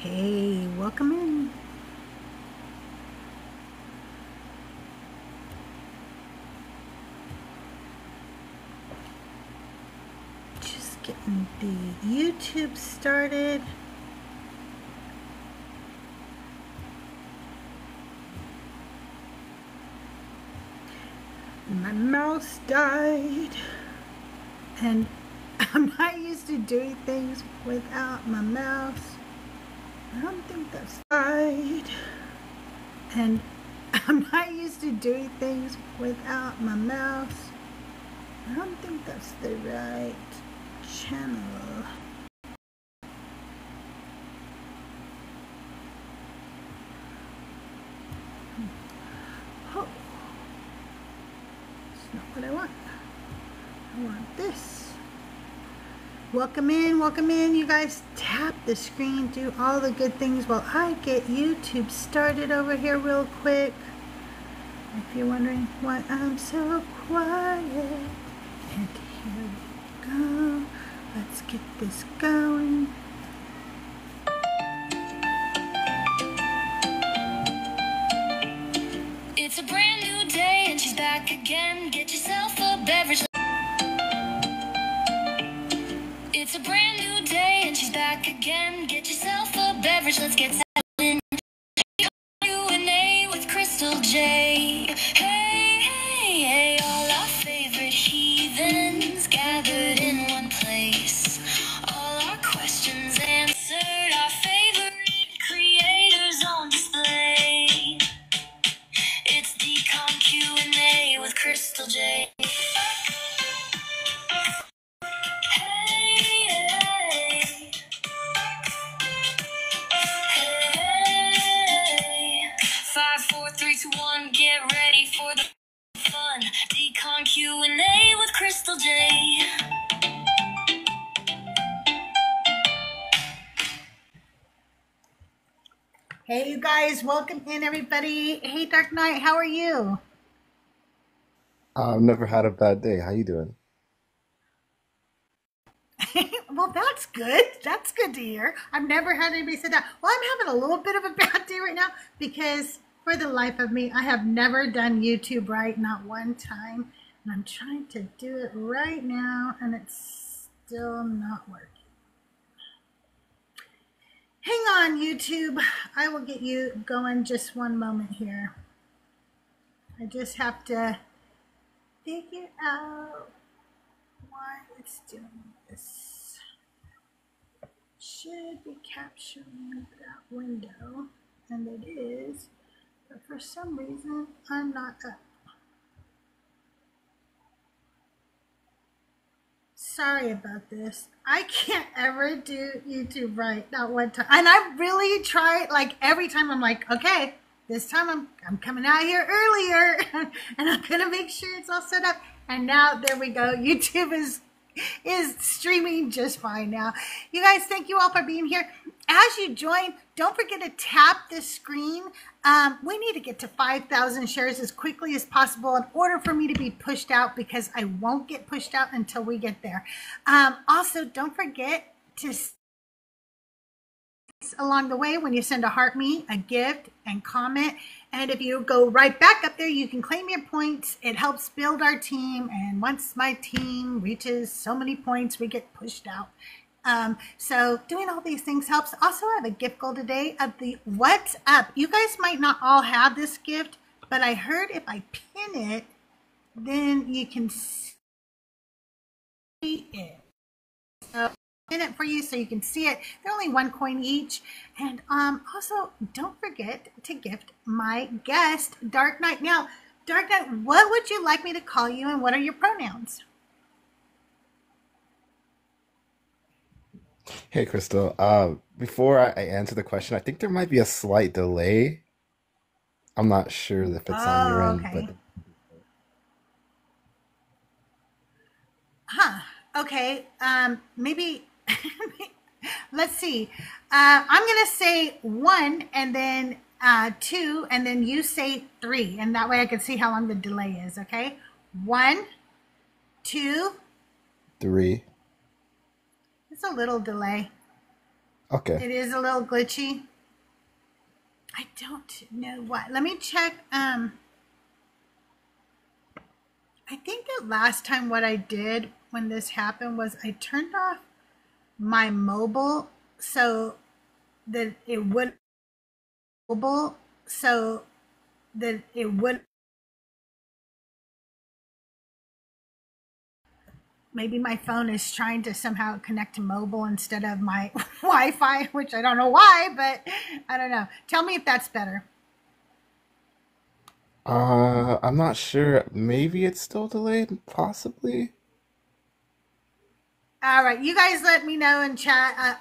Hey, welcome in. Just getting the YouTube started. My mouse died, and I'm not used to doing things without my mouse. I don't think that's right. And I'm not used to doing things without my mouse. I don't think that's the right channel. Oh, it's not what I want. I want this. Welcome in, you guys. Tap the screen, do all the good things while I get YouTube started over here real quick. If you're wondering why I'm so quiet. And here we go. Let's get this going. It's a brand new day and she's back again. Get yourself a beverage. It's a brand new day and she's back again. Get yourself a beverage. Let's get settled in. Q&A with CrystalJae. Hey, hey, hey, all our favorite heathens gathered in one place. All our questions answered. Our favorite creators on display. It's Decon Q&A with CrystalJae. Five, four, three, two, one. Get ready for the fun. Decon Q&A with CrystalJae. Hey, you guys, welcome in, everybody. Hey, DarkNyt, how are you? I've never had a bad day. How you doing? Well, that's good. That's good to hear. I've never had anybody say that. Well, I'm having a little bit of a bad day right now because for the life of me, I have never done YouTube right, not one time. And I'm trying to do it right now, and it's still not working. Hang on, YouTube. I will get you going just one moment here. I just have to figure out why it's doing this. Should be capturing that window, and it is, but for some reason I'm not up. Sorry about this. I can't ever do YouTube right, not one time. And I really try, like every time I'm like, okay, this time I'm coming out here earlier and I'm gonna make sure it's all set up. And now there we go. YouTube is streaming just fine now. You guys, thank you all for being here. As you join, don't forget to tap the screen. We need to get to 5,000 shares as quickly as possible in order for me to be pushed out, because I won't get pushed out until we get there. Also, don't forget to along the way when you send a heart me, a gift, and comment. And if you go right back up there, you can claim your points. It helps build our team. And once my team reaches so many points, we get pushed out. So doing all these things helps. Also, I have a gift goal today of the What's Up. You guys might not all have this gift, but I heard if I pin it, then you can see it. So in it for you so you can see it. They're only 1 coin each. And also, don't forget to gift my guest, DarkNyt. Now, DarkNyt, what would you like me to call you, and what are your pronouns? Hey, Crystal. Before I answer the question, I think there might be a slight delay. I'm not sure if it's on your end, Okay. but Okay. Maybe. Let's see. I'm gonna say 1, and then 2, and then you say 3, and that way I can see how long the delay is. Okay. 1, 2. 3. It's a little delay. Okay. It is a little glitchy. I don't know why. Let me check. I think that last time what I did when this happened was I turned off my mobile so that it would mobile so that it would maybe my phone is trying to somehow connect to mobile instead of my Wi-Fi, which I don't know why, but I don't know. Tell me if that's better. I'm not sure. Maybe it's still delayed, possibly. All right, you guys let me know in chat.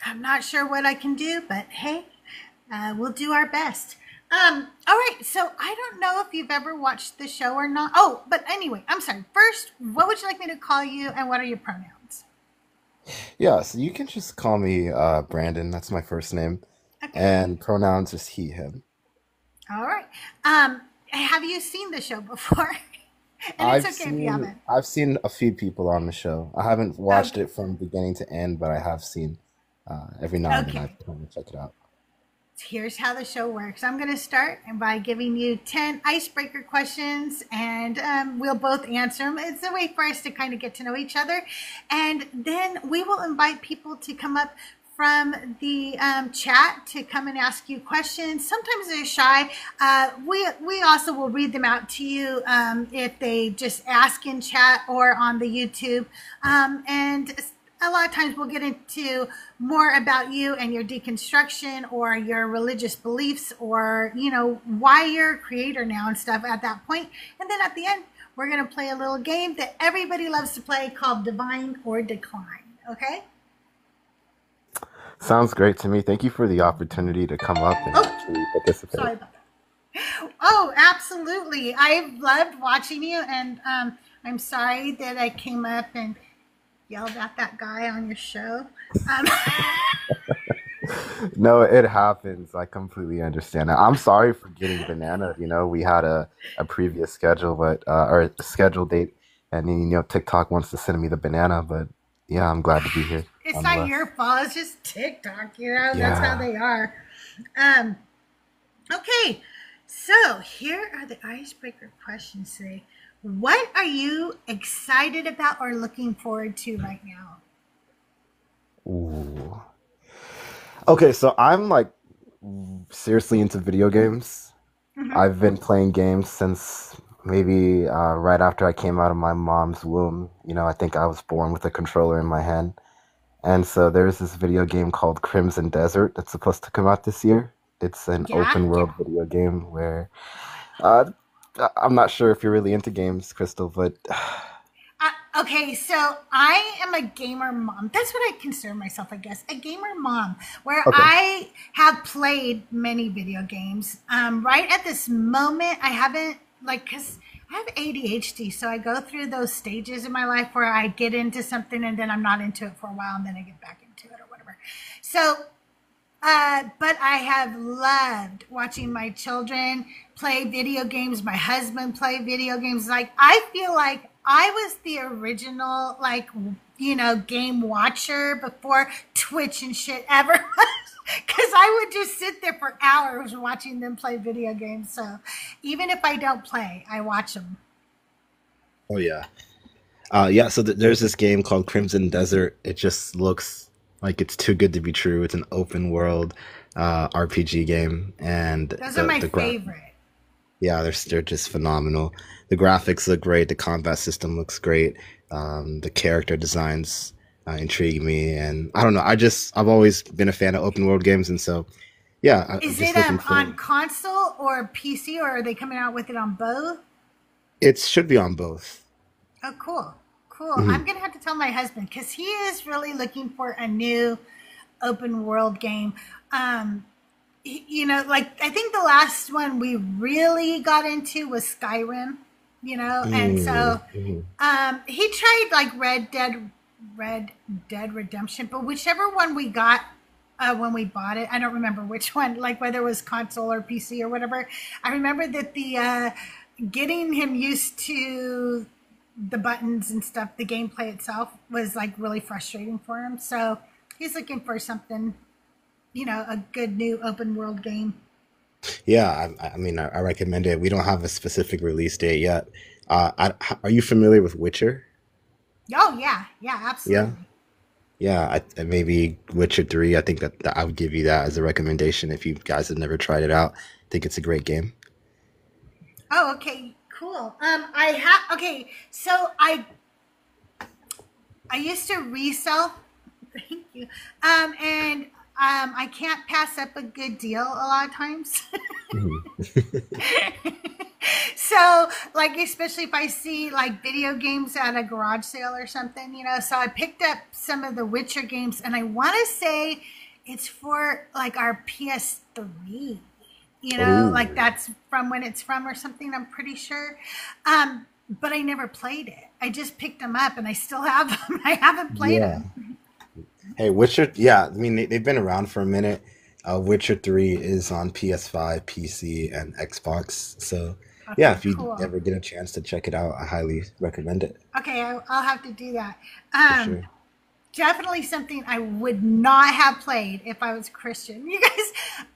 I'm not sure what I can do, but hey, we'll do our best. All right, so I don't know if you've ever watched the show or not. Oh, but anyway, I'm sorry. First, what would you like me to call you, and what are your pronouns? Yeah, so you can just call me Brandon. That's my first name. Okay. And pronouns just he, him. All right. Have you seen the show before? And it's okay if you haven't. I've seen a few people on the show. I haven't watched Okay. it from beginning to end, but I have seen every now and then I Okay. kind of check it out. Here's how the show works. I'm going to start by giving you 10 icebreaker questions, and we'll both answer them. It's a way for us to kind of get to know each other. And then we will invite people to come up from the chat to come and ask you questions. Sometimes they're shy. We also will read them out to you if they just ask in chat or on the YouTube. And a lot of times we'll get into more about you and your deconstruction or your religious beliefs or, you know, why you're a creator now and stuff at that point. And then at the end, we're going to play a little game that everybody loves to play called Divine or Decline. Okay? Sounds great to me. Thank you for the opportunity to come up and Oh, actually participate. sorry about that. Oh, absolutely. I've loved watching you, and I'm sorry that I came up and yelled at that guy on your show. Um, No, it happens. I completely understand that. I'm sorry for getting banana. We had a previous schedule, but or a schedule date, and then, TikTok wants to send me the banana, but yeah, I'm glad to be here it's not nonetheless. your fault. It's just TikTok, you know. That's how Yeah. they are. Um, okay, so here are the icebreaker questions today. What are you excited about or looking forward to right now? Ooh. Okay, so I'm like seriously into video games. Hmm. I've been playing games since maybe right after I came out of my mom's womb. I think I was born with a controller in my hand. And so there's this video game called Crimson Desert that's supposed to come out this year. It's an Yeah. open world video game where uh, I'm not sure if you're really into games, Crystal, but Okay, so I am a gamer mom. That's what I consider myself, I guess, a gamer mom, where okay. I have played many video games. Right at this moment, I haven't, like, because I have ADHD, so I go through those stages in my life where I get into something and then I'm not into it for a while and then I get back into it or whatever. So but I have loved watching my children play video games, my husband play video games. Like, I feel like I was the original, like, game watcher before Twitch and shit ever was. Because I would just sit there for hours watching them play video games. So even if I don't play, I watch them. Oh yeah. Yeah, so there's this game called Crimson Desert. It just looks like it's too good to be true. It's an open world RPG game, and Those are the my the gra favorite. yeah, they're just phenomenal. The graphics look great. The combat system looks great. The character designs intrigue me, and I don't know. I've always been a fan of open world games, and so yeah, I'm Is it just looking on forward. console or PC, or are they coming out with it on both? It should be on both. Oh, cool. Cool. I'm Mhm. going to have to tell my husband because he is really looking for a new open world game. Um, like I think the last one we really got into was Skyrim, and so Mhm. he tried like Red Dead Redemption, but whichever one we got when we bought it, I don't remember which one, like whether it was console or PC or whatever. I remember that the getting him used to the buttons and stuff, the gameplay itself was like really frustrating for him. So He's looking for something, a good new open world game. Yeah, I mean, I recommend it. We don't have a specific release date yet. Are you familiar with Witcher? Oh yeah, yeah, Yeah. absolutely. Yeah, maybe Witcher 3. I think that I would give you that as a recommendation if you guys have never tried it out. I think it's a great game. Oh, okay, cool. I have okay. So I used to resell. Thank you. And I can't pass up a good deal a lot of times. Mhm. So, like, especially if I see like video games at a garage sale or something, So I picked up some of the Witcher games, and I want to say it's for like our PS3. Like Oh, that's from when it's from or something. I'm pretty sure. But I never played it. I just picked them up, and I still have them. I haven't played yeah. them. Hey, Witcher, yeah, I mean, they've been around for a minute. Witcher 3 is on PS5, PC, and Xbox. So, yeah, Okay, if you cool. ever get a chance to check it out, I highly recommend it Okay, I'll have to do that. for Um, sure. Definitely something I would not have played if I was Christian. You guys,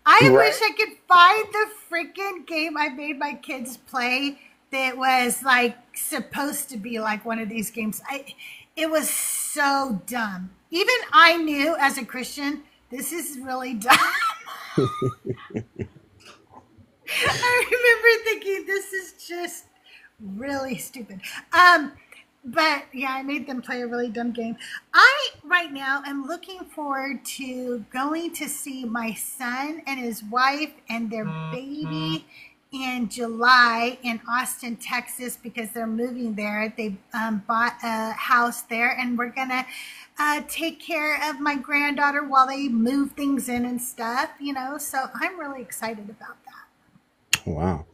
I wish Right. I could find the freaking game I made my kids play that was like supposed to be like one of these games. It was so dumb. Even I knew as a Christian, this is really dumb. I remember thinking this is just really stupid. But yeah, I made them play a really dumb game. I right now am looking forward to going to see my son and his wife and their baby in July in Austin, Texas, because they're moving there. They bought a house there, and we're gonna take care of my granddaughter while they move things in and stuff. So I'm really excited about that. Wow.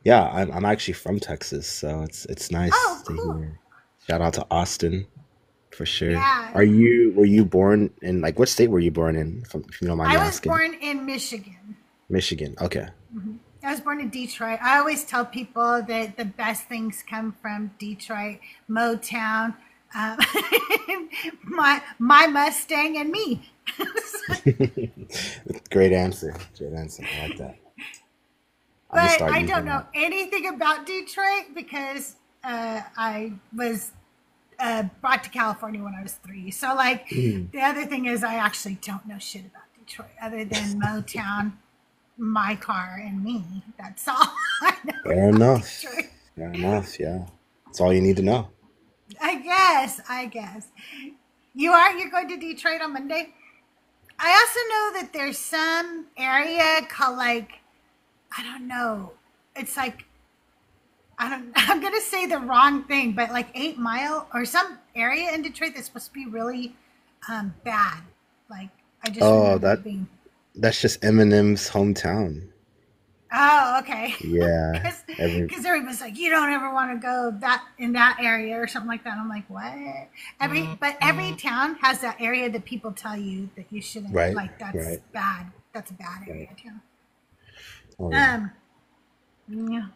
Yeah, I'm actually from Texas, so it's nice Oh, to cool. hear. Shout out to Austin for sure. Yeah. Were you born in like what state were you born in? If you don't mind I me was asking. born in Michigan. Michigan. Okay. I was born in Detroit. I always tell people that the best things come from Detroit, Motown, um, my Mustang, and me. Great answer. Great answer. I like that. I'm gonna But start I don't using know that. anything about Detroit because I was brought to California when I was 3. So, like, Mhm. the other thing is I actually don't know shit about Detroit other than Motown, my car, and me. That's all I know Fair about enough. Detroit. Fair enough. Yeah. That's all you need to know. I guess. I guess. You're going to Detroit on Monday? I also know that there's some area called, like, I don't know. It's like, I'm going to say the wrong thing, but like 8 Mile or some area in Detroit that's supposed to be really bad. Like, I just Oh, remember it being. that's just Eminem's hometown. Oh, okay. Yeah. Because Every everybody's like, you don't ever want to go that in that area or something like that. I'm like, what? Every town has that area that people tell you that you shouldn't right. like. That's Right. bad. That's a bad area Right. town. Oh yeah. Um. Yeah.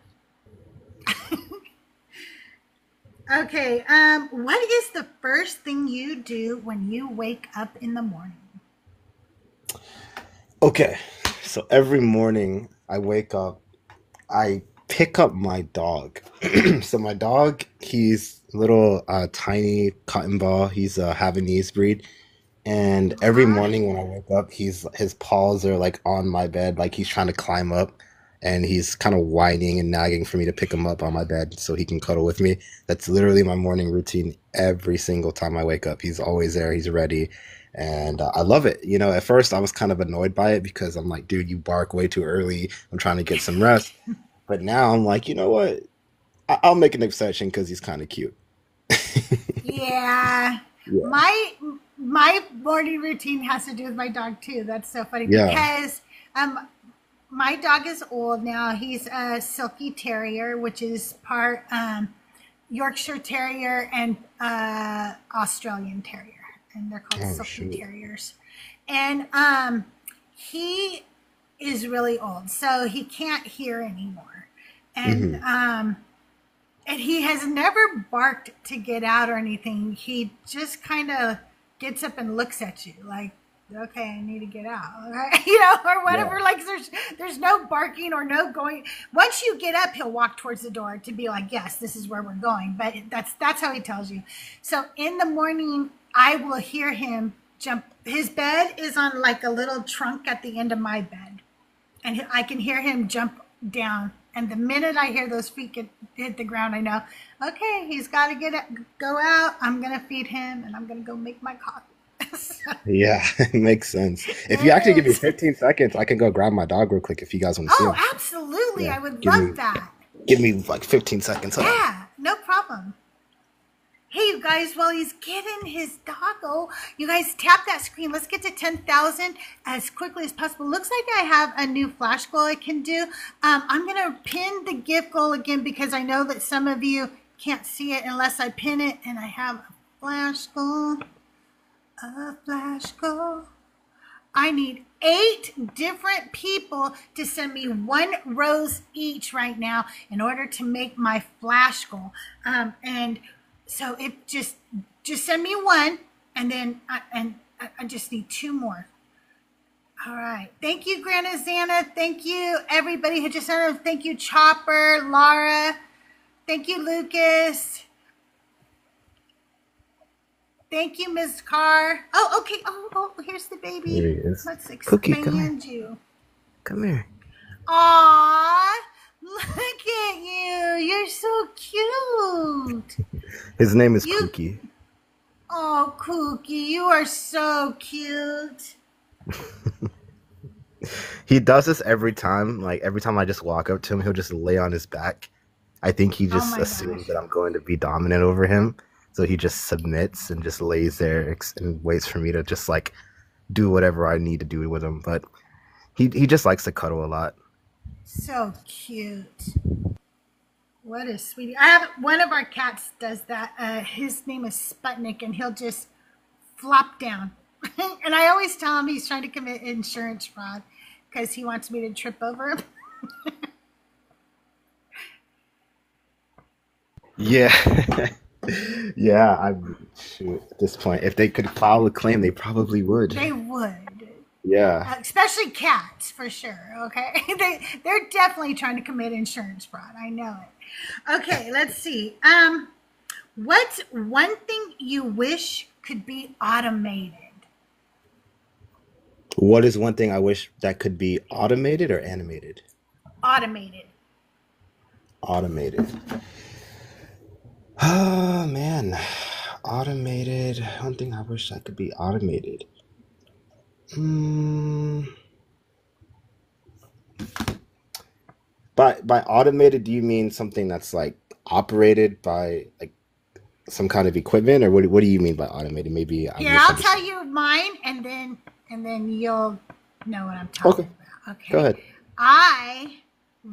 Okay. What is the first thing you do when you wake up in the morning? Okay. So every morning I wake up, I pick up my dog. So my dog, he's a little tiny cotton ball. He's a Havanese breed. And every Uh-huh. morning when I wake up, his paws are like on my bed, like he's trying to climb up, and he's kind of whining and nagging for me to pick him up on my bed so he can cuddle with me. That's literally my morning routine every single time I wake up. He's always there, he's ready, and I love it. At first I was kind of annoyed by it because I'm like, dude, you bark way too early. I'm trying to get some rest. But now I'm like, you know what? I'll make an exception because he's kind of cute. Yeah. Yeah. My my morning routine has to do with my dog too. That's so funny Yeah. because um my dog is old now. He's a silky terrier, which is part Yorkshire Terrier and Australian Terrier, and they're called Oh silky shoot. terriers. And he is really old, so he can't hear anymore. And Hmm. and he has never barked to get out or anything. He just kind of gets up and looks at you like, okay, I need to get out, right? You know, or whatever. Yeah. Like there's no barking or no going. Once you get up, he'll walk towards the door to be like, yes, this is where we're going. But that's how he tells you. So in the morning, I will hear him jump. His bed is on like a little trunk at the end of my bed, and I can hear him jump down. And the minute I hear those feet hit the ground, I know, okay, he's got to go out. I'm gonna feed him, and I'm gonna go make my coffee. Yeah, it makes sense. If you actually give me 15 seconds, I can go grab my dog real quick if you guys want to see him. Oh, absolutely. Yeah, I would love that. Give me like 15 seconds. Hold on. Yeah, no problem. Hey, you guys, while he's getting his doggo, you guys tap that screen. Let's get to 10,000 as quickly as possible. Looks like I have a new flash goal I can do. I'm going to pin the gift goal again because I know that some of you can't see it unless I pin it. And I have a flash goal. A flash goal. I need 8 different people to send me 1 rose each right now in order to make my flash goal. And so it just send me 1, and then I just need 2 more. All right. Thank you, Grandma Xana. Thank you, everybody who just sent us. Thank you, Chopper, Laura. Thank you, Lucas. Thank you, Ms. Carr. Oh, okay. Oh, here's the baby. Here he is. Let's Cookie, expand you. Come here. Aw, look at you. You're so cute. His name is Cookie. Oh, Cookie, you are so cute. He does this every time. Like every time I just walk up to him, he'll just lay on his back. I think he just assumes that I'm going to be dominant over him. So he just submits and just lays there and waits for me to just like do whatever I need to do with him. But he just likes to cuddle a lot. So cute. What a sweetie. I have one of our cats does that. His name is Sputnik, and he'll just flop down. And I always tell him he's trying to commit insurance fraud because he wants me to trip over him. Yeah. Yeah, shoot, at this point, if they could file a claim, they probably would. They would. Yeah. Especially cats, for sure, okay? They're definitely trying to commit insurance fraud. I know it. Okay, let's see. What's one thing you wish could be automated? What is one thing I wish that could be automated or animated? Automated. Automated. Oh, man. Automated. One thing I wish that could be automated. By automated, do you mean something that's like operated by like some kind of equipment, or what do you mean by automated? Maybe Here, I'll tell you mine, and then you'll know what I'm talking about. Okay. Go ahead. I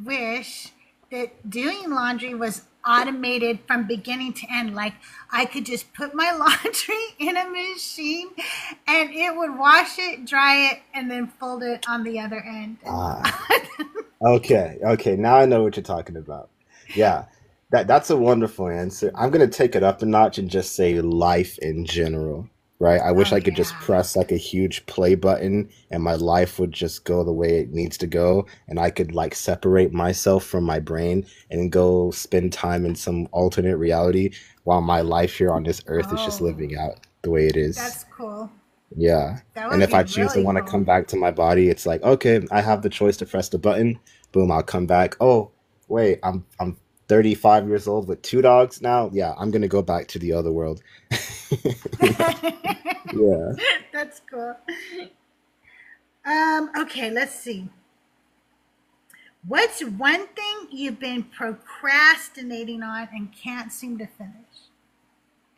wish that doing laundry was automated from beginning to end. Like I could just put my laundry in a machine and it would wash it, dry it, and then fold it on the other end. Okay. Now I know what you're talking about. Yeah, that's a wonderful answer. I'm going to take it up a notch and just say life in general, right? I wish I could just press like a huge play button and my life would just go the way it needs to go. And I could like separate myself from my brain and go spend time in some alternate reality while my life here on this earth is just living out the way it is. That's cool. Yeah. And if I choose to want to come back to my body, it's like, okay, I have the choice to press the button. Boom, I'll come back. Oh, wait, I'm 35 years old with 2 dogs now. Yeah, I'm going to go back to the other world. Yeah. That's cool. Okay, let's see. What's one thing you've been procrastinating on and can't seem to finish?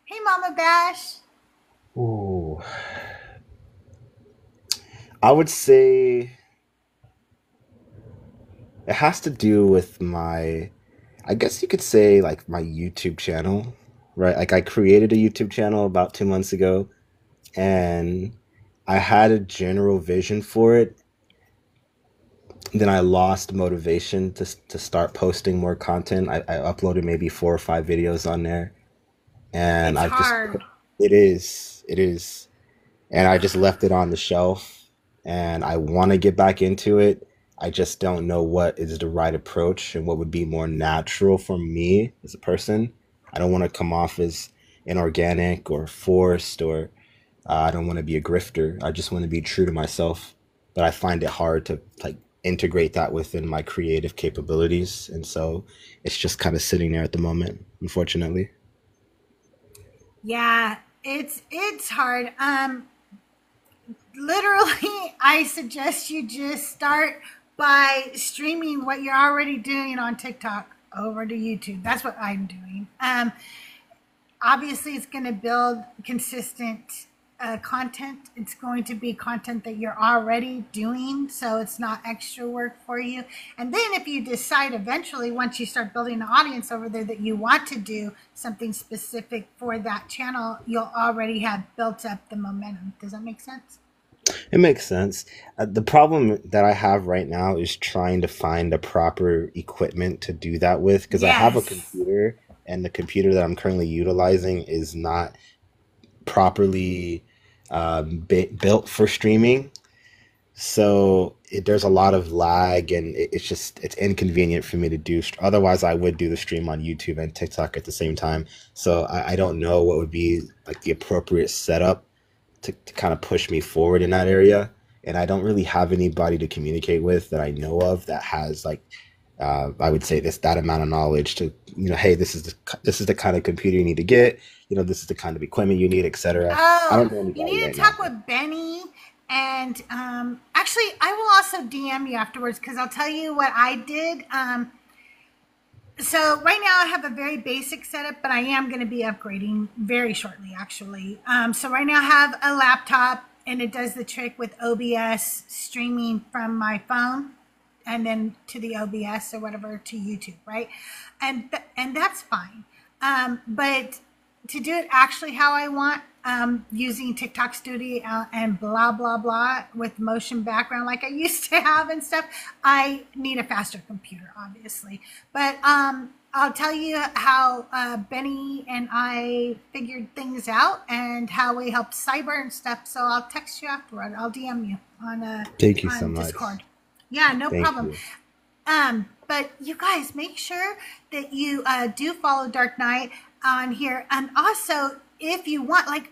Hey, Mama Bash. Ooh. I would say it has to do with I guess you could say like my YouTube channel, right? Like I created a YouTube channel about 2 months ago and I had a general vision for it. Then I lost motivation to start posting more content. I uploaded maybe 4 or 5 videos on there. And It's hard. It is. and I just left it on the shelf. And I want to get back into it. I just don't know what is the right approach and what would be more natural for me as a person. I don't want to come off as inorganic or forced, or I don't want to be a grifter. I just want to be true to myself. But I find it hard to like integrate that within my creative capabilities, and so it's just kind of sitting there at the moment, unfortunately. Yeah, it's hard. Literally, I suggest you just start by streaming what you're already doing on TikTok over to YouTube. That's what I'm doing. Obviously, it's going to build consistent content. It's going to be content that you're already doing, so it's not extra work for you. And then if you decide eventually, once you start building an audience over there, that you want to do something specific for that channel, you'll already have built up the momentum. Does that make sense? It makes sense. The problem that I have right now is trying to find the proper equipment to do that with, because I have a Yes. computer, and the computer that I'm currently utilizing is not properly built for streaming. So there's a lot of lag, and it's inconvenient for me to do. Otherwise, I would do the stream on YouTube and TikTok at the same time. So I don't know what would be like the appropriate setup to kind of push me forward in that area. And I don't really have anybody to communicate with that I know of that has like I would say that amount of knowledge to, hey, this is the kind of computer you need to get, this is the kind of equipment you need, etc. I Oh, don't know you anybody need right to now. talk with Benny. And actually, I will also DM you afterwards because I'll tell you what I did. So right now I have a very basic setup, but I am going to be upgrading very shortly, actually. So right now I have a laptop, and it does the trick with OBS streaming from my phone and then to the OBS or whatever to YouTube, right? And that's fine. But to do it actually how I want, using TikTok Studio and blah blah blah with motion background like I used to have and stuff, I need a faster computer, obviously. But I'll tell you how Benny and I figured things out and how we helped cyber and stuff. So I'll text you afterward. I'll DM you Thank you so on much. Discord. Yeah, no Thank problem. you. But you guys make sure that you do follow DarkNyt on here. And also, if you want, like,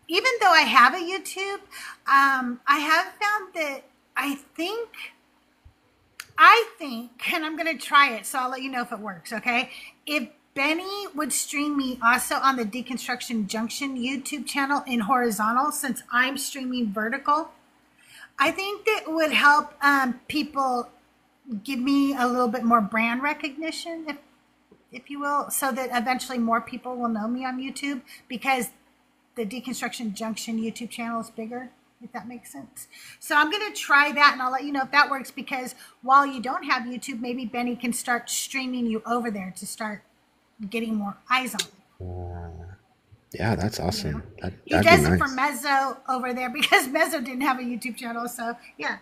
even though I have a YouTube, I have found that I think, and I'm going to try it, so I'll let you know if it works, okay? If Benny would stream me also on the Deconstruction Junction YouTube channel in horizontal, since I'm streaming vertical, I think that would help people give me a little bit more brand recognition, if you will, so that eventually more people will know me on YouTube, because the Deconstruction Junction YouTube channel is bigger, if that makes sense. So I'm going to try that, and I'll let you know if that works, because while you don't have YouTube, maybe Benny can start streaming you over there to start getting more eyes on you. Yeah, that's You know, awesome. he That'd be does it for nice. Mezzo over there because Mezzo didn't have a YouTube channel. So yeah.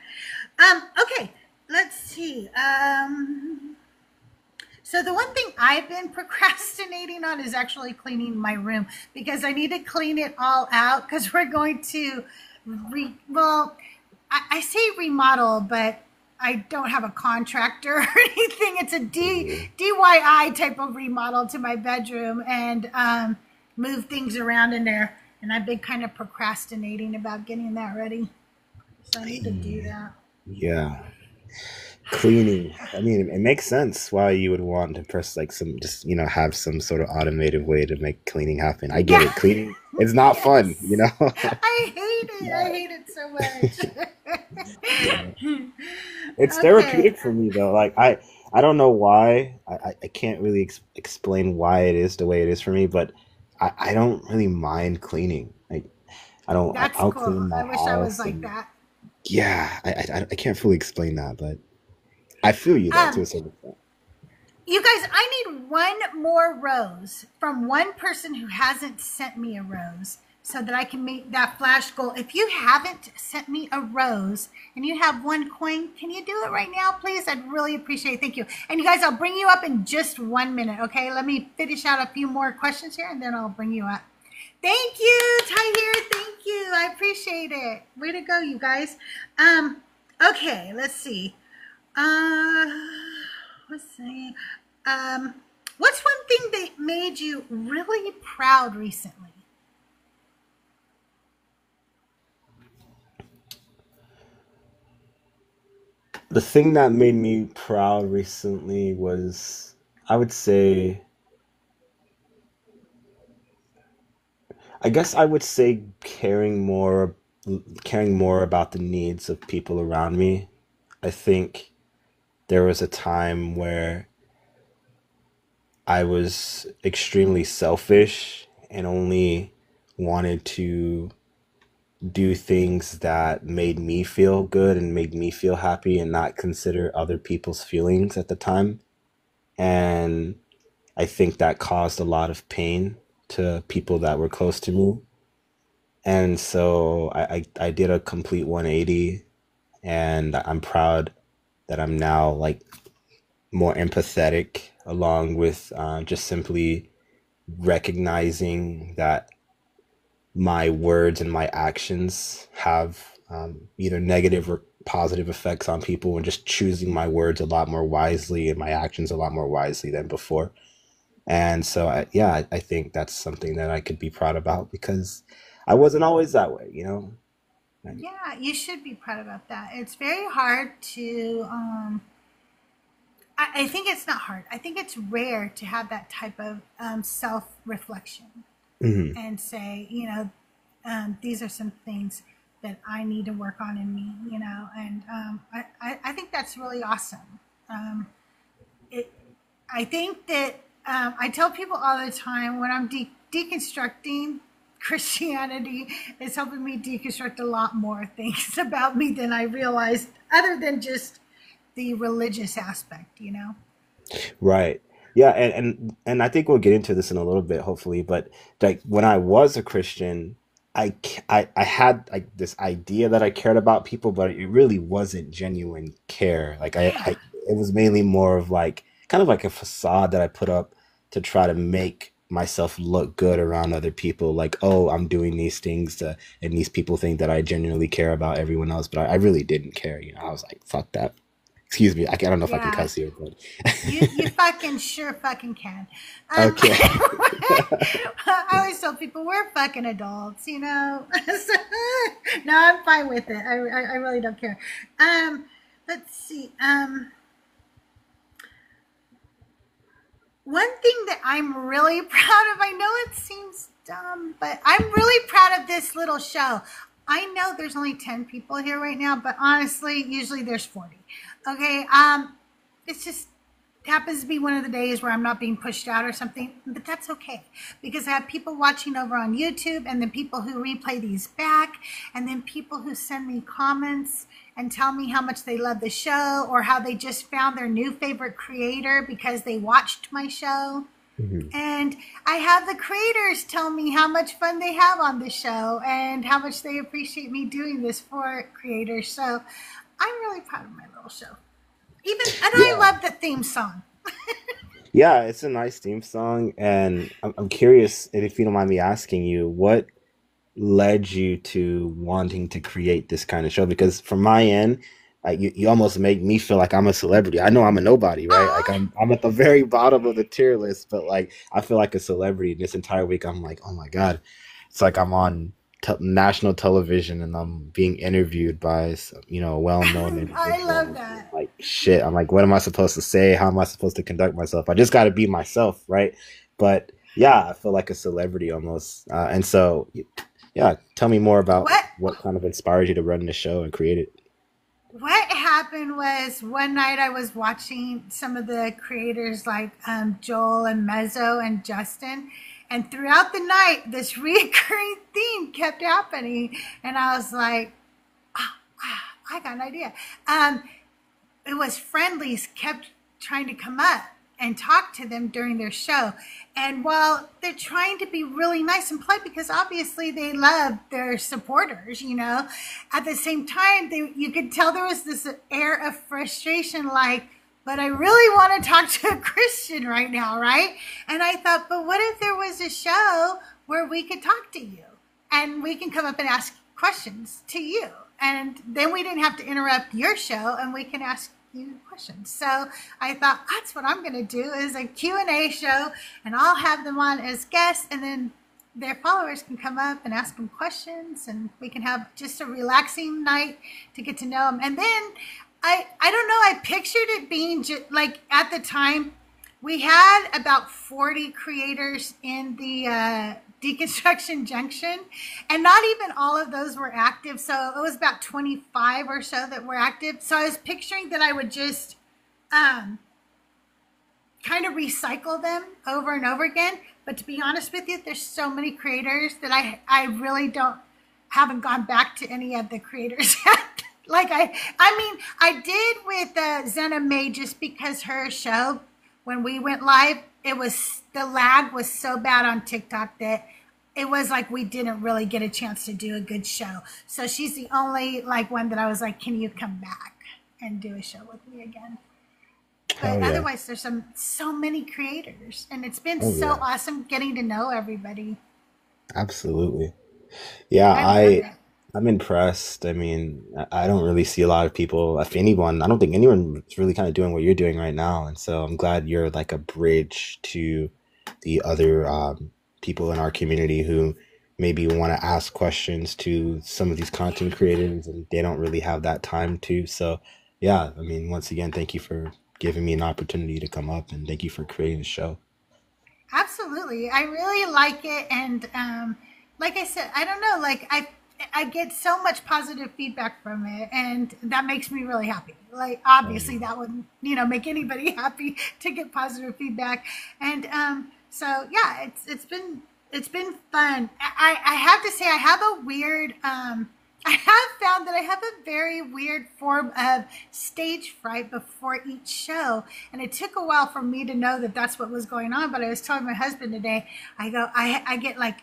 Okay, let's see. So the one thing I've been procrastinating on is actually cleaning my room, because I need to clean it all out, because we're going to I say remodel, but I don't have a contractor or anything. It's a DIY type of remodel to my bedroom, and move things around in there. And I've been kind of procrastinating about getting that ready. So I need to do that. Yeah. Cleaning. I mean, it makes sense why you would want to press like some, just, have some sort of automated way to make cleaning happen. I get Yeah. it. Cleaning, it's not fun, Yes. I hate it. I Yeah. hate it so much. It's Okay. therapeutic for me though. Like I don't know why. I can't really explain why it is the way it is for me, but I don't really mind cleaning. Like That's I'll cool. clean my I wish I was house, like and that. yeah, I can't fully explain that, but I feel you though to a Um, certain extent. you guys, I need one more rose from one person who hasn't sent me a rose, so that I can meet that flash goal. If you haven't sent me a rose and you have one coin, can you do it right now, please? I'd really appreciate it. Thank you. And you guys, I'll bring you up in just 1 minute, okay? Let me finish out a few more questions here, and then I'll bring you up. Thank you, Tahir. Thank you. I appreciate it. Way to go, you guys. Okay, let's see. Let's see. Um, what's one thing that made you really proud recently? The thing that made me proud recently was, I would say, I guess I would say caring more about the needs of people around me. I think there was a time where I was extremely selfish and only wanted to do things that made me feel good and made me feel happy and not consider other people's feelings at the time. And I think that caused a lot of pain to people that were close to me. And so I did a complete 180, and I'm proud that I'm now like more empathetic, along with just simply recognizing that my words and my actions have either negative or positive effects on people, and just choosing my words a lot more wisely and my actions a lot more wisely than before. And so, I think that's something that I could be proud about because I wasn't always that way, you know? And- Yeah, you should be proud about that. It's very hard to, I think it's not hard. I think it's rare to have that type of self reflection Mhm. and say, these are some things that I need to work on in me, and I think that's really awesome. Um, it, I think that I tell people all the time when I'm deconstructing Christianity, it's helping me deconstruct a lot more things about me than I realized, other than just the religious aspect. Right. Yeah, and I think we'll get into this in a little bit, hopefully. But like when I was a Christian, I had like this idea that I cared about people, but it really wasn't genuine care. Like Yeah. it was mainly more of like kind of like a facade that I put up to try to make myself look good around other people. Like, oh, I'm doing these things and these people think that I genuinely care about everyone else, but I really didn't care. You know, I was like, fuck that. Excuse me, I don't know if I can Yeah. cuss here, but You fucking sure fucking can. okay. I always tell people we're fucking adults. So, no, I'm fine with it. I really don't care. Let's see. One thing that I'm really proud of, I know it seems dumb, but I'm really proud of this little show. I know there's only 10 people here right now, but honestly, usually there's 40. Okay. It's just happens to be one of the days where I'm not being pushed out or something, but that's okay because I have people watching over on YouTube, and then people who replay these back, and then people who send me comments and tell me how much they love the show or how they just found their new favorite creator because they watched my show. Mhm. And I have the creators tell me how much fun they have on the show and how much they appreciate me doing this for creators. So I'm really proud of my little show. And I Yeah. love the theme song. Yeah, it's a nice theme song, and I'm curious, and if you don't mind me asking you, what led you to wanting to create this kind of show? Because from my end, like you almost make me feel like I'm a celebrity. I know I'm a nobody, right? Like Aw. I'm at the very bottom of the tier list, but like I feel like a celebrity. This entire week, I'm like, oh my god, it's like I'm on national television and I'm being interviewed by a well-known I love individual. that. Like shit, I'm like, what am I supposed to say? How am I supposed to conduct myself? I just got to be myself, right? But yeah, I feel like a celebrity almost, and so yeah, tell me more about What what kind of inspired you to run the show and create it. what happened was one night I was watching some of the creators like Joel and Mezzo and Justin, and throughout the night this recurring theme kept happening, and I was like, oh, wow, I got an idea. It was friendlies kept trying to come up and talk to them during their show. And while they're trying to be really nice and polite, because obviously they love their supporters, at the same time, you could tell there was this air of frustration, like, but I really want to talk to a Christian right now, right? And I thought, but what if there was a show where we could talk to you? and we can come up and ask questions to you. And then we didn't have to interrupt your show, and we can ask you questions. So I thought that's what I'm going to do is a Q&A show, and I'll have them on as guests, and then their followers can come up and ask them questions, and we can have just a relaxing night to get to know them. And then I don't know, I pictured it being just like at the time we had about 40 creators in the Deconstruction Junction, and not even all of those were active. So it was about 25 or so that were active. So I was picturing that I would just kind of recycle them over and over again. But to be honest with you, there's so many creators that I really haven't gone back to any of the creators yet. Like I did with Zena May, just because her show, when we went live, the lag was so bad on TikTok that it was like we didn't really get a chance to do a good show. So she's the only like one that I was like, can you come back and do a show with me again? But otherwise, there's so many creators, and it's been awesome getting to know everybody. Absolutely. Yeah, I'm impressed. I mean, I don't really see a lot of people, if anyone, I don't think anyone is really kind of doing what you're doing right now. And so I'm glad you're like a bridge to the other people in our community who maybe want to ask questions to some of these content creators and they don't really have that time to. So yeah, I mean, once again, thank you for giving me an opportunity to come up, and thank you for creating the show. Absolutely. I really like it. And like I said, I don't know, like I get so much positive feedback from it, and that makes me really happy. Like, obviously that wouldn't, make anybody happy to get positive feedback. And so yeah, it's been fun. I have to say, I have a weird I have found that I have a very weird form of stage fright before each show. And it took a while for me to know that that's what was going on. But I was telling my husband today, I get like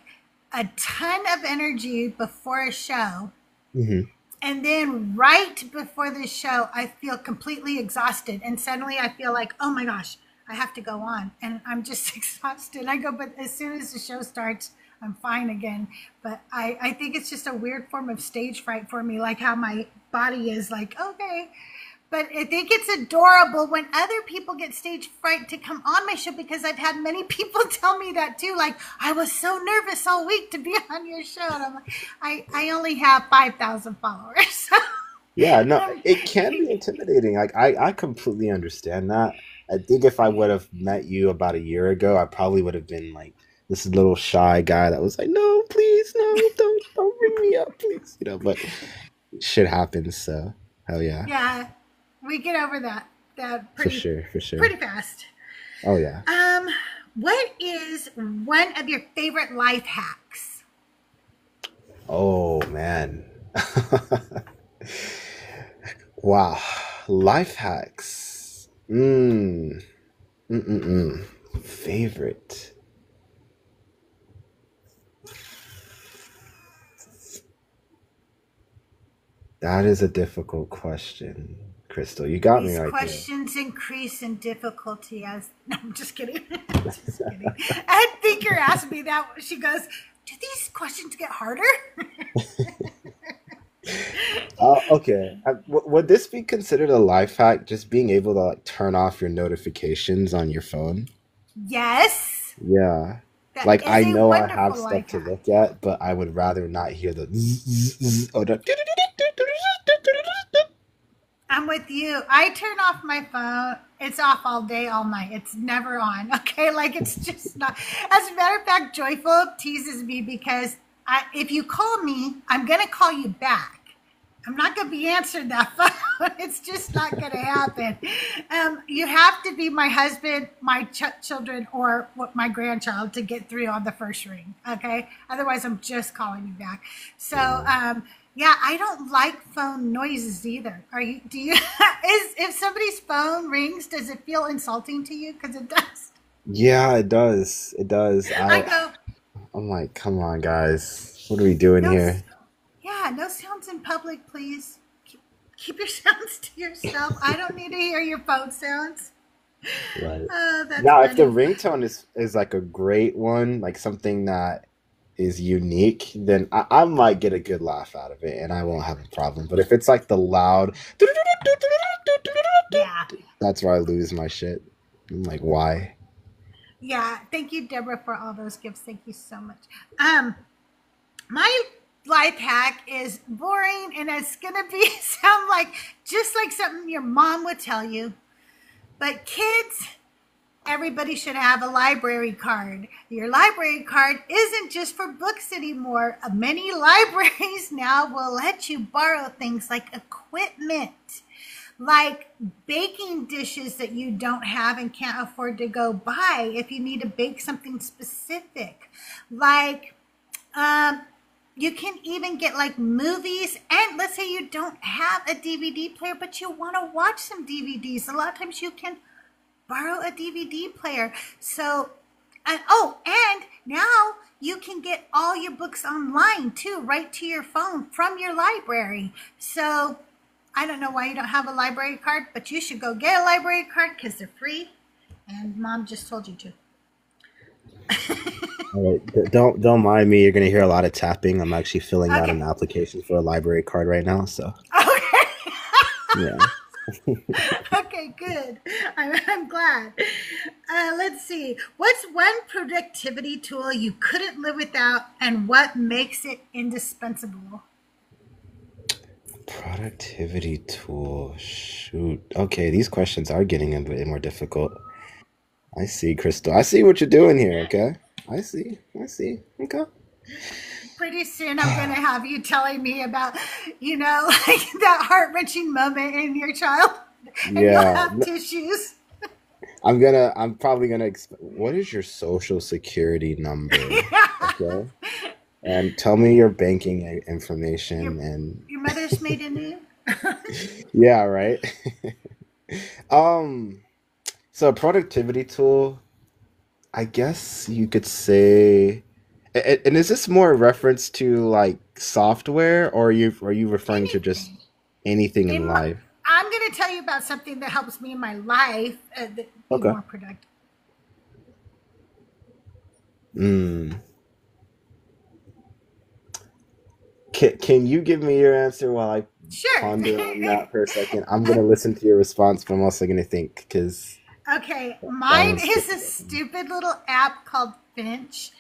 a ton of energy before a show. Mm-hmm. And then right before the show, I feel completely exhausted. And suddenly I feel like, oh my gosh, I have to go on. And I'm just exhausted. I go, but as soon as the show starts, I'm fine again. But I think it's just a weird form of stage fright for me, like how my body is like, okay. But I think it's adorable when other people get stage fright to come on my show, because I've had many people tell me that too. Like, I was so nervous all week to be on your show. And I'm like, I only have 5,000 followers. Yeah, no, it can be intimidating. Like, I completely understand that. I think if I would have met you about a year ago, I probably would have been like this little shy guy that was like, no, please, no, don't bring me up, please. But shit happens, so hell yeah. Yeah, we get over that pretty, for sure. Pretty fast. Oh yeah. What is one of your favorite life hacks? Oh man. Wow. Life hacks. Favorite. That is a difficult question, Crystal. You got me right there. These questions increase in difficulty as... No, I'm just kidding. Just kidding. I think you're asking me that. She goes, do these questions get harder? Okay. Would this be considered a life hack, just being able to like turn off your notifications on your phone? Yes. Yeah. Like, I know I have stuff to look at, but I would rather not hear the zzz or the... I'm with you. I turn off my phone. It's off all day, all night. It's never on. Okay, like it's just not. As a matter of fact, Joyful teases me because if you call me, I'm gonna call you back. I'm not gonna be answering that phone. It's just not gonna happen. You have to be my husband, my children, or my grandchild to get through on the first ring. Okay, otherwise I'm just calling you back. So. Yeah, I don't like phone noises either. Do you? If somebody's phone rings, does it feel insulting to you? Because it does. Yeah, it does. It does. I'm like, come on, guys. What are we doing here? Yeah, no sounds in public, please. Keep your sounds to yourself. I don't need to hear your phone sounds. Right. Now, if the ringtone is like a great one, like something that is unique, then I might get a good laugh out of it and I won't have a problem. But if it's like the loud, Yeah. that's where I lose my shit. I'm like, why? Yeah. Thank you, Deborah, for all those gifts. Thank you so much. My life hack is boring and it's gonna be sound like just like something your mom would tell you. But kids, everybody should have a library card. Your library card isn't just for books anymore. Many libraries now will let you borrow things like equipment, like baking dishes that you don't have and can't afford to go buy if you need to bake something specific. Like, you can even get like movies, and let's say you don't have a DVD player, but you want to watch some DVDs. A lot of times you can borrow a DVD player. So, and now you can get all your books online too, right to your phone from your library. So, I don't know why you don't have a library card, but you should go get a library card because they're free. And Mom just told you to. All right, don't mind me. You're gonna hear a lot of tapping. I'm actually filling out Okay. an application for a library card right now. So Okay. yeah. Okay, good. I'm glad. Let's see. What's one productivity tool you couldn't live without, and what makes it indispensable? Productivity tool. Shoot. Okay, these questions are getting a bit more difficult. I see, Crystal. I see what you're doing here. Okay. I see. Okay. Pretty soon I'm going to have you telling me about, like that heart-wrenching moment in your child, and you'll Yeah. have tissues. I'm probably gonna. What is your social security number? Okay. And tell me your banking information and Your mother's maiden name? yeah, right. Um. So productivity tool, I guess you could say, and is this more a reference to like software, or are you referring to just Anything. anything in In my, life? I'm going to tell you about something that helps me in my life that be Okay. more productive. Mm. Can you give me your answer while I Sure. ponder on that for a second? I'm gonna listen to your response, but I'm also gonna think because Okay, that mine one's is a difficult. stupid little app called Finch,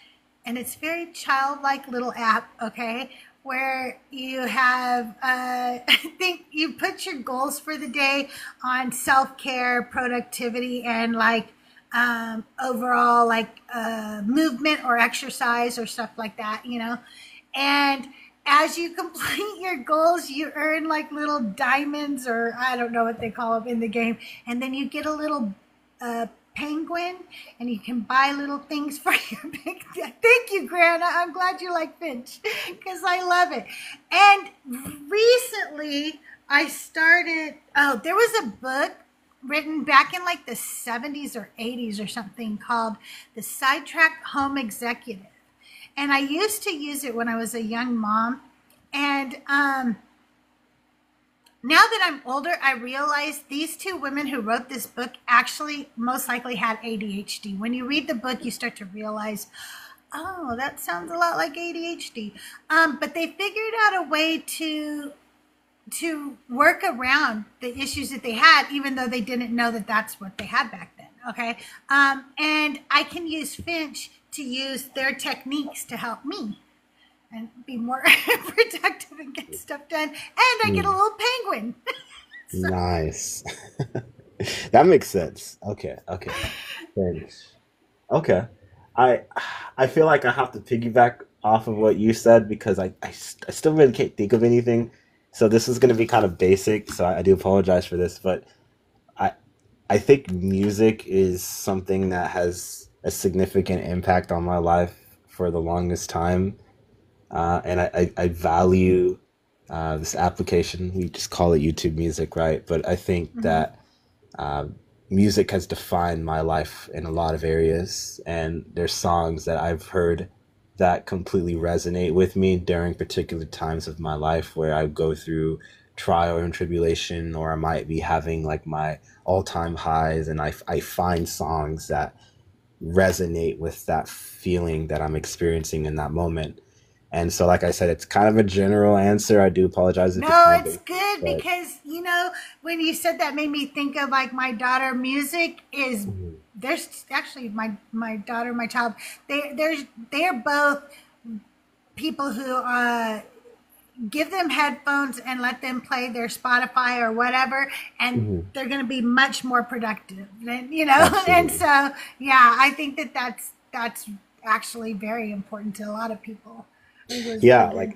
and it's very childlike little app. Okay, where you have, I think you put your goals for the day on self care, productivity, and like overall like movement or exercise or stuff like that. And as you complete your goals, you earn like little diamonds, or I don't know what they call them in the game, and then you get a little penguin, and you can buy little things for your big. Thank you, Grana. I'm glad you like Finch because I love it. And recently, I started. Oh, there was a book written back in like the 70s or 80s or something called The Sidetrack Home Executive. And I used to use it when I was a young mom. And now that I'm older, I realize these two women who wrote this book actually most likely had ADHD. When you read the book, you start to realize, oh, that sounds a lot like ADHD. But they figured out a way to work around the issues that they had, even though they didn't know that that's what they had back then. Okay. And I can use Finch to use their techniques to help me and be more productive and get stuff done. And I get a Mm, little penguin. So, nice. That makes sense. Okay. Thanks. Okay. I I feel like I have to piggyback off of what you said because I still really can't think of anything. So this is going to be kind of basic. So I do apologize for this, but I I think music is something that has a significant impact on my life for the longest time. And I value this application. We just call it YouTube Music, right? But I think mhm, that uh, music has defined my life in a lot of areas, and there's songs that I've heard that completely resonate with me during particular times of my life where I go through trial and tribulation, or I might be having like my all-time highs, and I find songs that resonate with that feeling that I'm experiencing in that moment. And so, like I said, it's kind of a general answer. I do apologize if it's No, kind of it's basic, good but because when you said that made me think of like my daughter. Music is mhm, there's actually my daughter, my child. They're both people who give them headphones and let them play their Spotify or whatever, and mhm, they're going to be much more productive. And and absolutely. so yeah, I think that's actually very important to a lot of people. It was really Yeah, good.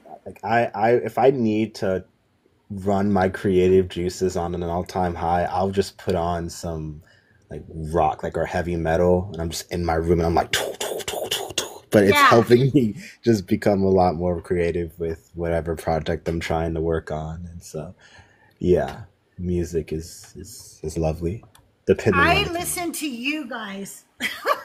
I if I need to run my creative juices on an all-time high, I'll just put on some like rock, like or heavy metal, and I'm just in my room and I'm like, but it's Yeah, helping me just become a lot more creative with whatever project I'm trying to work on. And so, yeah, music is lovely, depending on I the listen community. to you guys.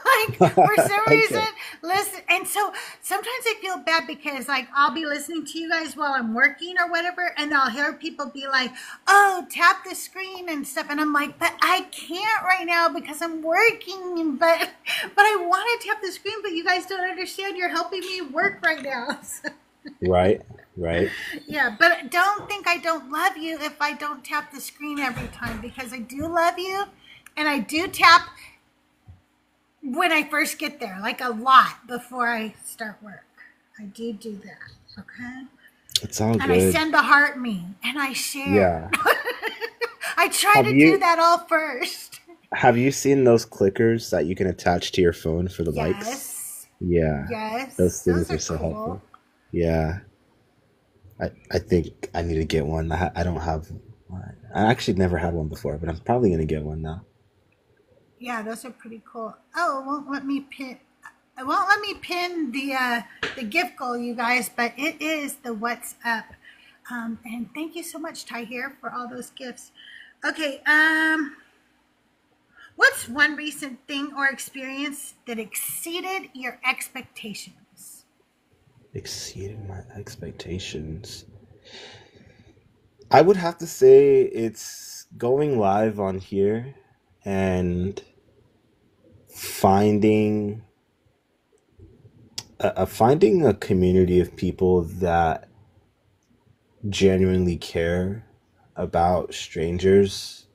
Like for some reason, Okay. listen. And so sometimes I feel bad because like I'll be listening to you guys while I'm working or whatever, and I'll hear people be like, "Oh, tap the screen and stuff," and I'm like, "But I can't right now because I'm working." But I want to tap the screen, but you guys don't understand. You're helping me work right now. Right, right. Yeah, but don't think I don't love you if I don't tap the screen every time because I do love you, and I do tap when I first get there, like a lot before I start work. I do that, okay? It's all And I good. send the heart me and I share. Yeah. I try Have to do you that all first. have you seen those clickers that you can attach to your phone for the likes? Yes, Yeah. yes, Those those things are are so cool. helpful. Yeah. I think I need to get one. I don't have one. I actually never had one before, but I'm probably gonna get one now. Yeah, those are pretty cool. Oh, it won't let me pin. It won't let me pin the gift goal, you guys, but it is the what's up. And thank you so much, Ty here, for all those gifts. Okay, what's one recent thing or experience that exceeded your expectations? Exceeded my expectations. I would have to say it's going live on here and finding finding a community of people that genuinely care about strangers.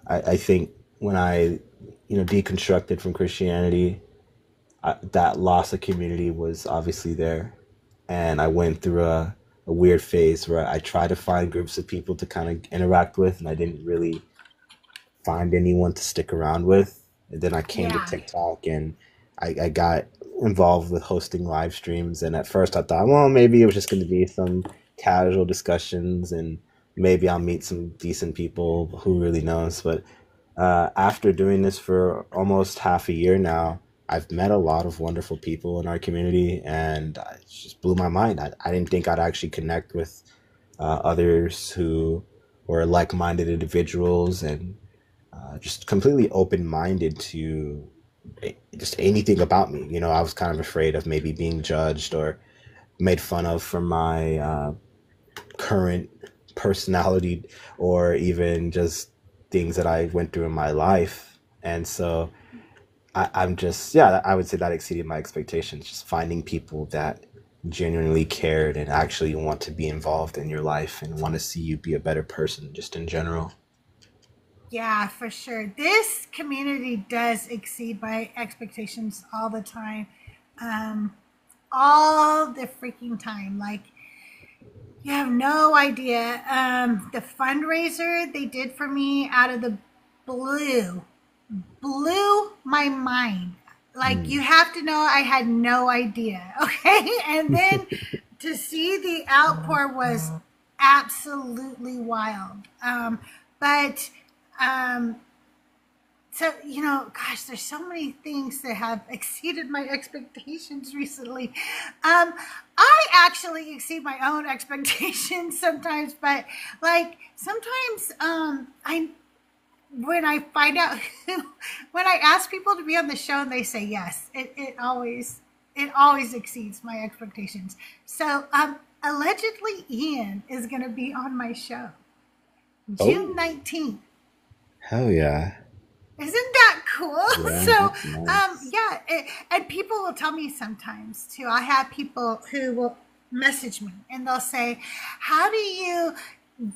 I think when I, deconstructed from Christianity, that loss of community was obviously there. And I went through a weird phase where I tried to find groups of people to kind of interact with, and I didn't really find anyone to stick around with. And then I came to Yeah, TikTok and I got involved with hosting live streams. And at first I thought, well, maybe it was just going to be some casual discussions and maybe I'll meet some decent people. Who really knows? But after doing this for almost half a year now, I've met a lot of wonderful people in our community, and it just blew my mind. I didn't think I'd actually connect with others who were like-minded individuals and just completely open-minded to just anything about me. I was kind of afraid of maybe being judged or made fun of for my current personality or even just things that I went through in my life. And so I'm just, yeah, I would say that exceeded my expectations. Just finding people that genuinely cared and actually want to be involved in your life and want to see you be a better person just in general. yeah, for sure. This community does exceed my expectations all the time. Um, all the freaking time. Like, you have no idea. The fundraiser they did for me out of the blue blew my mind. Like, you Mm. have to know I had no idea. Okay. And then to see the outpour was absolutely wild. But um, so, gosh, there's so many things that have exceeded my expectations recently. I actually exceed my own expectations sometimes, but like sometimes I when I find out when I ask people to be on the show and they say yes, it always exceeds my expectations. So allegedly Ian is going to be on my show June Oh, 19th. hell yeah. Isn't that cool. Yeah, So, that's nice. yeah, and people will tell me sometimes too. I have people who will message me and they'll say, "How do you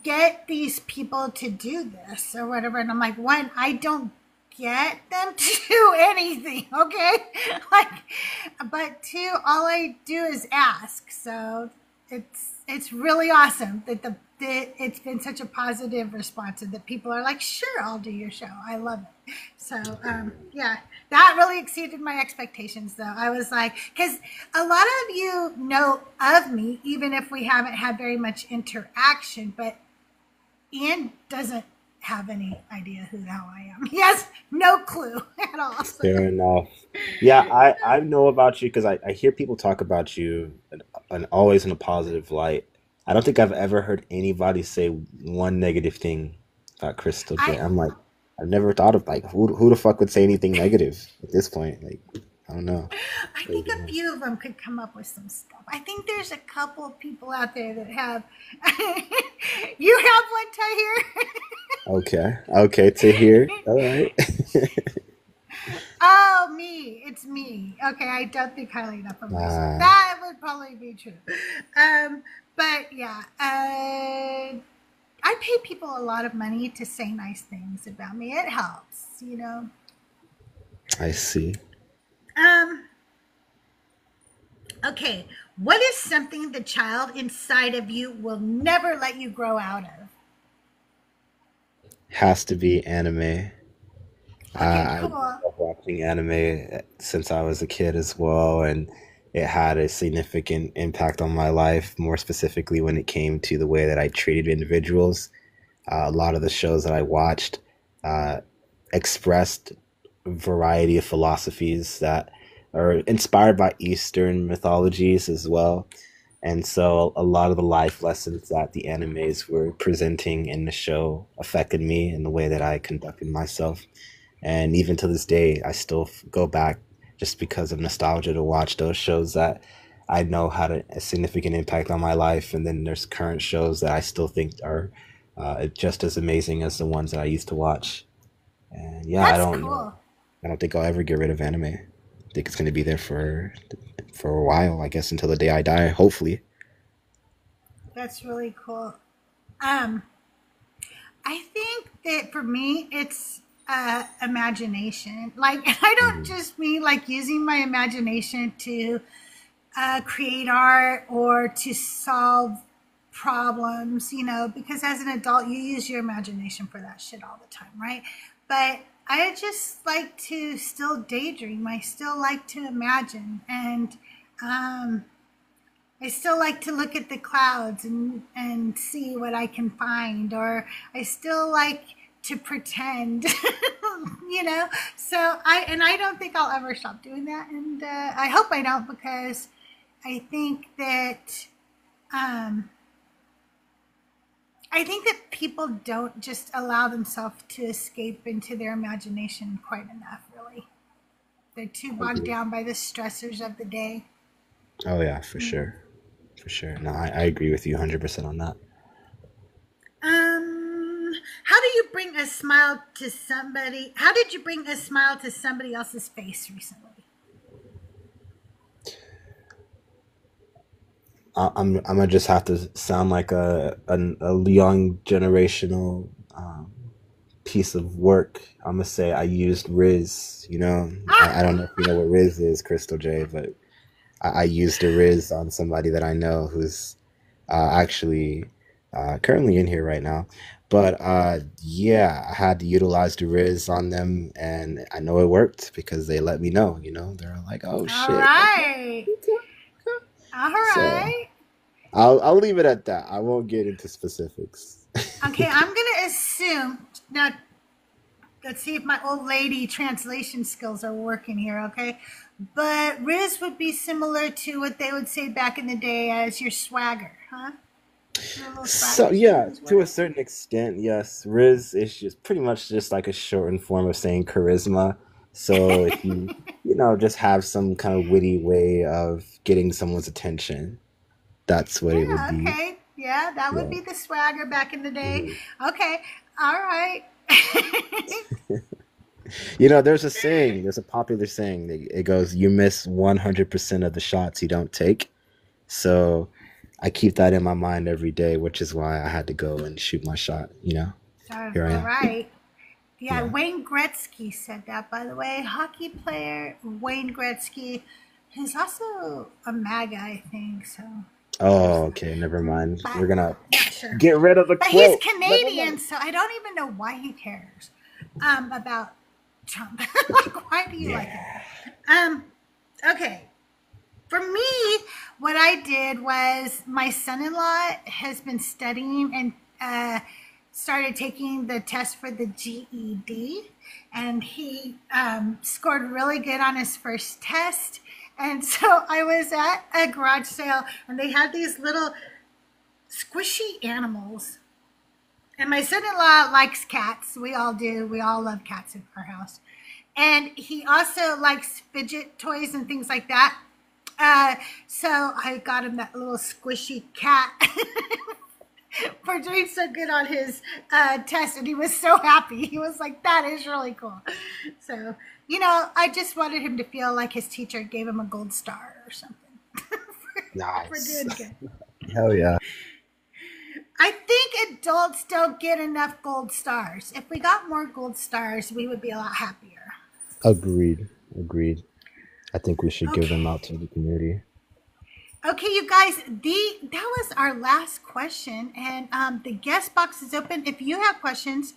get these people to do this or whatever?" And I'm like, one, I don't get them to do anything, okay? Like, but two, all I do is ask. So it's really awesome that it's been such a positive response and that people are like, sure, I'll do your show. I love it. So yeah, that really exceeded my expectations though. I was like, because a lot of you know of me, even if we haven't had very much interaction, but Ian doesn't have any idea who the hell I am. He has no clue at all. So. Fair enough. Yeah, I know about you because I hear people talk about you and always in a positive light. I don't think I've ever heard anybody say one negative thing about Crystal J. I I'm like, I've never thought of like who the fuck would say anything negative at this point? Like, I don't know. I think a few of them could come up with some stuff. I think there's a couple of people out there that have. You have one, Tahir? Okay, okay, to hear. All right. Oh, me. It's me. Okay, I don't think highly enough of myself. Ah, That would probably be true. But yeah, I pay people a lot of money to say nice things about me. It helps, you know. I see. Um, okay, what is something the child inside of you will never let you grow out of? Has to be anime. Okay, I cool. love watching anime since I was a kid as well, and it had a significant impact on my life, more specifically when it came to the way that I treated individuals. A lot of the shows that I watched uh, expressed a variety of philosophies that are inspired by Eastern mythologies as well. And so a lot of the life lessons that the animes were presenting in the show affected me in the way that I conducted myself. And even to this day, I still go back just because of nostalgia to watch those shows that I know had a significant impact on my life. And then there's current shows that I still think are just as amazing as the ones that I used to watch. And yeah, I That's don't know. cool. I don't think I'll ever get rid of anime. I think it's going to be there for a while, I guess, until the day I die, hopefully. That's really cool. Um, I think that for me, it's imagination. Like, I don't Mhm. just mean like using my imagination to create art or to solve problems, you know, because as an adult, you use your imagination for that shit all the time, right? But I just like to still daydream. I still like to imagine. And um, I still like to look at the clouds and see what I can find, or I still like to pretend, you know. So I don't think I'll ever stop doing that, and I hope I don't because I think that um, people don't just allow themselves to escape into their imagination quite enough. Really, they're too I bogged agree. down by the stressors of the day. Oh yeah, for sure. For sure. No, I agree with you 100% on that. How do you bring a smile to somebody? How did you bring a smile to somebody else's face recently? I'm gonna just have to sound like a young generational piece of work. I'm gonna say I used Riz. You know, I don't know if you know what Riz is, Crystal J, but I used a Riz on somebody that I know who's actually currently in here right now. But yeah, I had to utilize the Riz on them, and I know it worked because they let me know. You know, they're like, "Oh All shit." Okay. right. All So right. I'll leave it at that. I won't get into specifics. Okay, I'm going to assume. Now, let's see if my old lady translation skills are working here, okay? But Riz would be similar to what they would say back in the day as your swagger, huh? Your little So swagger yeah, is to a working. certain extent, yes. Riz is just pretty much just like a shortened form of saying charisma. So if you know just have some kind of witty way of getting someone's attention, that's what it would Yeah, be. okay. Yeah, that would Yeah. be the swagger back in the day. Mhm. Okay. All right. There's a saying, there's a popular saying that it goes, you miss 100% of the shots you don't take. So I keep that in my mind every day, which is why I had to go and shoot my shot, Serves Here I you am. right. Yeah, Yeah. Wayne Gretzky said that, by the way. Hockey player Wayne Gretzky. He's also a MAGA, I think. So there's Oh, that. okay, never mind. But We're gonna not sure. get rid of the But he's quote. Never Canadian, mind. so I don't even know why he cares about Trump. Like, why do you like Yeah. him? Okay. For me, what I did was my son-in-law has been studying and started taking the test for the GED, and he scored really good on his first test. And so I was at a garage sale, and they had these little squishy animals. And my son-in-law likes cats. We all do. We all love cats in our house. And he also likes fidget toys and things like that. So I got him that little squishy cat for doing so good on his test. And he was so happy. He was like, that is really cool. So, I just wanted him to feel like his teacher gave him a gold star or something for Nice. doing good. Hell yeah. I think adults don't get enough gold stars. If we got more gold stars, we would be a lot happier. Agreed. I think we should give them out Okay. to the community. Okay, you guys, that was our last question, and the guest box is open. If you have questions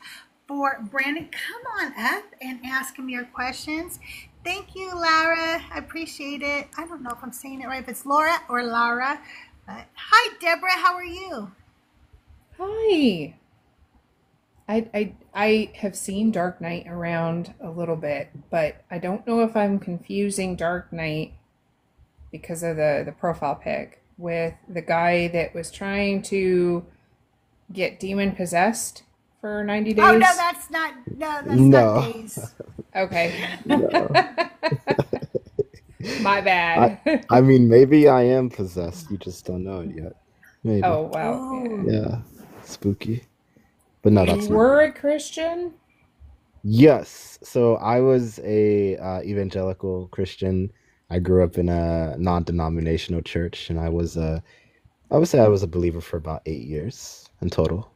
for Brandon, come on up and ask him your questions. Thank you, Lara. I appreciate it. I don't know if I'm saying it right, if it's Laura or Lara. But hi, Deborah. How are you? Hi. I have seen DarkNyt around a little bit, but I don't know if I'm confusing DarkNyt because of the profile pic with the guy that was trying to get demon possessed for 90 days. Oh, no, that's not. No, that's No. not Days. Okay. No. My bad. I mean, maybe I am possessed. You just don't know it yet. Maybe. Oh, wow. Ooh. Yeah. Yeah. Spooky. But no, You that's not. were a Christian? Yes. So I was a evangelical Christian. I grew up in a non-denominational church, and I would say I was a believer for about 8 years in total.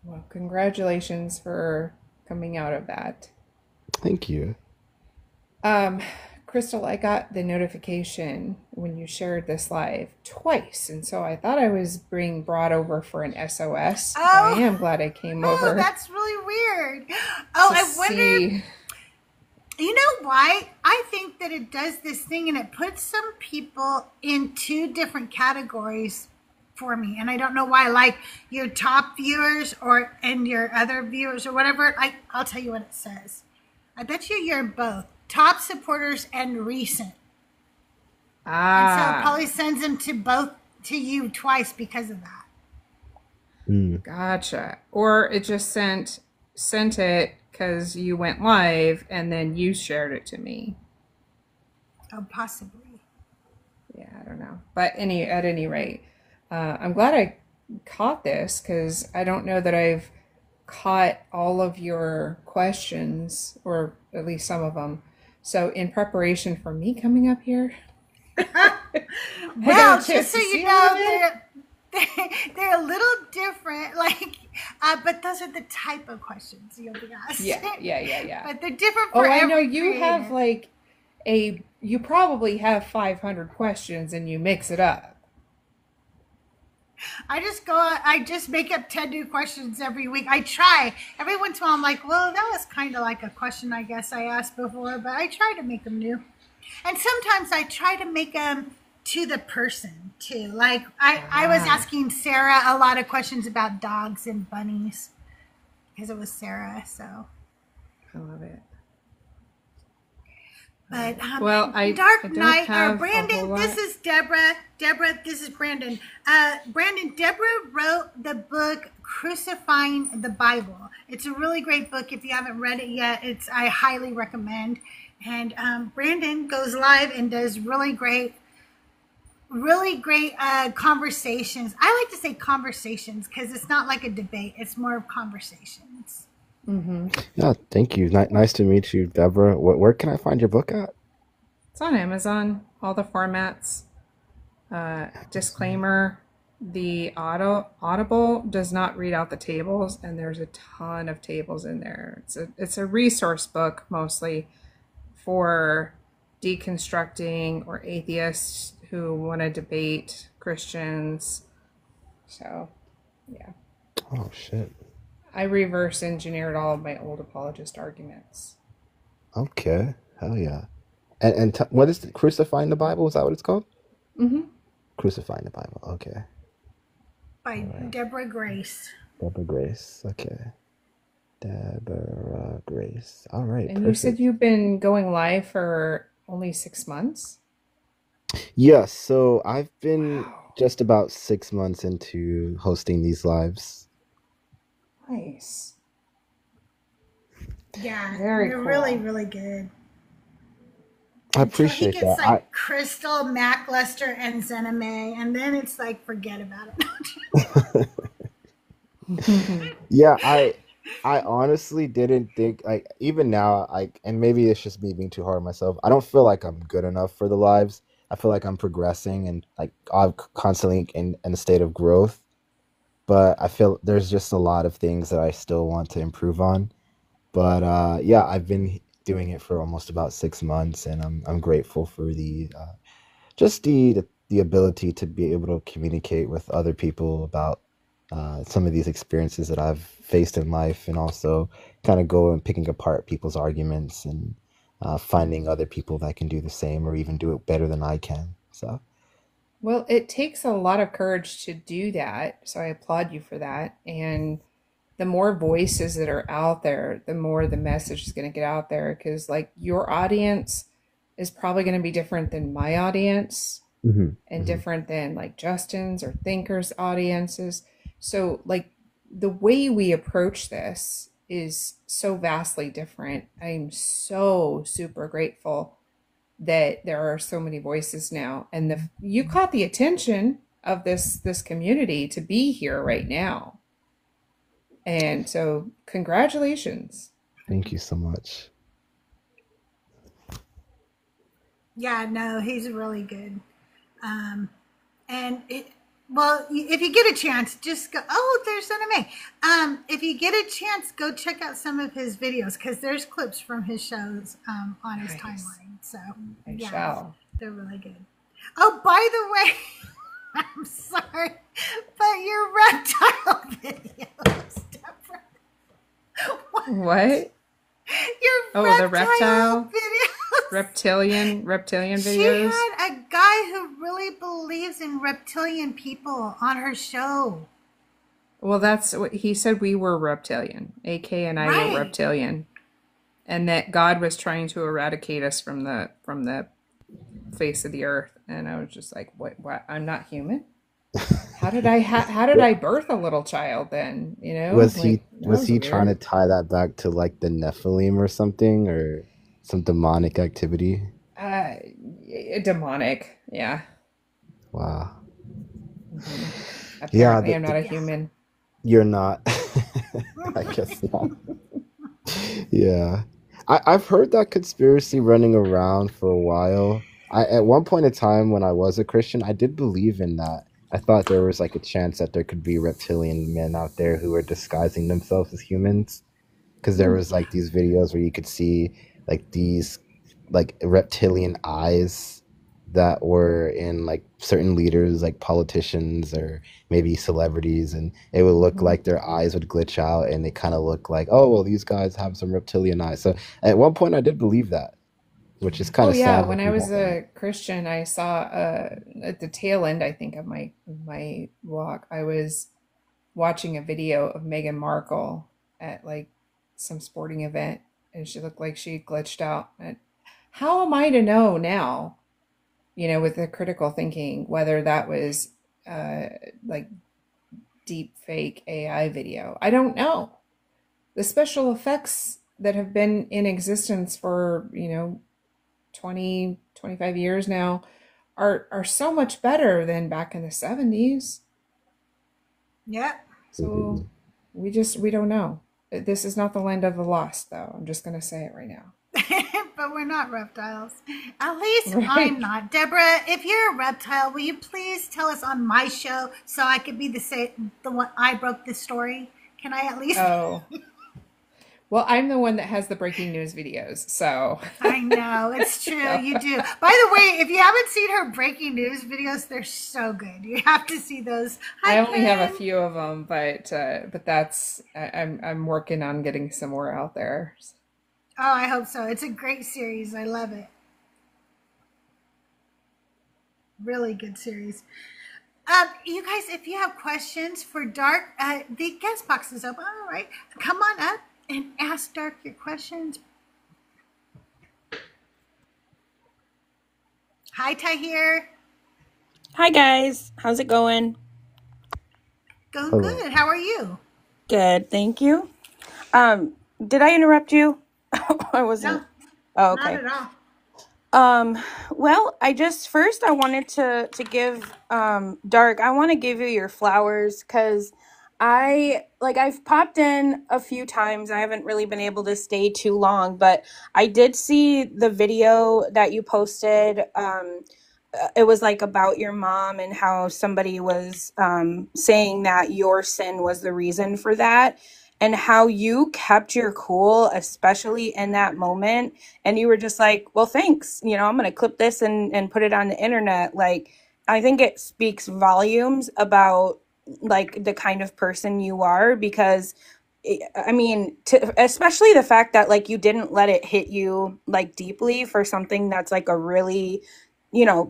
Well, congratulations for coming out of that. Thank you. Crystal, I got the notification when you shared this live twice, and so I thought I was being brought over for an SOS. Oh. I am glad I came Oh, over that's really weird. Oh, to I wonder. see. You know why? I think that it does this thing and it puts some people in two different categories for me. And I don't know why, like your top viewers and your other viewers or whatever. I'll tell you what it says. I bet you're both top supporters and recent. And so it probably sends them to you twice because of that. Gotcha. Or it just sent it because you went live and then you shared it to me. Oh, possibly. Yeah, I don't know. But at any rate, I'm glad I caught this because I don't know that I've caught all of your questions, or at least some of them. So in preparation for me coming up here, Well, chance just so to you see know, all of it. they're a little different, but those are the type of questions you'll be asked. Yeah. But they're different Oh, for I every know you have creator. you probably have 500 questions and you mix it up. I just make up 10 new questions every week. I try. Every once in a while, I'm like, well, that was kind of like a question I guess I asked before, but I try to make them new. And sometimes I try to make them to the person, too. Like, I was asking Sarah a lot of questions about dogs and bunnies because it was Sarah, so. I love it. But Well, I Dark don't Knight have or a Brandon, whole lot. this is Deborah. Deborah, this is Brandon. Brandon, Deborah wrote the book Crucifying the Bible. It's a really great book. If you haven't read it yet, I highly recommend. And Brandon goes live and does really great conversations. I like to say conversations because it's not like a debate. It's more of conversations. Mm-hmm. Yeah, thank you. Nice to meet you, Deborah. Where can I find your book at? It's on Amazon, all the formats. Disclaimer, the Audible does not read out the tables, and there's a ton of tables in there. It's a resource book mostly for deconstructing or atheists who want to debate Christians. So, yeah. Oh shit. I reverse engineered all of my old apologist arguments. Okay. Hell yeah. And what is it? Crucifying the Bible? Is that what it's called? Mm-hmm. Crucifying the Bible. Okay. By All right. Deborah Grace. Deborah Grace. Okay. Deborah Grace. All right. And you said Perfect. you've been going live for only 6 months? Yes. So I've been Wow. just about 6 months into hosting these lives. Nice. Yeah, Very they're cool. really, really good. I Until he appreciate gets that. like Crystal, Macluster, and Zename, and then it's like forget about it. Yeah, I honestly didn't think like even now and maybe it's just me being too hard on myself. I don't feel like I'm good enough for the lives. I feel like I'm progressing and like I'm constantly in a state of growth, but I feel there's just a lot of things that I still want to improve on. But yeah, I've been doing it for almost about 6 months, and I'm grateful for just the ability to be able to communicate with other people about some of these experiences that I've faced in life, and also kind of go and picking apart people's arguments and finding other people that can do the same or even do it better than I can. So Well, it takes a lot of courage to do that, so I applaud you for that. And the more voices that are out there, the more the message is going to get out there because, like, your audience is probably going to be different than my audience hmm and hmm different than like Justin's or Thinker's audiences. So, like, the way we approach this is so vastly different. I'm so super grateful that there are so many voices now, and you caught the attention of this community to be here right now. And so, congratulations. thank you so much. Yeah, no, he's really good. Um, and it, well, if you get a chance, just go. Oh, there's Zename. If you get a chance, go check out some of his videos because there's clips from his shows on his Nice. timeline. So I yeah, shall. they're really good. Oh, by the way, I'm sorry, but your reptile videos, Deborah. What? Your Oh, the reptile reptile, videos. reptilian She videos. had a guy who really believes in reptilian people on her show. Well, that's what he said. We were reptilian. AK and I were Right. reptilian, and that God was trying to eradicate us from the face of the earth. And I was just like, what? I'm not human. How did I birth a little child then? You know, like that Was was he trying to weird. tie that back to like the Nephilim or something or some demonic activity? Uh, Demonic. Yeah. Wow. Hmm. Yeah, Apparently, I'm not a Yeah. human. you're not. I guess not. Yeah. I've heard that conspiracy running around for a while. At one point in time when I was a Christian, I did believe in that. I thought there was like a chance that there could be reptilian men out there who were disguising themselves as humans. Because there was like these videos where you could see like these like reptilian eyes that were in like certain leaders like politicians or maybe celebrities, and it would look Mhm. like their eyes would glitch out and they kind of look like, oh well, these guys have some reptilian eyes. So at one point I did believe that, which is kind Oh of yeah, sad when I looking was back on it. a Christian, I saw at the tail end, I think, of my walk, I was watching a video of Meghan Markle at like some sporting event, and she looked like she glitched out. And how am I to know now, with the critical thinking, whether that was uh, like deep fake AI video? I don't know. The special effects that have been in existence for 20, 25 years now are so much better than back in the 70s. Yep. So we don't know. This is not the land of the lost, though. I'm just going to say it right now. But we're not reptiles. At least Right. I'm not. Deborah, if you're a reptile, will you please tell us on my show so I could be the one I broke this story? Can I at least? Oh. Well, I'm the one that has the breaking news videos, so. I know, it's true. So. You do. By the way, if you haven't seen her breaking news videos, they're so good. You have to see those. I Hi, only have a Ken. few of them, but that's I'm working on getting some more out there. Oh, I hope so. It's a great series. I love it. Really good series. You guys, if you have questions for Dark, the guest box is open. All right, come on up and ask Dark your questions. Hi, Tahir. Hi guys, how's it going? Going Hello. good. How are you? Good, thank you. Did I interrupt you? I wasn't. No, Oh, not okay. at all. Well, I wanted to give Dark. I want to give you your flowers because I've popped in a few times. I haven't really been able to stay too long, but I did see the video that you posted. It was like about your mom and how somebody was saying that your sin was the reason for that, and how you kept your cool, especially in that moment. And you were just like, well, thanks. I'm going to clip this and put it on the internet. Like, I think it speaks volumes about like the kind of person you are, because I mean, especially the fact that like you didn't let it hit you like deeply for something that's like a really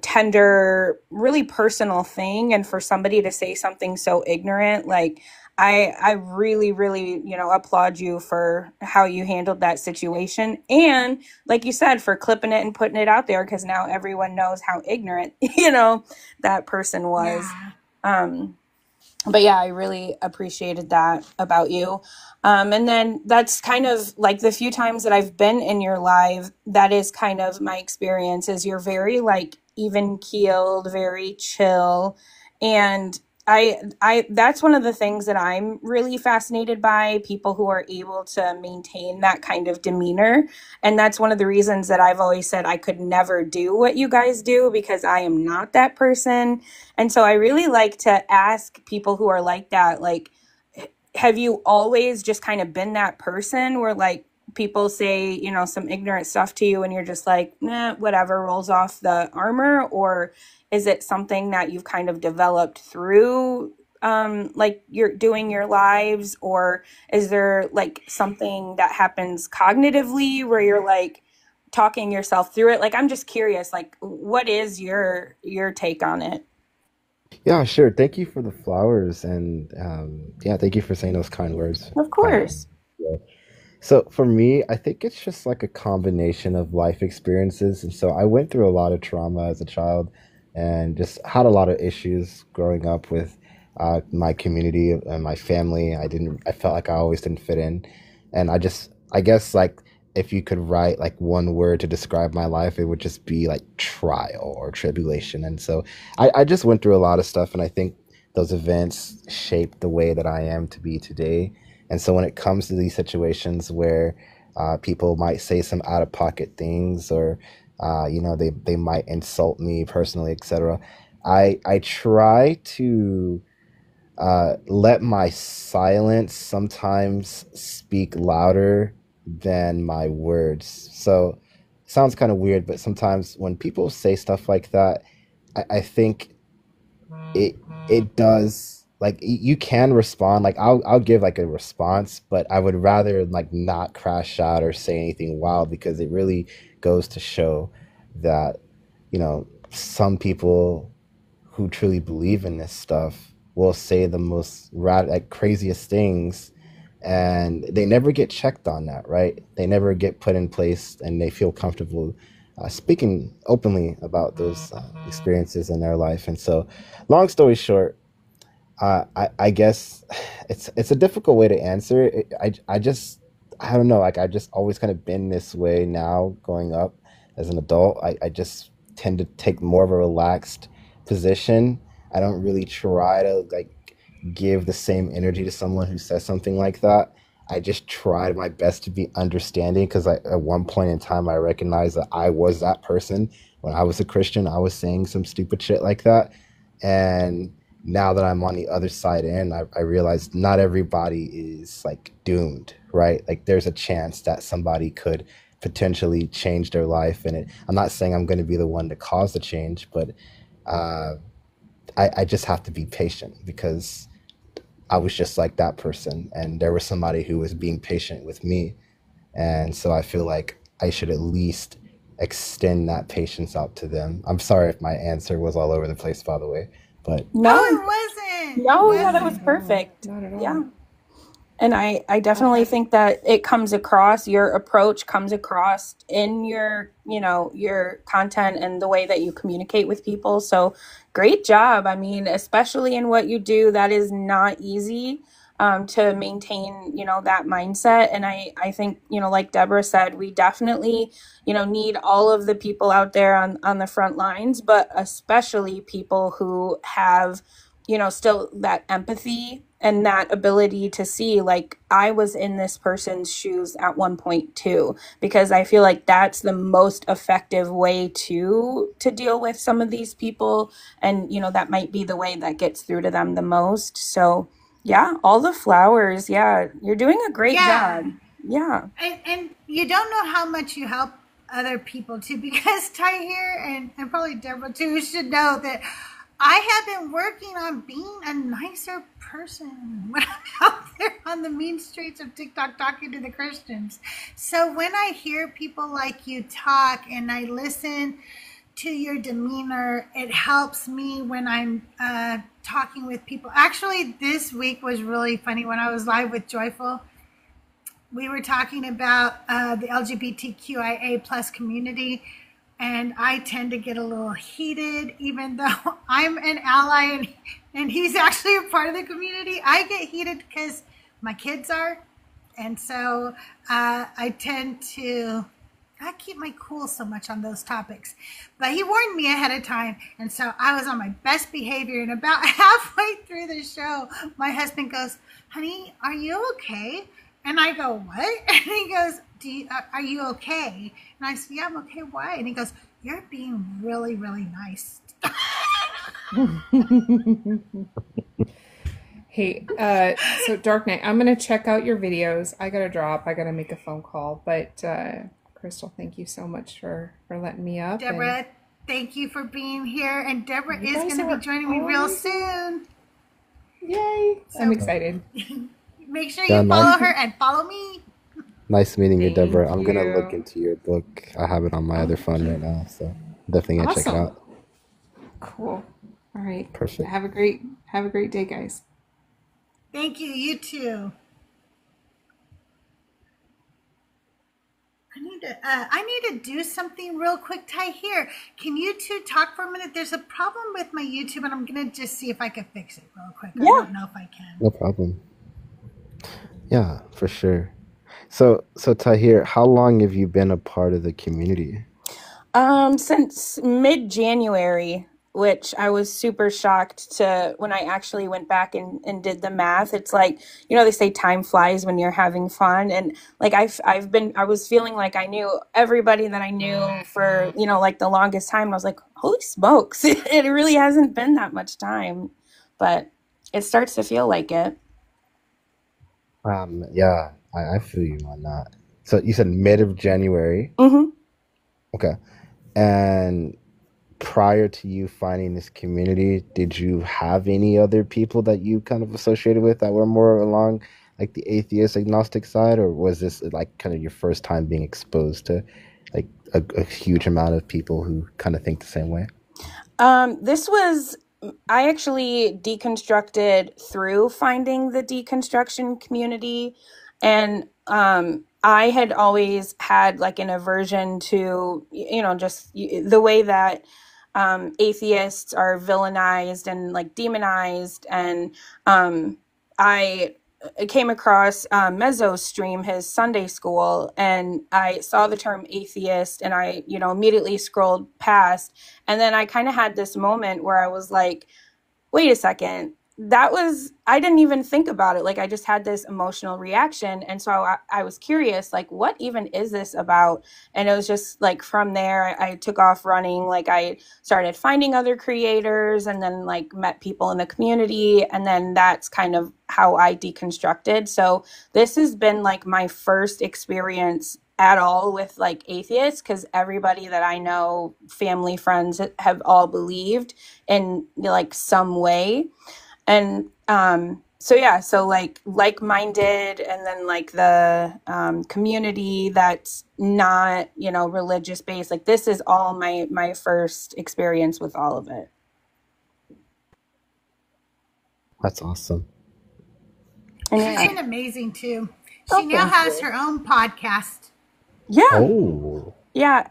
tender, really personal thing. And for somebody to say something so ignorant, like I really, really, applaud you for how you handled that situation. And like you said, for clipping it and putting it out there, because now everyone knows how ignorant, that person was. Yeah. But yeah, I really appreciated that about you. And then that's kind of like the few times that I've been in your live, that is kind of my experience, is you're very like even keeled, very chill. And that's one of the things that I'm really fascinated by, people who are able to maintain that kind of demeanor. And that's one of the reasons that I've always said I could never do what you guys do, because I am not that person. And so I really like to ask people who are like that, like, have you always just kind of been that person where like people say, some ignorant stuff to you and you're just like, nah, whatever, rolls off the armor? Or is it something that you've kind of developed through like you're doing your lives? Or is there like something that happens cognitively where you're like talking yourself through it? Like, I'm just curious, like, what is your take on it? Yeah, sure. Thank you for the flowers, and yeah, thank you for saying those kind words. Of course. Yeah. So for me, I think it's just like a combination of life experiences. And so I went through a lot of trauma as a child and just had a lot of issues growing up with my community and my family. I felt like I always didn't fit in. And I guess like if you could write like one word to describe my life, it would just be like trial or tribulation. And so I just went through a lot of stuff. And I think those events shaped the way that I am to be today. And so when it comes to these situations where people might say some out of pocket things, or they might insult me personally, etc., I try to let my silence sometimes speak louder than my words. So sounds kind of weird, but sometimes when people say stuff like that, I think it it does, like you can respond, like I'll give like a response, but I would rather like not crash out or say anything wild, because it really goes to show that some people who truly believe in this stuff will say the most like craziest things, and they never get checked on that, right? They never get put in place, and they feel comfortable speaking openly about those experiences in their life. And so, long story short, I guess it's a difficult way to answer it. I don't know. Like I just always kind of been this way now, growing up as an adult. I just tend to take more of a relaxed position. I don't really try to like give the same energy to someone who says something like that. I just tried my best to be understanding because at one point in time I recognized that I was that person. When I was a Christian, I was saying some stupid shit like that. And now that I'm on the other side in, I realized not everybody is like doomed, right? Like there's a chance that somebody could potentially change their life. And I'm not saying I'm going to be the one to cause the change, but uh, I just have to be patient because I was just like that person, and there was somebody who was being patient with me, and so I feel like I should at least extend that patience out to them. I'm sorry if my answer was all over the place, by the way, but No, No, it wasn't. It no, yeah, that was wasn't. perfect. Not at Yeah. all. And I definitely think that it comes across, your approach comes across in your, your content and the way that you communicate with people. So great job. I mean, especially in what you do, that is not easy to maintain, that mindset. And I think, like Deborah said, we definitely, need all of the people out there on the front lines, but especially people who have still that empathy and that ability to see, like, I was in this person's shoes at one point too, because I feel like that's the most effective way to deal with some of these people. And, that might be the way that gets through to them the most. So yeah, all the flowers. Yeah, you're doing a great Yeah. job. Yeah. And you don't know how much you help other people too, because Ty here and probably Deborah too should know that I have been working on being a nicer person when I'm out there on the mean streets of TikTok talking to the Christians. So when I hear people like you talk and I listen to your demeanor, it helps me when I'm talking with people. Actually, this week was really funny when I was live with Joyful. We were talking about the LGBTQIA plus community, and I tend to get a little heated, even though I'm an ally and he's actually a part of the community. I get heated because my kids are, and so I tend to not keep my cool so much on those topics. But he warned me ahead of time, and so I was on my best behavior. And about halfway through the show, my husband goes, "Honey, are you okay?" And I go, "What?" And he goes, "Are you okay?" And I said, "Yeah, I'm okay." "Why?" And he goes, "You're being really, really nice." Hey, so DarkNyt, I'm gonna check out your videos. I gotta drop. I gotta make a phone call. But Crystal, thank you so much for letting me up. Deborah, thank you for being here. And Deborah You is guys going to are be joining me real always- soon. Yay! I'm excited. Make sure Yeah, you nice. follow her and follow me. Nice meeting you, Thank Deborah. I'm gonna look you. into your book. I have it on my other phone right now, so definitely gonna check it Awesome. out. Cool. All right. Perfect. Have a great day, guys. Thank you. You too. I need to do something real quick. Ty here. Can you two talk for a minute? There's a problem with my YouTube, and I'm gonna just see if I can fix it real quick. I Yeah. don't know if I can. No problem. Yeah, for sure. So Tahir, how long have you been a part of the community? Since mid-January, which I was super shocked to when I actually went back and did the math. It's like, they say time flies when you're having fun. And like I was feeling like I knew everybody that I knew for, like the longest time. I was like, holy smokes, it really hasn't been that much time, but it starts to feel like it. Yeah, I feel you on that. So you said mid of January. Mm-hmm. Okay. And prior to you finding this community, did you have any other people that you kind of associated with that were more along like the atheist agnostic side, or was this like kind of your first time being exposed to like a huge amount of people who kind of think the same way? I actually deconstructed through finding the deconstruction community. And I had always had like an aversion to, just the way that atheists are villainized and like demonized. And I came across Mezzo's stream, his Sunday school, and I saw the term atheist, and I, immediately scrolled past. And then I kind of had this moment where I was like, wait a second, I didn't even think about it. Like, I just had this emotional reaction. And so I was curious, like, what even is this about? And it was just like, from there, I took off running. Like, I started finding other creators and then like met people in the community. And then that's kind of how I deconstructed. So this has been like my first experience at all with like atheists, because everybody that I know, family, friends, have all believed in like some way. And so yeah, so like-minded, and then like the community that's not, you know, religious based. Like, this is all my first experience with all of it. That's awesome. And She's yeah, been amazing too. Oh, She now thank has you. her own podcast. Yeah. Oh, Yeah,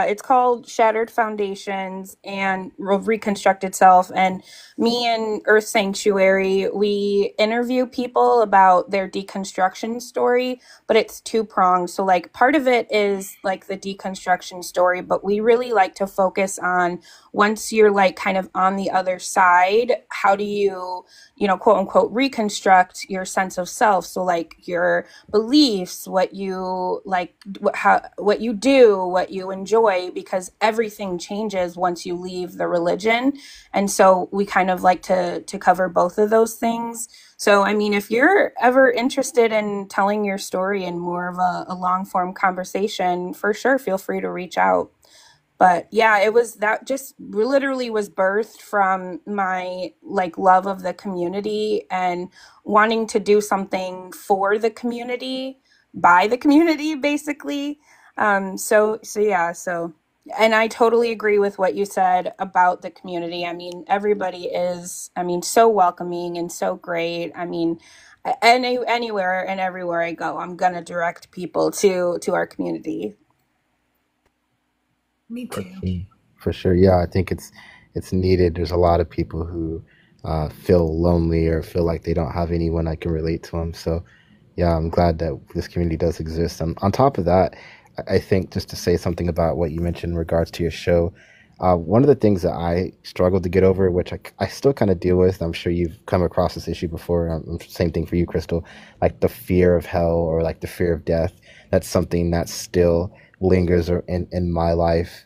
it's called Shattered Foundations and Reconstructed Self. And me and Earth Sanctuary, we interview people about their deconstruction story, but it's two pronged. So, like, part of it is like the deconstruction story, but we really like to focus on, once you're like kind of on the other side, how do you, you know, quote unquote, reconstruct your sense of self? So, like, your beliefs, what you like, what you do, what you enjoy, because everything changes once you leave the religion. And so we kind of like to cover both of those things. So, I mean, if you're ever interested in telling your story in more of a long form conversation, for sure, feel free to reach out. But yeah, it was, that just literally was birthed from my like love of the community and wanting to do something for the community, by the community, basically. So yeah, so, and I totally agree with what you said about the community. I mean, everybody is, I mean, so welcoming and so great. I mean, anywhere and everywhere I go, I'm gonna direct people to our community. Me for too. sure. For sure. Yeah, I think it's needed. There's a lot of people who feel lonely or feel like they don't have anyone that can relate to them. So, yeah, I'm glad that this community does exist. On top of that, I think, just to say something about what you mentioned in regards to your show, one of the things that I struggled to get over, which I still kind of deal with, I'm sure you've come across this issue before. Same thing for you, Crystal, like the fear of hell or like the fear of death. That's something that still lingers in my life.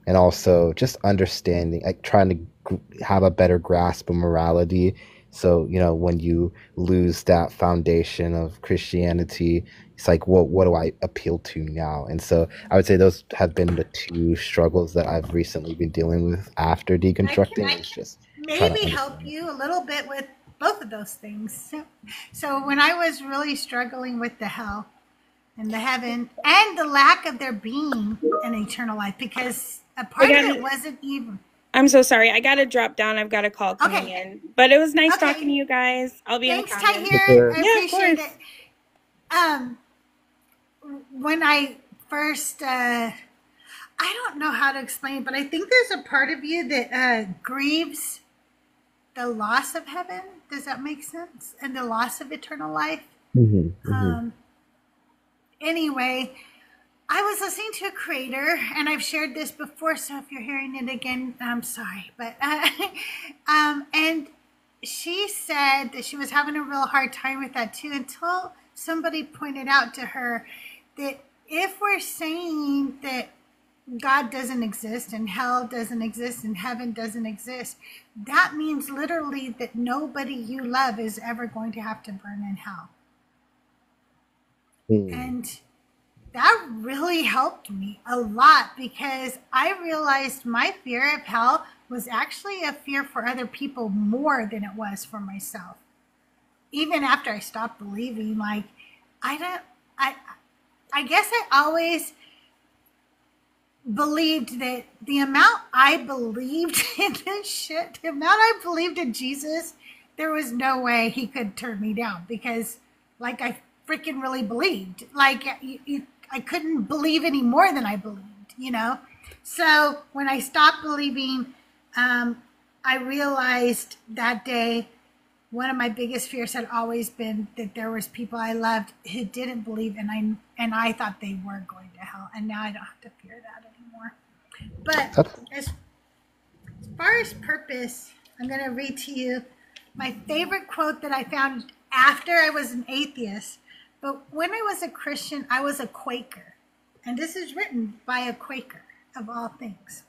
And also just understanding, like trying to have a better grasp of morality. So, when you lose that foundation of Christianity, it's like, well, what do I appeal to now? And so I would say those have been the two struggles that I've recently been dealing with after I deconstructing. can Is just trying to maybe help understand. you a little bit with both of those things. So when I was really struggling with the hell and the heaven and the lack of there being an eternal life, because a I part of got it wasn't even I'm so sorry. I got to drop down. I've got a call coming okay. in. But it was nice talking to Okay. you guys. I'll be in the Thanks, comments. Take Tahir. care. I Yeah, of appreciate course. it. Um, when I first, I don't know how to explain it, but I think there's a part of you that grieves the loss of heaven. Does that make sense? And the loss of eternal life. Um, anyway, I was listening to a creator, and I've shared this before, so if you're hearing it again, I'm sorry. But and she said that she was having a real hard time with that too, until somebody pointed out to her that if we're saying that God doesn't exist and hell doesn't exist and heaven doesn't exist, that means literally that nobody you love is ever going to have to burn in hell. And that really helped me a lot, because I realized my fear of hell was actually a fear for other people more than it was for myself. Even after I stopped believing, like, I guess I always believed that the amount I believed in this shit, the amount I believed in Jesus, there was no way he could turn me down, because like I freaking really believed. Like I couldn't believe any more than I believed. So when I stopped believing, I realized that day one of my biggest fears had always been that there was people I loved who didn't believe, and I thought they were going to hell, and now I don't have to fear that anymore. But That's as far as purpose, I'm going to read to you my favorite quote that I found after I was an atheist. But when I was a Christian, I was a Quaker. And this is written by a Quaker, of all things.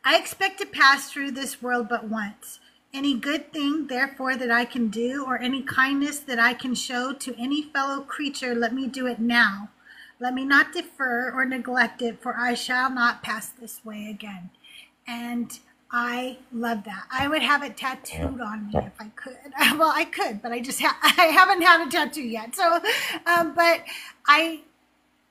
I expect to pass through this world but once. Any good thing, therefore, that I can do, or any kindness that I can show to any fellow creature, let me do it now. Let me not defer or neglect it, for I shall not pass this way again. And I love that. I would have it tattooed on me if I could. Well, I could, but I haven't had a tattoo yet. So, but I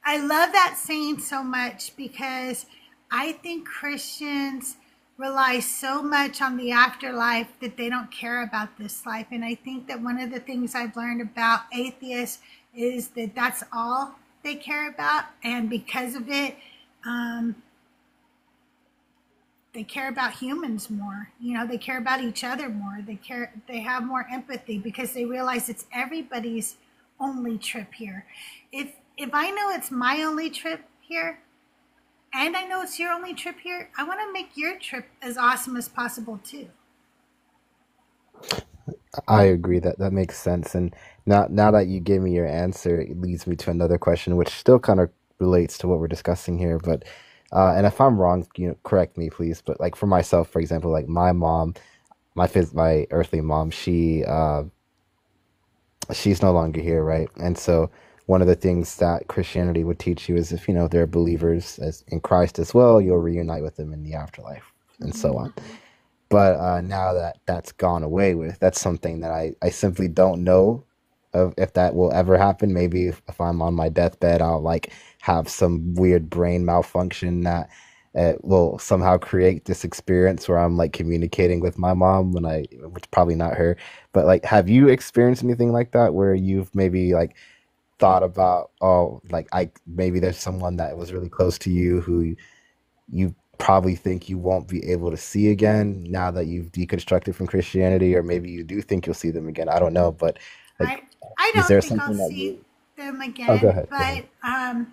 love that saying so much, because I think Christians rely so much on the afterlife that they don't care about this life. And I think that one of the things I've learned about atheists is that that's all they care about. And because of it, they care about humans more. You know, they care about each other more. They have more empathy, because they realize it's everybody's only trip here. If I know it's my only trip here, and I know it's your only trip here, I want to make your trip as awesome as possible too. I agree that that makes sense. And now that you gave me your answer, it leads me to another question, which still kind of relates to what we're discussing here. But and if I'm wrong, correct me, please. But like for myself, for example, like my mom, my earthly mom, she's no longer here, right? And so one of the things that Christianity would teach you is, if they're believers in Christ as well, you'll reunite with them in the afterlife, and so on. But now that that's gone away with, that's something that I simply don't know of if that will ever happen. Maybe if I'm on my deathbed, I'll like have some weird brain malfunction that will somehow create this experience where I'm like communicating with my mom which probably not her. But like, have you experienced anything like that where you've maybe like thought about, oh, like maybe there's someone that was really close to you who you probably think you won't be able to see again now that you've deconstructed from Christianity, or maybe you do think you'll see them again. I don't know, but like, I is don't there think I'll something that see you? them Oh, go again, ahead. Go ahead. but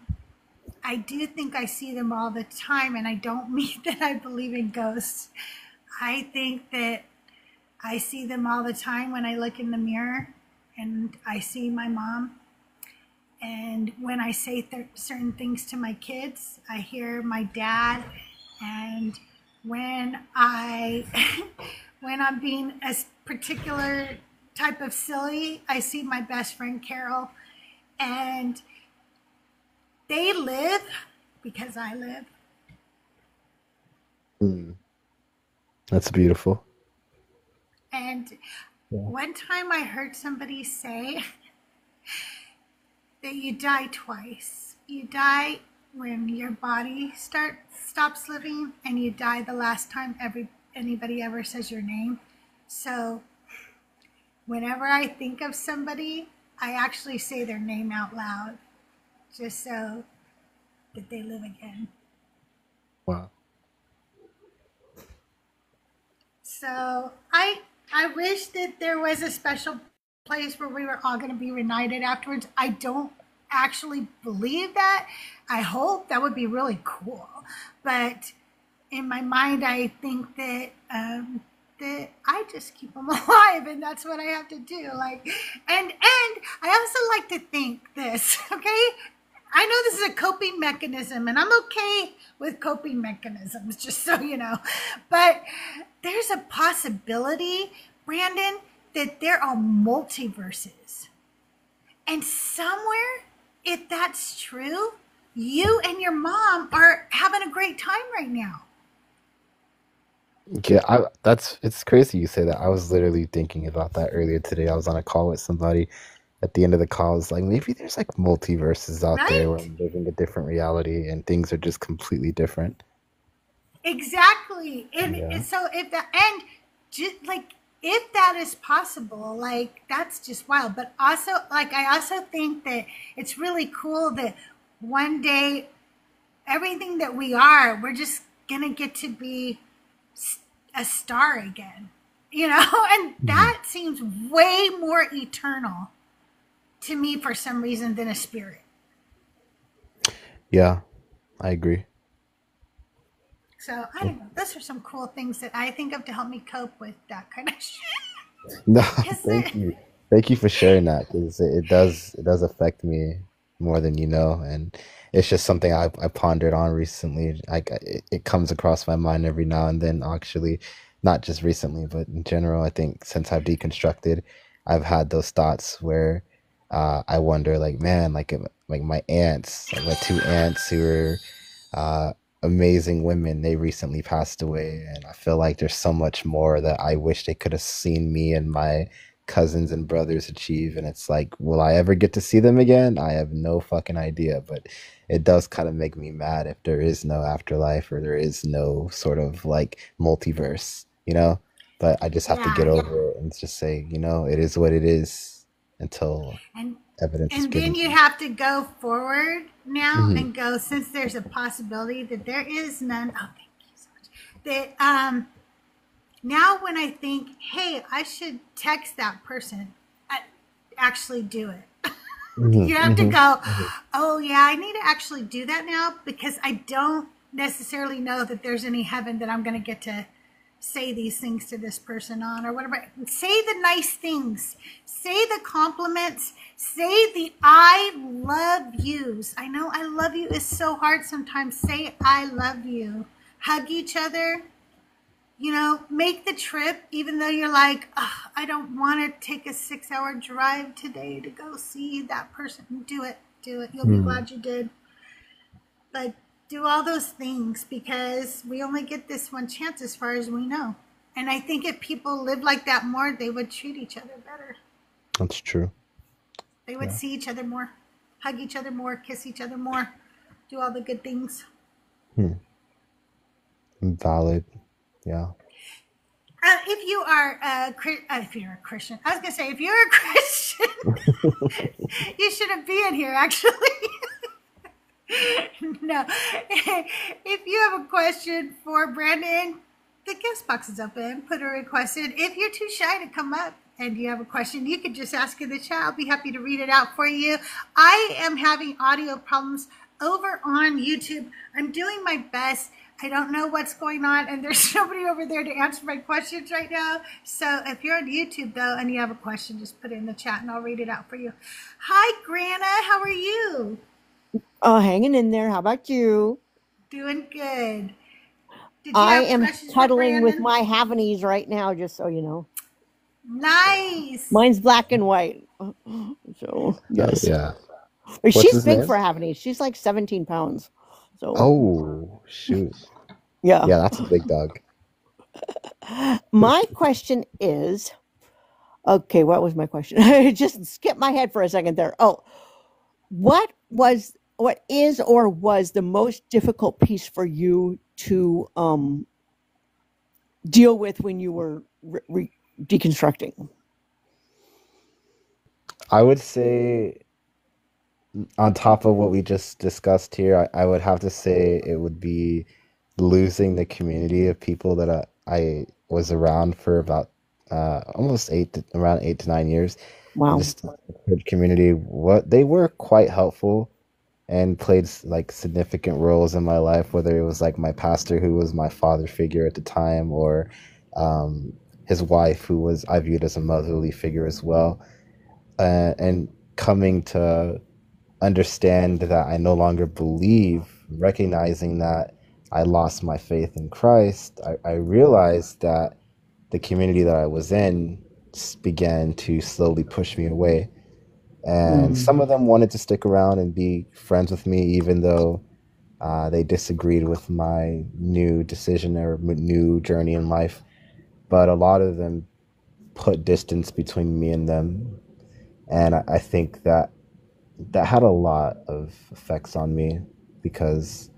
I do think I see them all the time, and I don't mean that I believe in ghosts. I think that I see them all the time when I look in the mirror and I see my mom. And when I say certain things to my kids, I hear my dad. And when when I'm being a particular type of silly, I see my best friend Carol. And they live because I live. Mm, that's beautiful. And Yeah. one time I heard somebody say that you die twice. You die when your body stops living, and you die the last time anybody ever says your name. So whenever I think of somebody, I actually say their name out loud, just so that they live again. Wow. So I wish that there was a special place where we were all going to be reunited afterwards. I don't actually believe that. I hope that would be really cool. But in my mind, I think that that I just keep them alive, and that's what I have to do. Like, and I also like to think this. Okay, I know this is a coping mechanism, and I'm okay with coping mechanisms, just so you know. But there's a possibility, Brandon, that there are multiverses. And somewhere, if that's true, you and your mom are having a great time right now. Yeah, it's crazy you say that. I was literally thinking about that earlier today. I was on a call with somebody. At the end of the call, it's like maybe there's like multiverses out there where Right? I'm living a different reality and things are just completely different. Exactly. And Yeah. so if that, and just like, if that is possible, like, that's just wild. But also, like, I also think that it's really cool that one day everything that we are, we're just going to get to be a star again, and Mhm. that seems way more eternal to me for some reason than a spirit. Yeah, I agree. So I don't know. Those are some cool things that I think of to help me cope with that kind of shit. No, Is thank there? you. Thank you for sharing that because it does affect me more than you know, and it's just something I pondered on recently. It comes across my mind every now and then, actually, not just recently, but in general. I think since I've deconstructed, I've had those thoughts where I wonder, like, man, like my aunts, like my two aunts who were uh, amazing women. They recently passed away, and I feel like there's so much more that I wish they could have seen me and my cousins and brothers achieve. And it's like, will I ever get to see them again? I have no fucking idea, but it does kind of make me mad if there is no afterlife or there is no sort of like multiverse, you know? But I just have to get Yeah. over it and just say, it is what it is until And evidence is and then given to you me. have to go forward now Hmm. and go, since there's a possibility that there is none. Oh, thank you so much. That now when I think, hey, I should text that person, I actually do it. Hmm. You have to Hmm. go, Hmm. oh yeah, I need to actually do that now because I don't necessarily know that there's any heaven that I'm going to get to say these things to this person on or whatever. Say the nice things, say the compliments, say the I love yous. I know I love you is so hard sometimes. Say I love you. Hug each other. Make the trip, even though you're like, I don't want to take a 6-hour drive today to go see that person. Do it. Do it. You'll be Hmm. glad you did. Like, do all those things because we only get this one chance as far as we know. And I think if people lived like that more, they would treat each other better. That's true. They would Yeah. see each other more, hug each other more, kiss each other more, do all the good things. Hmm. Valid. Yeah. If you are if you're a Christian, I was gonna say if you're a Christian, you shouldn't be in here. Actually, no. If you have a question for Brandon, the guest box is open. Put a request in. If you're too shy to come up and you have a question, you can just ask in the chat. I'll be happy to read it out for you. I am having audio problems over on YouTube. I'm doing my best. I don't know what's going on, and there's nobody over there to answer my questions right now. So if you're on YouTube, though, and you have a question, just put it in the chat, and I'll read it out for you. Hi, Grana. How are you? Hanging in there. How about you? Doing good. Did you I have am questions for cuddling with Brandon? my Havanese right now, just so you know. Nice. Mine's black and white. So, yes. Yeah. But What's she's his big name? for a Havanese. She's like 17 pounds. So, Oh, shoot. yeah. Yeah, that's a big dog. My question is, okay, what was my question? I just skipped my head for a second there. Oh, what is or was the most difficult piece for you to deal with when you were deconstructing? I would say, on top of what we just discussed here, I would have to say it would be losing the community of people that I was around for about almost around 8 to 9 years. Wow. Just the church community, what they were quite helpful and played like significant roles in my life, whether it was like my pastor, who was my father figure at the time, or um, his wife, who was I viewed as a motherly figure as well. And coming to understand that I no longer believe, recognizing that I lost my faith in Christ, I realized that the community that I was in began to slowly push me away. And some of them wanted to stick around and be friends with me, even though they disagreed with my new decision or new journey in life. But a lot of them put distance between me and them. And I think that had a lot of effects on me because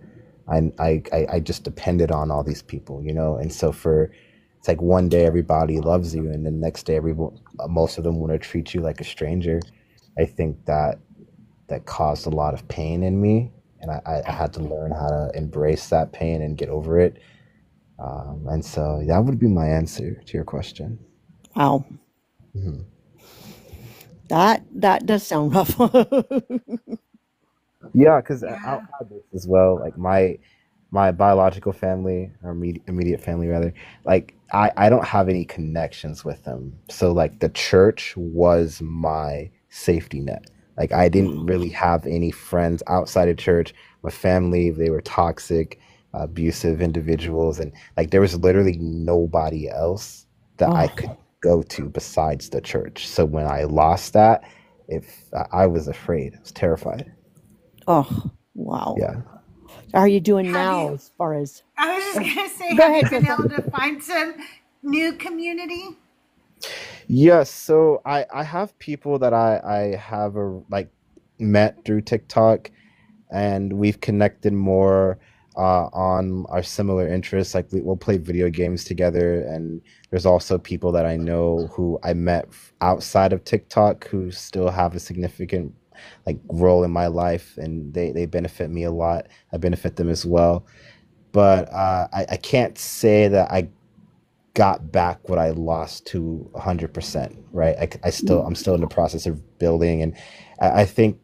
I just depended on all these people, and so it's like one day everybody loves you, and the next day most of them want to treat you like a stranger. I think that caused a lot of pain in me, and I had to learn how to embrace that pain and get over it. And so that would be my answer to your question. Wow. Mhm. That does sound rough. Yeah, because Yeah. I'll add this as well. Like my biological family, or immediate family rather, like I don't have any connections with them. So like the church was my safety net. Like I didn't really have any friends outside of church. My family, they were toxic, abusive individuals, and like there was literally nobody else that I could Oh, go to besides the church. So when I lost that, if I was afraid, I was terrified. oh, wow. Yeah. How are you doing Have now you? as far as? I was just Oh, gonna say, go have you ahead, been Crystal. able to find some new community? Yes, so I have people that I have like met through TikTok, and we've connected more on our similar interests. Like we'll play video games together, and there's also people that I know who I met outside of TikTok who still have a significant like role in my life, and they benefit me a lot. I benefit them as well. But I can't say that I got back what I lost to 100%, right? I'm still in the process of building, and I think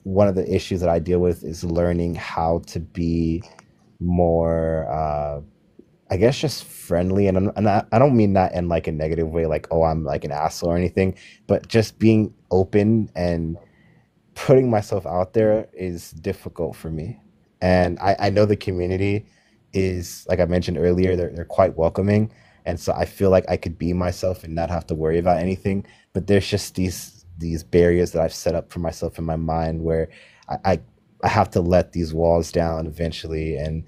one of the issues that I deal with is learning how to be more, I guess, just friendly, and I don't mean that in like a negative way, like oh I'm like an asshole or anything, but just being open and putting myself out there is difficult for me. And I know the community is, like I mentioned earlier, they're quite welcoming. And so I feel like I could be myself and not have to worry about anything. But there's just these barriers that I've set up for myself in my mind where I, I, I have to let these walls down eventually. And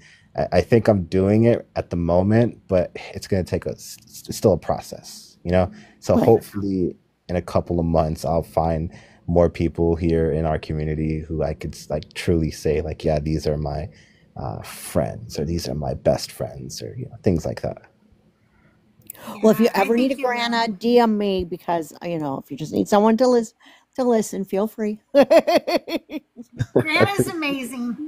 I think I'm doing it at the moment, but it's going to take it's still a process, you know? So Right. hopefully in a couple of months, I'll find more people here in our community who I could like truly say like, yeah, these are my friends, or these are my best friends, or things like that. Well, if you Yeah, I ever need a think you will. Grana, DM me because if you just need someone to listen, feel free. Grana's amazing.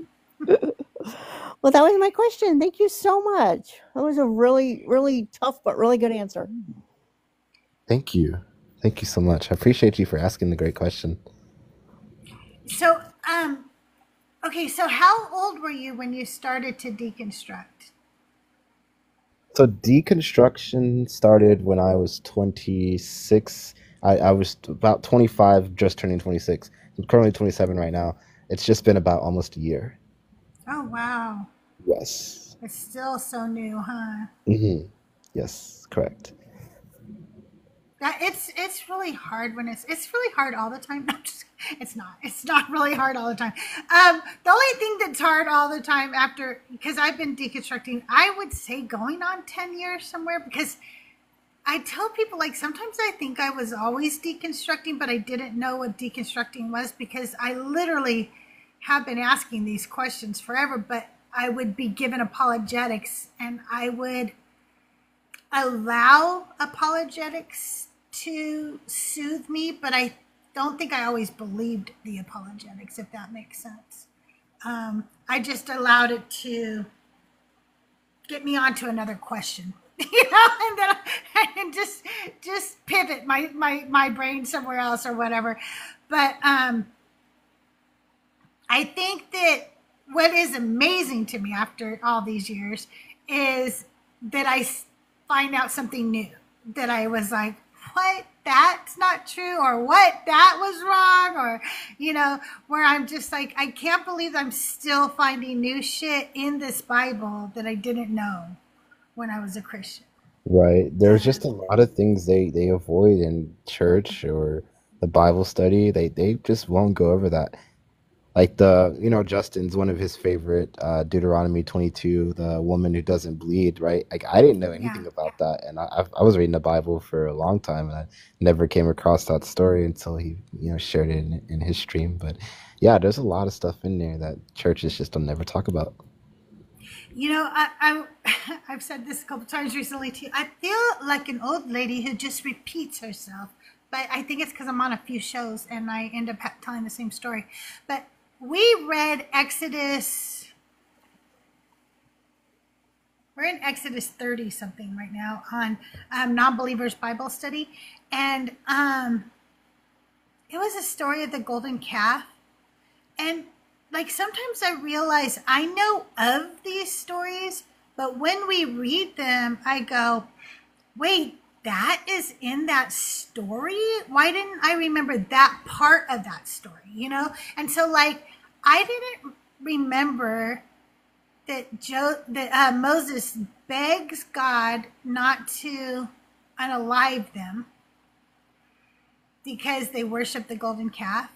Well, that was my question. Thank you so much. That was a really, really tough but really good answer. Thank you. Thank you so much. I appreciate you for asking the great question. So, okay, so how old were you when you started to deconstruct? So deconstruction started when I was 26. I was about 25, just turning 26. I'm currently 27 right now. It's just been about almost a year. Oh, wow. Yes. It's still so new, huh? Yes, correct. It's really hard when it's really hard all the time. No, it's not really hard all the time. The only thing that's hard all the time after, because I've been deconstructing, I would say going on 10 years somewhere, because I tell people like sometimes I think I was always deconstructing, but I didn't know what deconstructing was because I literally have been asking these questions forever, but I would be given apologetics and I would allow apologetics to soothe me, but I don't think I always believed the apologetics, if that makes sense. I just allowed it to get me onto another question, and then I can just pivot my brain somewhere else or whatever. But I think that what is amazing to me after all these years is that I find out something new that I was like, what? That's not true, or what? That was wrong, or, where I'm just like, I can't believe I'm still finding new shit in this Bible that I didn't know when I was a Christian. Right. There's just a lot of things they avoid in church or the Bible study. They just won't go over that. Like Justin's one of his favorite Deuteronomy 22, the woman who doesn't bleed, right? Like I didn't know Yeah. anything about that, and I was reading the Bible for a long time, and I never came across that story until he shared it in his stream. But yeah, there's a lot of stuff in there that churches just don't never talk about. I've said this a couple times recently too. I feel like an old lady who just repeats herself, but I think it's because I'm on a few shows and I end up telling the same story. But we read Exodus. We're in Exodus 30 something right now on non-believers Bible study, and it was a story of the golden calf. And like sometimes I realize I know of these stories, but when we read them, I go, wait, that is in that story? Why didn't I remember that part of that story, you know? And so like, I didn't remember that Moses begs God not to unalive them because they worship the golden calf.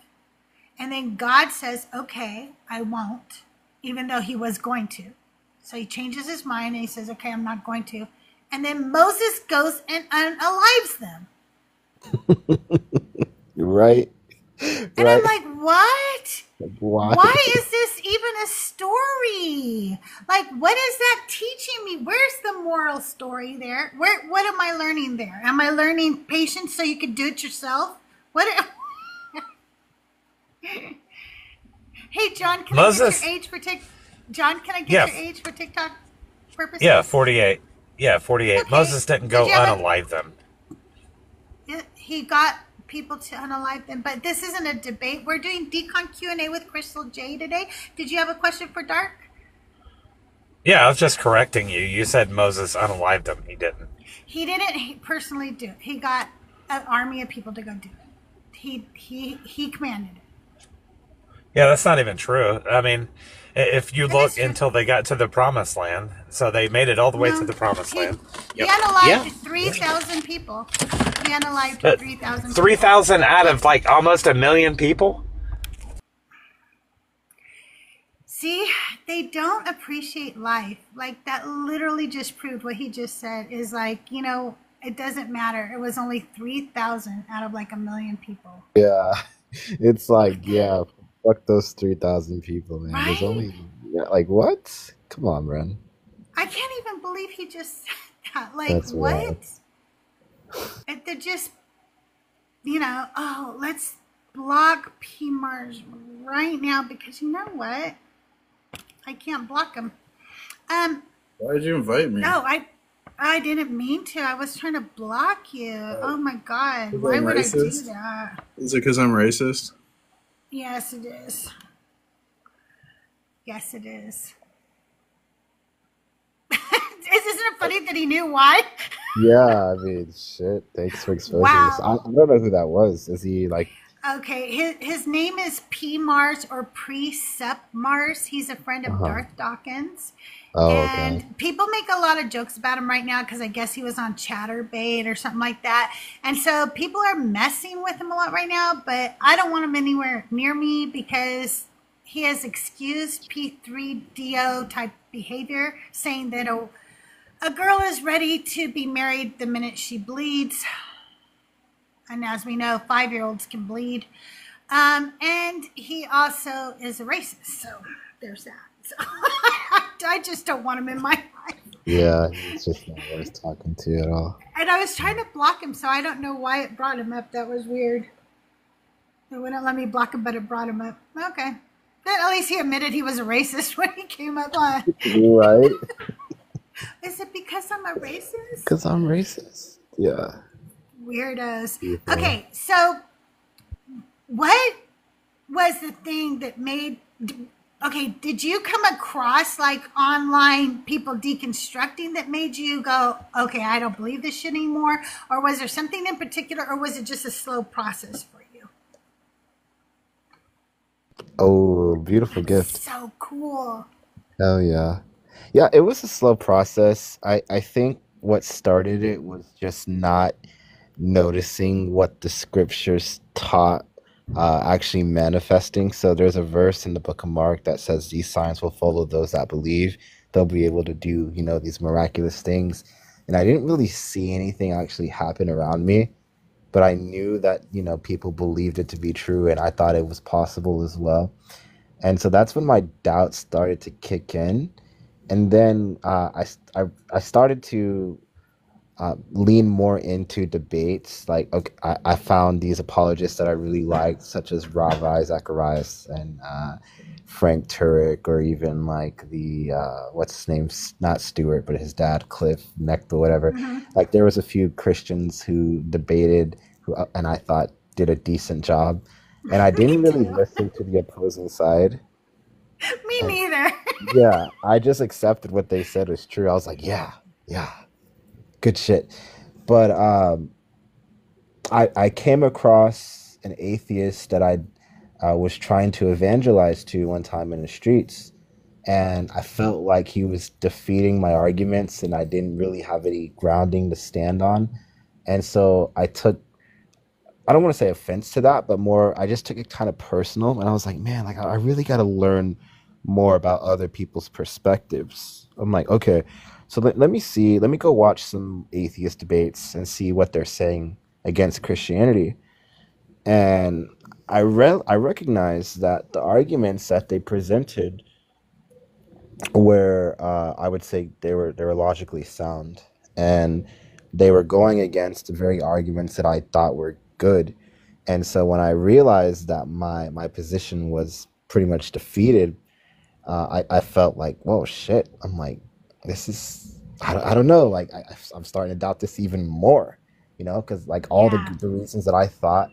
And then God says, okay, I won't, even though he was going to. So he changes his mind and he says, okay, I'm not going to. And then Moses goes and unalives them. Right? And Right? I'm like, what? Why? Why is this even a story? Like, what is that teaching me? Where's the moral story there? What am I learning there? Am I learning patience so you can do it yourself? What? Hey, John, can I get your age for John, can I get your age for TikTok purposes? Yeah, 48. Yeah, 48. Okay. Moses didn't go unalive them. He got people to unalive them, but this isn't a debate. We're doing Decon Q&A with CrystalJae today. Did you have a question for Dark? Yeah, I was just correcting you. You said Moses unalived them. He didn't. He didn't personally do it. He got an army of people to go do it. He commanded it. Yeah, that's not even true. I mean, if you look until they got to the promised land, so they made it all the way to the promised land. He unalived 3,000 people. He unalived 3,000 people. 3,000 out of like almost 1 million people? See, they don't appreciate life. Like, that literally just proved what he just said is like, you know, it doesn't matter. It was only 3,000 out of like 1 million people. Yeah. It's like, yeah, fuck those 3,000 people, man. Right? There's only, like, what? Come on, man. I can't even believe he just said that. Like, That's what? wild. They're just, you know, oh, let's block PMARS right now because you know what? I can't block him. Why did you invite me? No, I didn't mean to. I was trying to block you. Oh my God. Because Why I'm would I do racist? that? Is it because I'm racist? Yes, it is. Yes, it is. Isn't it funny that he knew why? Yeah, I mean, shit. Thanks for exposing this. I don't know who that was. Is he like... Okay, his name is P. Mars or Precept Mars. He's a friend of Darth Dawkins. Oh, and okay. people make a lot of jokes about him right now because I guess he was on Chatterbait or something like that. And so people are messing with him a lot right now, but I don't want him anywhere near me because he has excused P3DO type behavior, saying that a girl is ready to be married the minute she bleeds. And as we know, 5-year-olds can bleed. And he also is a racist. So there's that. So I just don't want him in my life. Yeah, it's just not worth talking to at all. And I was trying to block him, so I don't know why it brought him up. That was weird. It wouldn't let me block him, but it brought him up. Okay. Then at least he admitted he was a racist when he came up on. Right? Is it because I'm a racist? Because I'm racist. Yeah. Weirdos. Yeah. Okay, so what was the thing that made... Okay, did you come across like online people deconstructing that made you go, okay, I don't believe this shit anymore? Or was there something in particular, or was it just a slow process for you? Oh, beautiful gift. So cool. Hell yeah. Yeah, it was a slow process. I think what started it was just not noticing what the scriptures taught actually manifesting. So there's a verse in the book of Mark that says these signs will follow those that believe. They'll be able to do, you know, these miraculous things. And I didn't really see anything actually happen around me, but I knew that, you know, people believed it to be true, and I thought it was possible as well. And so that's when my doubts started to kick in. And then I started to lean more into debates. Like, okay, I found these apologists that I really liked, such as Ravi Zacharias and Frank Turek, or even like the what's his name, not Stewart, but his dad, Cliff Nechta, whatever. Like, there was a few Christians who debated, and I thought did a decent job. And I didn't really listen to the opposing side. Me And neither. yeah, I just accepted what they said was true. I was like, yeah, yeah, good shit. But I came across an atheist that I was trying to evangelize to one time in the streets, and I felt like he was defeating my arguments, and I didn't really have any grounding to stand on, and so I don't want to say offense to that, but more I just took it kind of personal, and I was like, man, like I really got to learn more about other people's perspectives. I'm like, okay, so let me see, let me go watch some atheist debates and see what they're saying against Christianity. And I recognized that the arguments that they presented were I would say they were logically sound, and they were going against the very arguments that I thought were good. And so when I realized that my position was pretty much defeated, I felt like, whoa, shit. I'm like, this is I don't know. Like I'm starting to doubt this even more, because like all Yeah. the reasons that I thought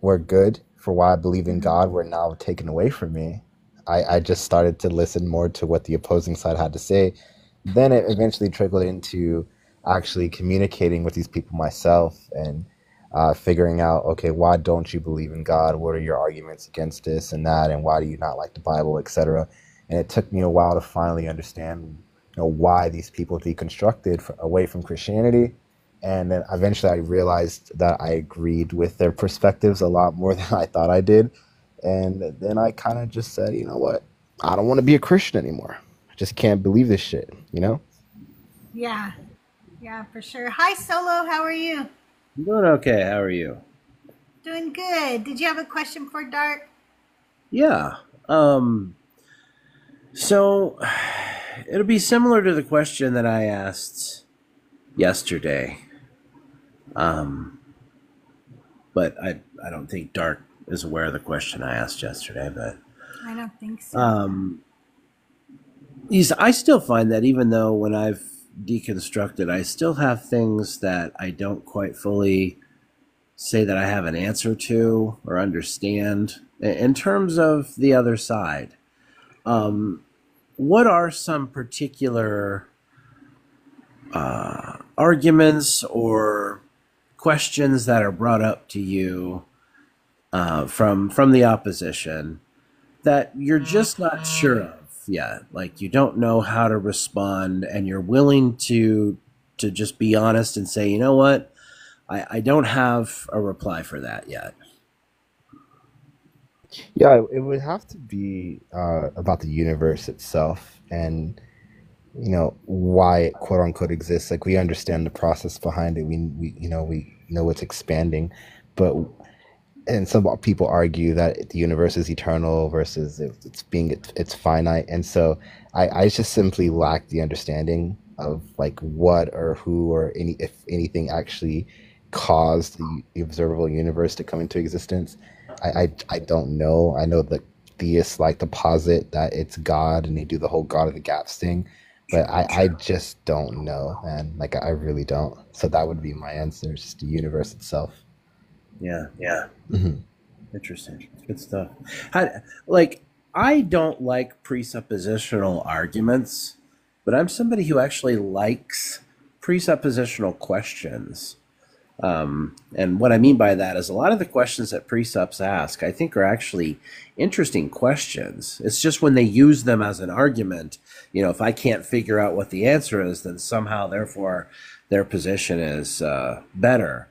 were good for why I believe in God were now taken away from me. I just started to listen more to what the opposing side had to say. Then it eventually trickled into actually communicating with these people myself and figuring out, okay, why don't you believe in God? What are your arguments against this and that? And why do you not like the Bible, etc.? And it took me a while to finally understand, why these people deconstructed away from Christianity. And then eventually I realized that I agreed with their perspectives a lot more than I thought I did. And then I kind of just said, you know what? I don't want to be a Christian anymore. I just can't believe this shit. Yeah. Yeah, for sure. Hi, Solo. How are you? I'm doing okay. How are you? Doing good. Did you have a question for Dark? Yeah. So it'll be similar to the question that I asked yesterday. But I don't think Dark is aware of the question I asked yesterday, but I don't think so. I still find that even though when I've deconstructed, I still have things that I don't quite fully say that I have an answer to or understand in terms of the other side. What are some particular arguments or questions that are brought up to you from the opposition that you're just not sure of yet? Like you don't know how to respond, and you're willing to just be honest and say, you know what, I don't have a reply for that yet. Yeah, it would have to be about the universe itself and why it quote unquote exists. Like we understand the process behind it. We know it's expanding, but and some people argue that the universe is eternal versus it's finite. And so I just simply lack the understanding of like what or who or if anything actually caused the observable universe to come into existence. I don't know. I know that theists like to posit that it's God and they do the whole God of the gaps thing, but I just don't know, man. Like I really don't. So that would be my answer, just the universe itself. Yeah. Hmm. Interesting. Good stuff. I don't like presuppositional arguments, but I'm somebody who actually likes presuppositional questions. And what I mean by that is a lot of the questions that presups ask, I think, are actually interesting questions. It's just when they use them as an argument, if I can't figure out what the answer is, then somehow, therefore, their position is better.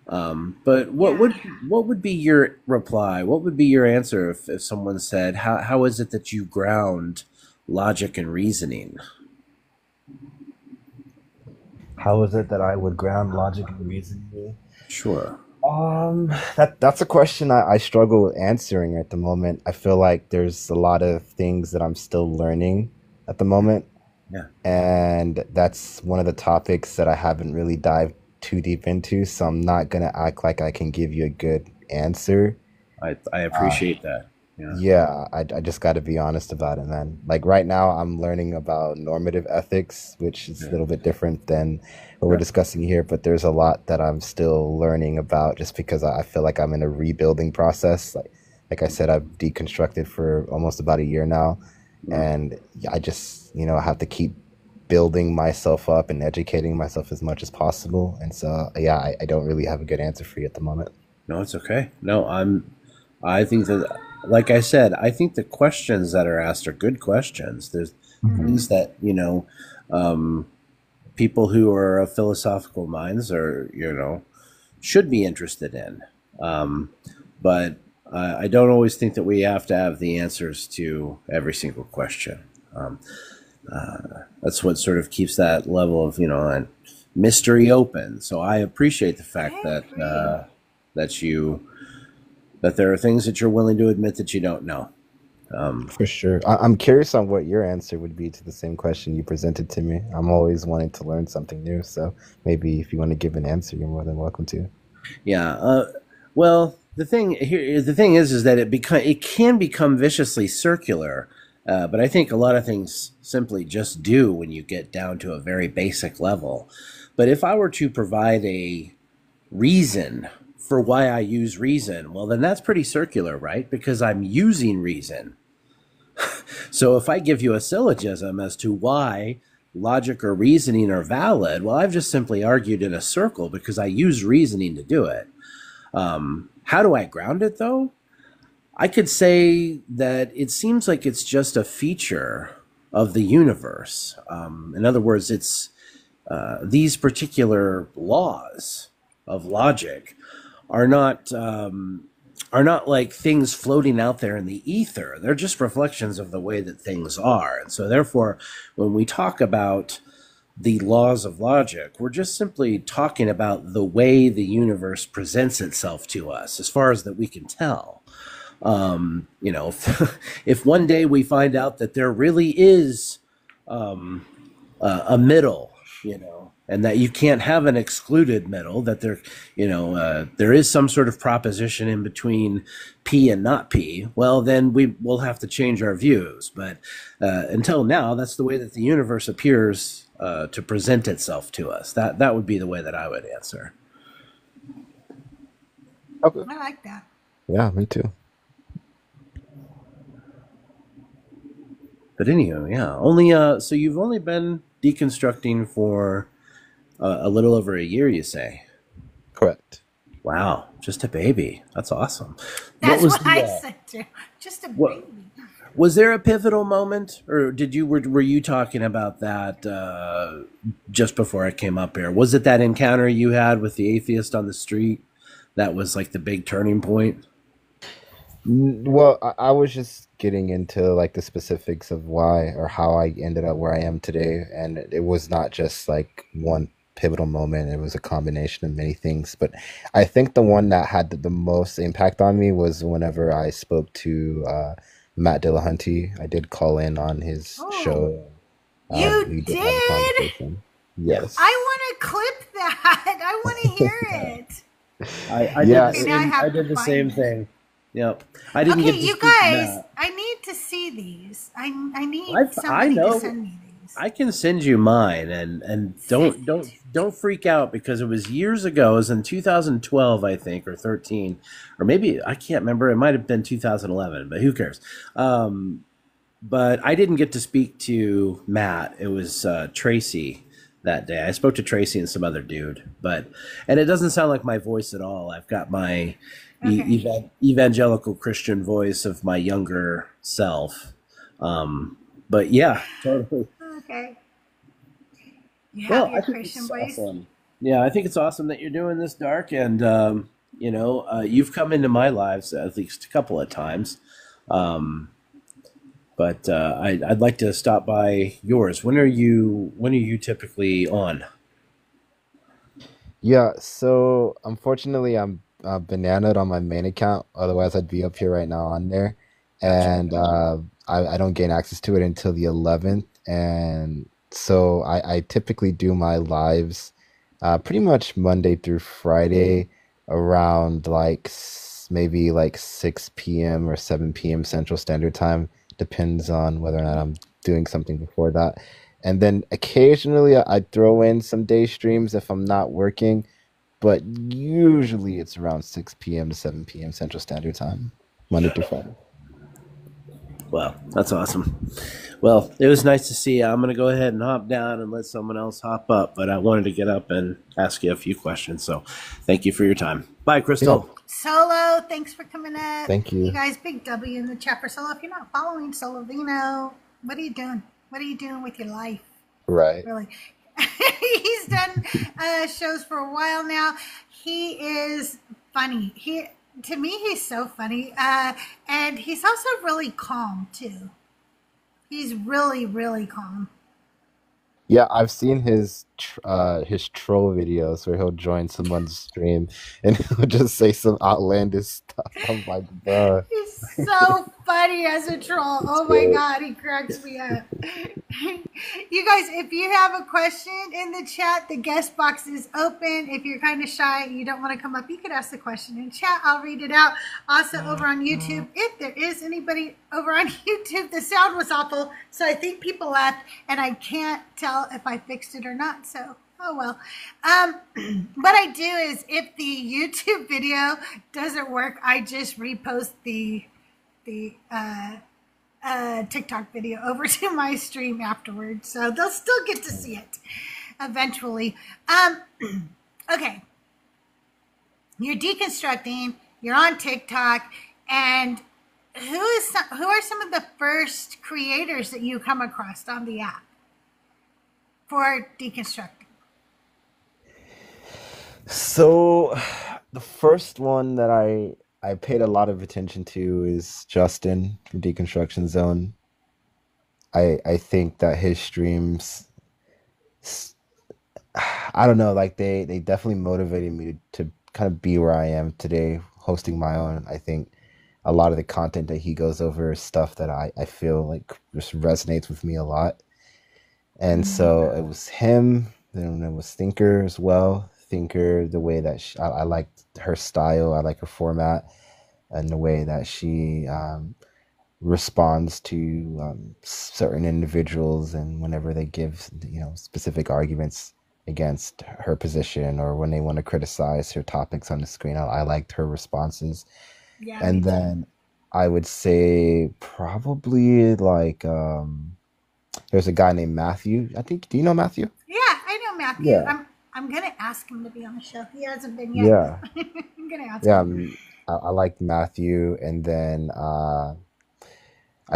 But what would be your reply? What would be your answer if someone said, how is it that you ground logic and reasoning? How is it that I would ground logic and reasoning? Sure. That's a question I struggle with answering at the moment. I feel like there's a lot of things that I'm still learning at the moment. Yeah. And that's one of the topics that I haven't really dived too deep into, so I'm not gonna act like I can give you a good answer. I appreciate that. Yeah, I just got to be honest about it, man. Like right now, I'm learning about normative ethics, which is a little bit different than what we're discussing here. But there's a lot that I'm still learning about, just because I feel like I'm in a rebuilding process. Like like I said, I've deconstructed for almost about a year now, and I just I have to keep building myself up and educating myself as much as possible. And so yeah, I don't really have a good answer for you at the moment. No, it's okay. No, I think that, like I said, I think the questions that are asked are good questions. There's things that, people who are of philosophical minds are, should be interested in. But I don't always think that we have to have the answers to every single question. That's what sort of keeps that level of, mystery open. So I appreciate the fact that there are things that you're willing to admit that you don't know. For sure. I'm curious on what your answer would be to the same question you presented to me. I'm always wanting to learn something new. So maybe if you want to give an answer, you're more than welcome to. Yeah. Well, the thing is that it can become viciously circular. But I think a lot of things simply just do when you get down to a very basic level. But if I were to provide a reason for why I use reason, well, then that's pretty circular, right? Because I'm using reason. So if I give you a syllogism as to why logic or reasoning are valid, well, I've just simply argued in a circle because I use reasoning to do it. How do I ground it, though? I could say that it seems like it's just a feature of the universe. In other words, it's these particular laws of logic are not like things floating out there in the ether. They're just reflections of the way that things are. And so therefore, when we talk about the laws of logic, we're just simply talking about the way the universe presents itself to us, as far as that we can tell. If one day we find out that there really is a middle, and that you can't have an excluded middle, that there is some sort of proposition in between P and not P, well, then we'll have to change our views. But until now, that's the way that the universe appears to present itself to us. That would be the way that I would answer. Okay. I like that. Yeah, me too. But anyhow, yeah, so you've only been deconstructing for a little over a year, you say? Correct. Wow, just a baby. That's awesome. That's what I said too. Just a baby. Was there a pivotal moment, or were you talking about that just before I came up here? Was it that encounter you had with the atheist on the street that was like the big turning point? Well, I was just getting into like the specifics of why or how I ended up where I am today, and it was not just like one pivotal moment. It was a combination of many things, but I think the one that had the most impact on me was whenever I spoke to Matt Dillahunty. I did call in on his show. You did? Have a conversation. Yes. I want to clip that. I want to hear it. I did the same thing. Yep. I didn't get to you guys, I need to see these. I need somebody to send me these. I can send you mine, and don't freak out, because it was years ago. It was in 2012, I think, or 13, or maybe I can't remember. It might have been 2011, but who cares? But I didn't get to speak to Matt. It was Tracy that day. I spoke to Tracy and some other dude, and it doesn't sound like my voice at all. I've got my evangelical Christian voice of my younger self. But yeah, totally. Okay. Well, I think it's awesome. Yeah, I think it's awesome that you're doing this, Dark, and you've come into my lives at least a couple of times. But I'd like to stop by yours. When are you typically on? Yeah, so unfortunately I'm bananaed on my main account. Otherwise I'd be up here right now on there. And I don't gain access to it until the 11th. And so I typically do my lives pretty much Monday through Friday around maybe 6 p.m. or 7 p.m. Central Standard Time. Depends on whether or not I'm doing something before that. And then occasionally I throw in some day streams if I'm not working, but usually it's around 6 p.m. to 7 p.m. Central Standard Time. Monday through Friday. Well, that's awesome. Well, it was nice to see you. I'm going to go ahead and hop down and let someone else hop up, but I wanted to get up and ask you a few questions. So thank you for your time. Bye, Crystal. Yeah. Solo, thanks for coming up. Thank you. You guys, big W in the chat for Solo. If you're not following Solo Vino, what are you doing? What are you doing with your life? Right. Really? He's done shows for a while now. He is funny. To me, he's so funny. And he's also really calm, too. He's really, really calm. Yeah, I've seen his troll videos where he'll join someone's stream and he'll just say some outlandish stuff. I'm like, bro. He's so funny as a troll. Oh my God, he cracks me up. You guys, if you have a question in the chat, the guest box is open. If you're kind of shy and you don't want to come up, you could ask the question in chat. I'll read it out. Also over on YouTube, if there is anybody over on YouTube, the sound was awful, so I think people left, and I can't tell if I fixed it or not, so oh well. What I do is if the YouTube video doesn't work, I just repost the TikTok video over to my stream afterwards, so they'll still get to see it eventually. Okay, you're deconstructing, you're on TikTok, and who are some of the first creators that you come across on the app for deconstructing? So the first one that I paid a lot of attention to is Justin from Deconstruction Zone. I think that his streams, I don't know, like they definitely motivated me to kind of be where I am today, hosting my own. I think a lot of the content that he goes over is stuff that I feel like just resonates with me a lot. And so it was him, then it was Thinker as well. Thinker, the way that I liked her style, I like her format, and the way that she responds to certain individuals, and whenever they give specific arguments against her position, or when they want to criticize her topics on the screen, I liked her responses. Yeah, And then I would say probably like there's a guy named Matthew. I think, do you know Matthew? Yeah, I know Matthew. Yeah. I'm gonna ask him to be on the show. He hasn't been yet. Yeah. I'm gonna ask Yeah, him. I liked Matthew, and then I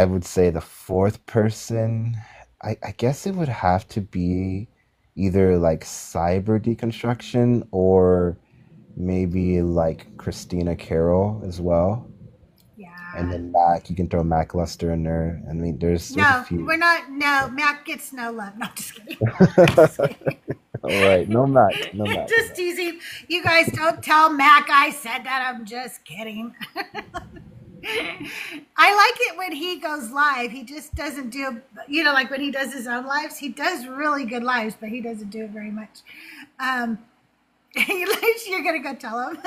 would say the fourth person, I guess it would have to be either like cyber deconstruction or maybe like Christina Carroll as well. And then Mac, you can throw Mac Luster in there. I mean, there's a No, few. we're not. No, Mac gets no love. No, just kidding. All right, no Mac, no Mac. Just teasing. You guys don't tell Mac I said that. I'm just kidding. I like it when he goes live. He just doesn't do, like when he does his own lives, he does really good lives, but he doesn't do it very much. You're going to go tell him.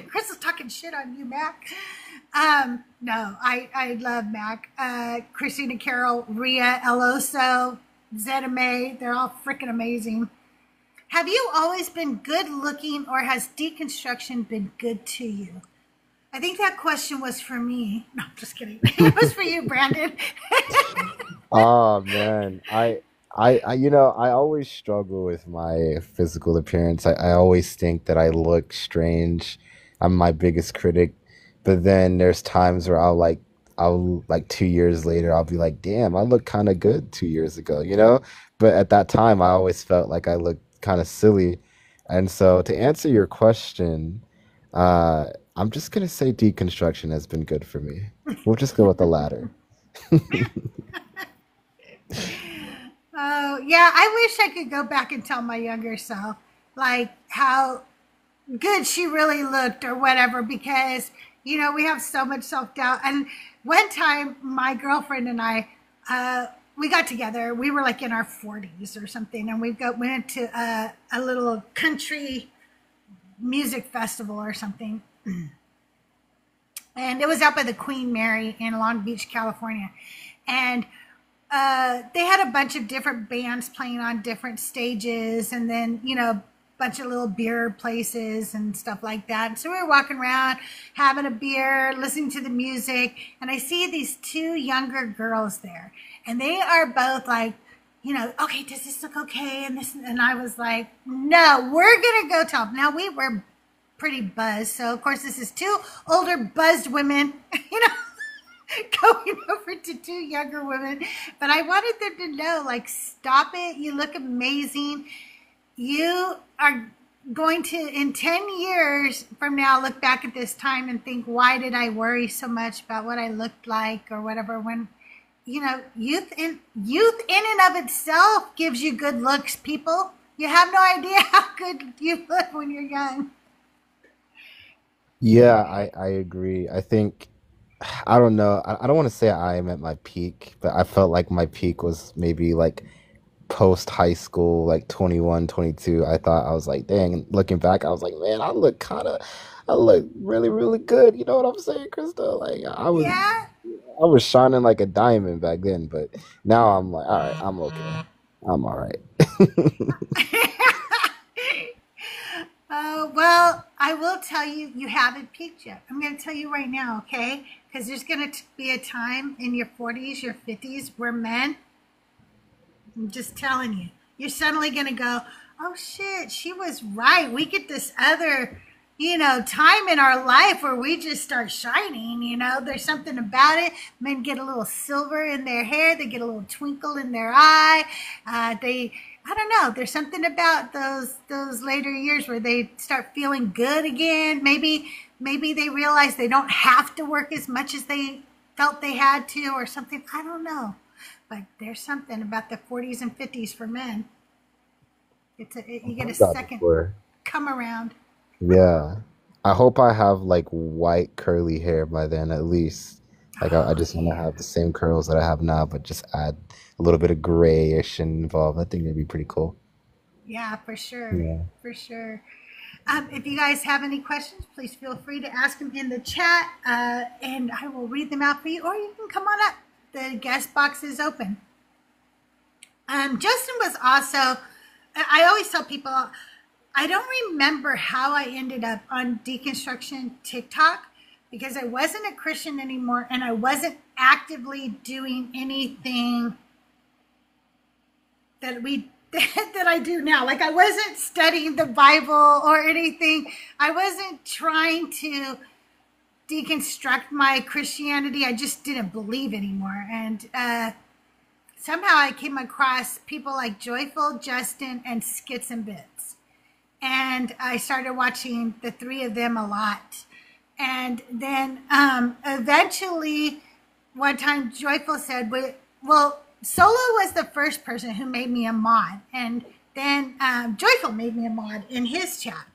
Chris is talking shit on you, Mac. No, I love Mac. Christina Carroll, Rhea Eloso, Zeta May, they're all freaking amazing. Have you always been good looking, or has deconstruction been good to you? I think that question was for me. No, I'm just kidding. It was for you, Brandon. Oh man, I always struggle with my physical appearance. I always think that I look strange. I'm my biggest critic. But then there's times where I'll 2 years later, I'll be like, damn, I look kind of good 2 years ago, But at that time, I always felt like I looked kind of silly. And so to answer your question, I'm just going to say deconstruction has been good for me. We'll just go with the latter. Oh, yeah, I wish I could go back and tell my younger self, like, how good she really looked or whatever, because, we have so much self-doubt. And one time, my girlfriend and I, we got together. We were like in our 40s or something, and we went to a little country music festival or something. And it was out by the Queen Mary in Long Beach, California. And they had a bunch of different bands playing on different stages. And then, bunch of little beer places and stuff like that. And so we were walking around, having a beer, listening to the music, and I see these two younger girls there, and they are both like, okay, does this look okay? And I was like, no, we're gonna go tell them. Now we were pretty buzzed, so of course this is two older buzzed women, going over to two younger women, but I wanted them to know, like, stop it. You look amazing. You are going to, in 10 years from now, look back at this time and think, why did I worry so much about what I looked like or whatever, when, youth in and of itself gives you good looks, people. You have no idea how good you look when you're young. Yeah, I agree. I think, I don't know. I don't want to say I am at my peak, but I felt like my peak was maybe like post high school, like 21, 22. I thought, I was like, dang, and looking back, I was like, man, I look really, really good. You know what I'm saying, Krista? Like, Yeah. I was shining like a diamond back then, but now I'm like, all right, I'm okay. I'm all right. Well, I will tell you, you haven't peaked yet. I'm going to tell you right now, okay? Because there's going to be a time in your 40s, your 50s, where men, I'm just telling you, you're suddenly going to go, oh shit, she was right. We get this other, time in our life where we just start shining, there's something about it. Men get a little silver in their hair. They get a little twinkle in their eye. I don't know. There's something about those later years where they start feeling good again. Maybe they realize they don't have to work as much as they felt they had to, or something. I don't know. But there's something about the 40s and 50s for men. You get a second come around. Yeah. I hope I have like white curly hair by then at least. Like I just want to have the same curls that I have now, but just add a little bit of grayish involved. I think it'd be pretty cool. Yeah, for sure. Yeah. For sure. If you guys have any questions, please feel free to ask them in the chat, and I will read them out for you, or you can come on up. The guest box is open. Justin was also, I always tell people, I don't remember how I ended up on Deconstruction TikTok, because I wasn't a Christian anymore, and I wasn't actively doing anything that I do now. Like, I wasn't studying the Bible or anything. I wasn't trying to deconstruct my Christianity. I just didn't believe anymore. And somehow I came across people like Joyful, Justin, and Skits and Bits. And I started watching the three of them a lot. And then eventually, one time Joyful said, well, Solo was the first person who made me a mod. And then Joyful made me a mod in his chat.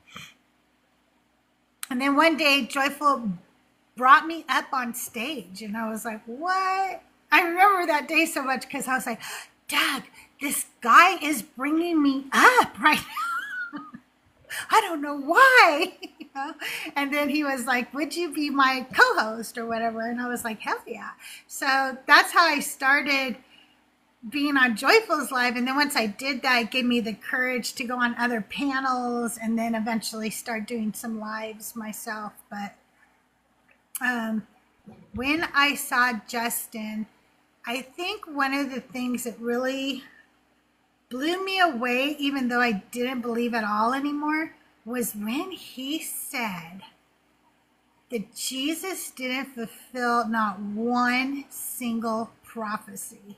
And then one day, Joyful brought me up on stage. And I was like, what? I remember that day so much because I was like, Doug, this guy is bringing me up right now. I don't know why. And then he was like, would you be my co-host or whatever? And I was like, hell yeah. So that's how I started being on Joyful's Live. And then once I did that, it gave me the courage to go on other panels and then eventually start doing some lives myself. But when I saw Justin, I think one of the things that really blew me away, even though I didn't believe at all anymore, was when he said that Jesus didn't fulfill not one single prophecy.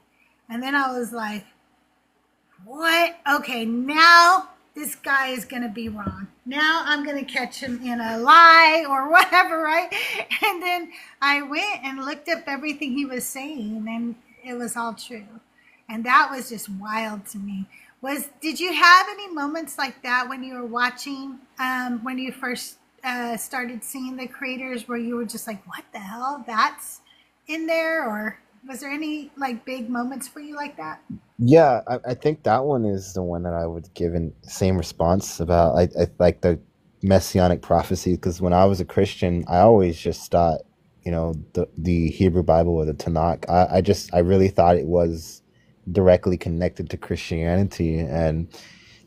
And then I was like, what? Okay, now this guy is going to be wrong. Now I'm going to catch him in a lie or whatever, right? And then I went and looked up everything he was saying, and it was all true. And that was just wild to me. Did you have any moments like that when you were watching, when you first started seeing the creators, where you were just like, what the hell, that's in there? Or was there any like big moments for you like that? Yeah, I think that one is the one that I would give in same response about. I like the messianic prophecy, because when I was a Christian, I always just thought, the Hebrew Bible or the Tanakh. I really thought it was directly connected to Christianity, and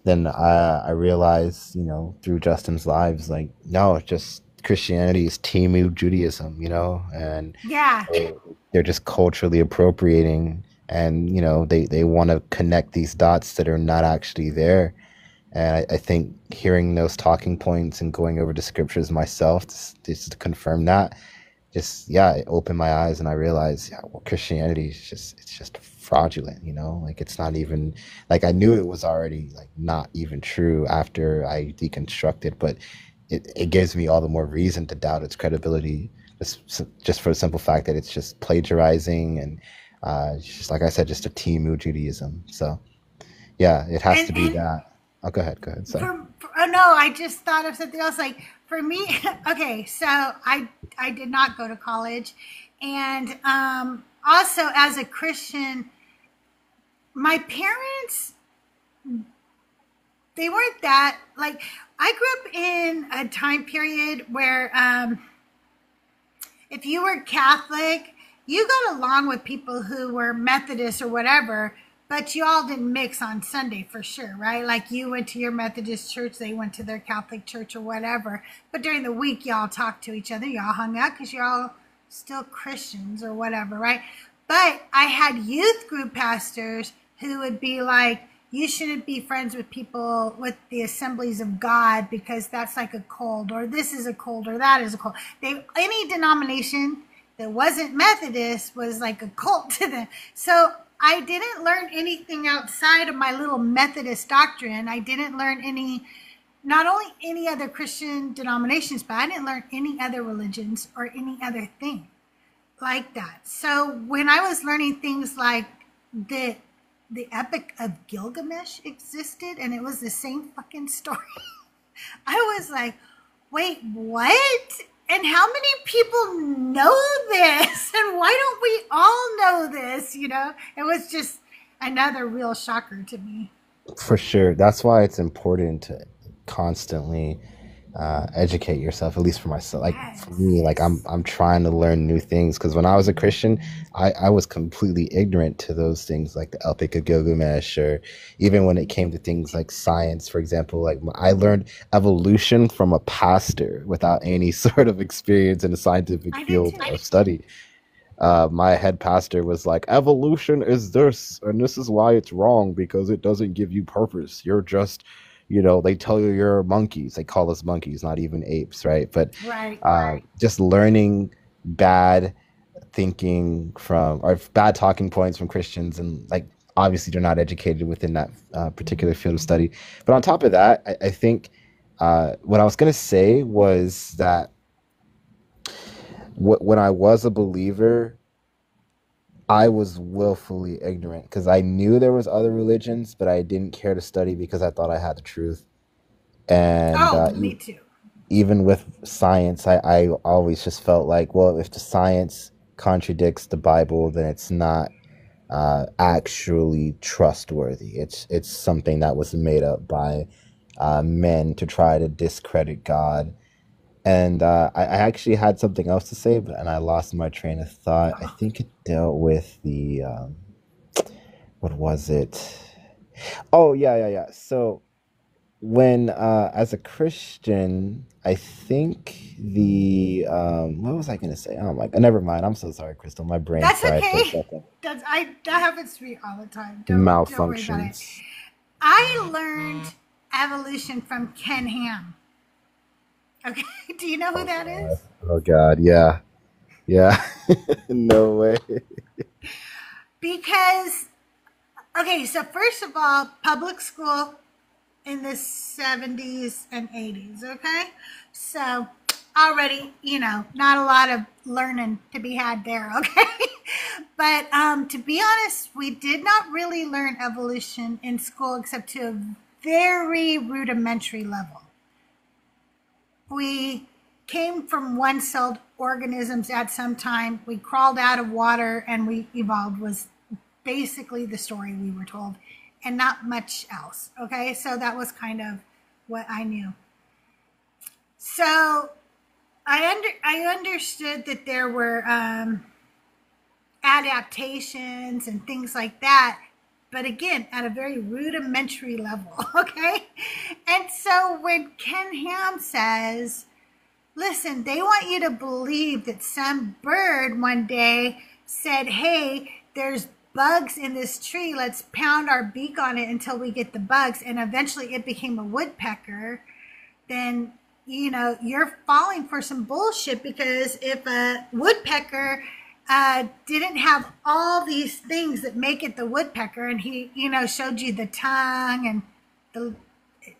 then I realized, through Justin's lives, like, no, it's just Christianity is Timu Judaism, and Yeah. they're just culturally appropriating, and they want to connect these dots that are not actually there. And I think hearing those talking points and going over the scriptures myself, just to confirm that, it opened my eyes, and I realized, yeah, well, Christianity is just fraudulent, like it's not even, like, I knew it was already like not even true after I deconstructed, but it gives me all the more reason to doubt its credibility, just for the simple fact that it's just plagiarizing, and just like I said, just a Timu Judaism. So yeah, it has to be And that. Oh, go ahead, sorry. oh no, I just thought of something else. Like for me, okay, so I did not go to college, and also as a Christian, my parents, they weren't that like. I grew up in a time period where if you were Catholic, you got along with people who were Methodist or whatever, but you all didn't mix on Sunday for sure, right? Like you went to your Methodist church, they went to their Catholic church or whatever. But during the week, y'all talked to each other, y'all hung out because you're all still Christians or whatever, right? But I had youth group pastors who would be like, you shouldn't be friends with people with the Assemblies of God because that's like a cult, or this is a cult, or that is a cult. Any denomination that wasn't Methodist was like a cult to them. So I didn't learn anything outside of my little Methodist doctrine. I didn't learn not only any other Christian denominations, but I didn't learn any other religions or any other thing like that. So when I was learning things like the Epic of Gilgamesh existed and it was the same fucking story, I was like, wait, what? And how many people know this? And why don't we all know this? It was just another real shocker to me. For sure. That's why it's important to constantly educate yourself, at least for myself. Like for me, like I'm trying to learn new things, because when I was a Christian, I was completely ignorant to those things like the Epic of Gilgamesh, or even when it came to things like science, for example. Like I learned evolution from a pastor without any sort of experience in a scientific field of study. My head pastor was like, evolution is this, and this is why it's wrong, because it doesn't give you purpose. You're just, they tell you you're monkeys. They call us monkeys, not even apes, right? But right. Just learning bad thinking or bad talking points from Christians, and like obviously they're not educated within that particular field of study. But on top of that, I think what I was going to say was that when I was a believer, I was willfully ignorant, because I knew there was other religions, but I didn't care to study because I thought I had the truth. And me too. Even with science, I always just felt like, well, if the science contradicts the Bible, then it's not actually trustworthy. It's something that was made up by men to try to discredit God. And I actually had something else to say, and I lost my train of thought. I think it dealt with the what was it? Oh, yeah. So when as a Christian, I think what was I gonna say? Oh my God, never mind. I'm so sorry, Crystal. My brain That's fried for a okay. second. That happens to me all the time. Don't worry about it. Malfunctions. I learned evolution from Ken Ham. Okay, do you know who that is? Oh God, yeah. No way. Because, okay, so first of all, public school in the 70s and 80s, okay? So already, not a lot of learning to be had there, okay? But to be honest, we did not really learn evolution in school except to a very rudimentary level. We came from one-celled organisms at some time. We crawled out of water and we evolved, was basically the story we were told, and not much else. Okay, so that was kind of what I knew. So I understood that there were adaptations and things like that but again, at a very rudimentary level, okay? And so when Ken Ham says, listen, they want you to believe that some bird one day said, hey, there's bugs in this tree, let's pound our beak on it until we get the bugs, and eventually it became a woodpecker, then, you know, you're falling for some bullshit, because if a woodpecker didn't have all these things that make it the woodpecker, and he, you know, showed you the tongue and the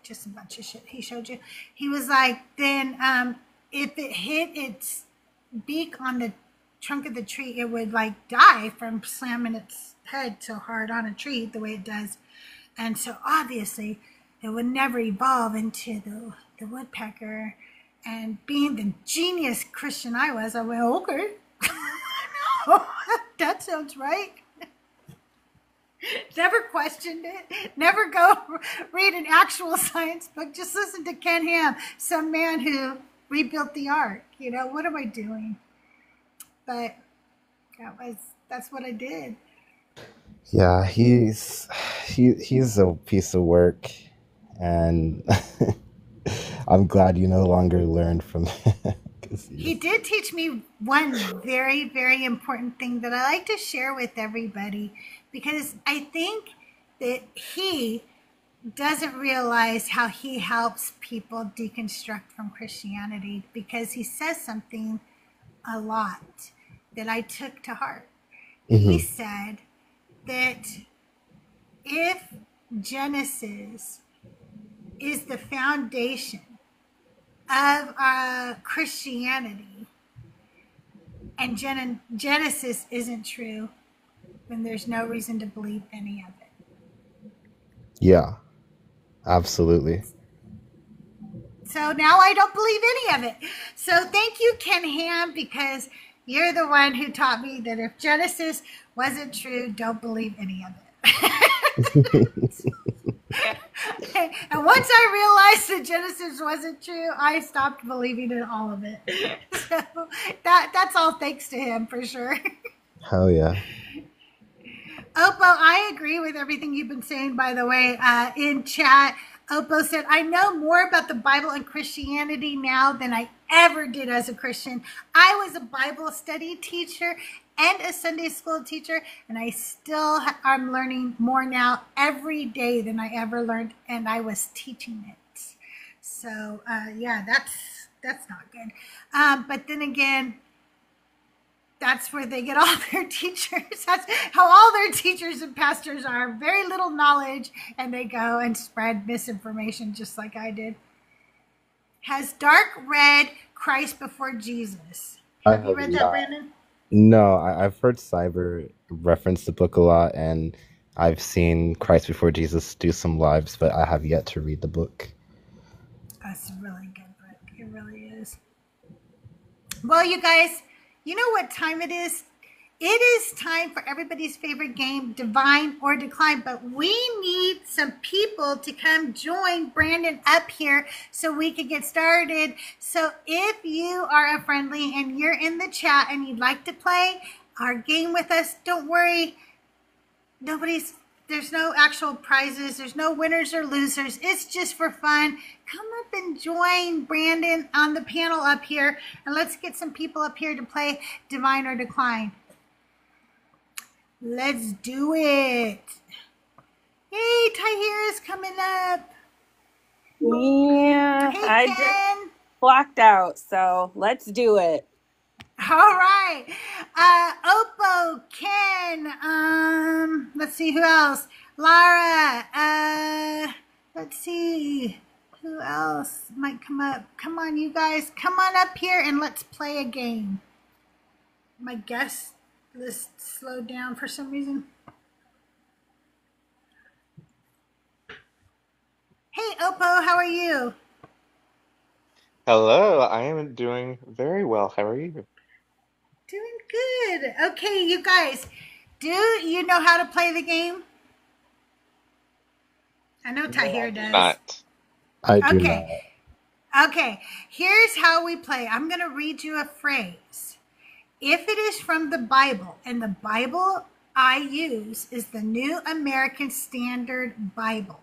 just a bunch of shit he showed you, he was like, then if it hit its beak on the trunk of the tree, it would like die from slamming its head so hard on a tree the way it does. And so obviously it would never evolve into the woodpecker. And being the genius Christian I was, I went, okay, no, that sounds right. Never questioned it. Never go read an actual science book. Just listen to Ken Ham, some man who rebuilt the ark. You know, what am I doing? But that's what I did. Yeah, he's a piece of work, and I'm glad you no longer learned from him. He did teach me one very, very important thing that I like to share with everybody, because I think that he doesn't realize how he helps people deconstruct from Christianity, because he says something a lot that I took to heart. He said that if Genesis is the foundation of Christianity, and Genesis isn't true, then there's no reason to believe any of it. Yeah, absolutely. So now I don't believe any of it. So thank you, Ken Ham, because you're the one who taught me that if Genesis wasn't true, don't believe any of it. And once I realized that Genesis wasn't true, I stopped believing in all of it. So that's all thanks to him, for sure. Hell yeah. Oppo, I agree with everything you've been saying, by the way. In chat, Oppo said, I know more about the Bible and Christianity now than I ever did as a Christian. I was a Bible study teacher and a Sunday school teacher, and I still am learning more now every day than I ever learned, and I was teaching it. So, yeah, that's not good. But then again, that's where they get all their teachers. That's how all their teachers and pastors are. Very little knowledge, and they go and spread misinformation just like I did. Has Dark read Christ Before Jesus? Have you read that, Brandon? No, I've heard Cyber reference the book a lot, and I've seen Christ Before Jesus do some lives, but I have yet to read the book. That's a really good book. It really is. Well, you guys, you know what time it is? It is time for everybody's favorite game, Divine or Decline. But we need some people to come join Brandon up here so we can get started. So if you are a friendly and you're in the chat and you'd like to play our game with us, don't worry. There's no actual prizes. There's no winners or losers. It's just for fun. Come up and join Brandon on the panel up here. And let's get some people up here to play Divine or Decline. Let's do it. Hey, Tahir is coming up. Yeah, Hey, I Ken. just blocked out, so let's do it. All right. Oppo, Ken, let's see who else. Lara, let's see who else might come up. Come on, you guys. Come on up here and let's play a game. My guest list slowed down for some reason. Hey, Oppo, how are you? Hello, I am doing very well. How are you? Doing good. Okay, you guys, do you know how to play the game? I know Tahir does. Not. I do Okay. Okay, here's how we play. I'm going to read you a phrase. If it is from the Bible and the Bible I use is the New American Standard Bible.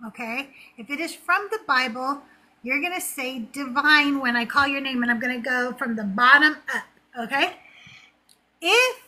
Okay? If it is from the Bible, you're going to say divine when I call your name, and I'm going to go from the bottom up. Okay? If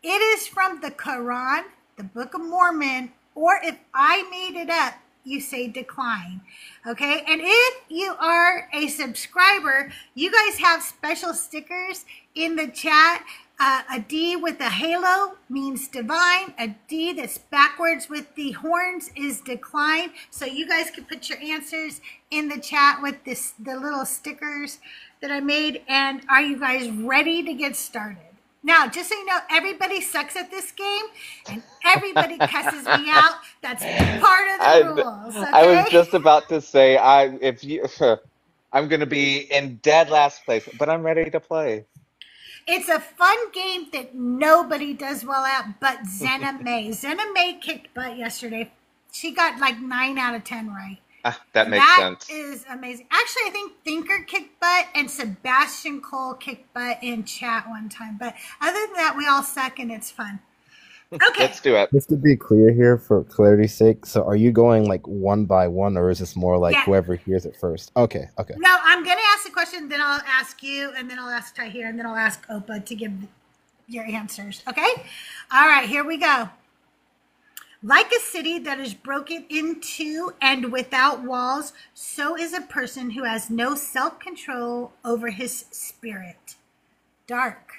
it is from the Quran, the Book of Mormon, or if I made it up, you say decline. Okay? And if you are a subscriber, you guys have special stickers in the chat. A D with a halo means divine. A D that's backwards with the horns is decline. So you guys can put your answers in the chat with the little stickers that I made. And are you guys ready to get started? Now, just so you know, everybody sucks at this game, and everybody cusses me out. That's part of the rules. Okay? I was just about to say, I'm going to be in dead last place, but I'm ready to play. It's a fun game that nobody does well at but Zenna May. Zenna May kicked butt yesterday. She got like 9 out of 10 right. That makes sense. That is amazing. Actually, I think Thinker kicked butt and Sebastian Cole kicked butt in chat one time. But other than that, we all suck and it's fun. Okay. Let's do it. Just to be clear here, for clarity's sake, so are you going like one by one, or is this more like whoever hears it first? Okay. No, I'm going to ask the question, then I'll ask you, and then I'll ask Tahir, and then I'll ask Opa to give your answers. Okay? All right, here we go. Like a city that is broken into and without walls, so is a person who has no self-control over his spirit. Dark.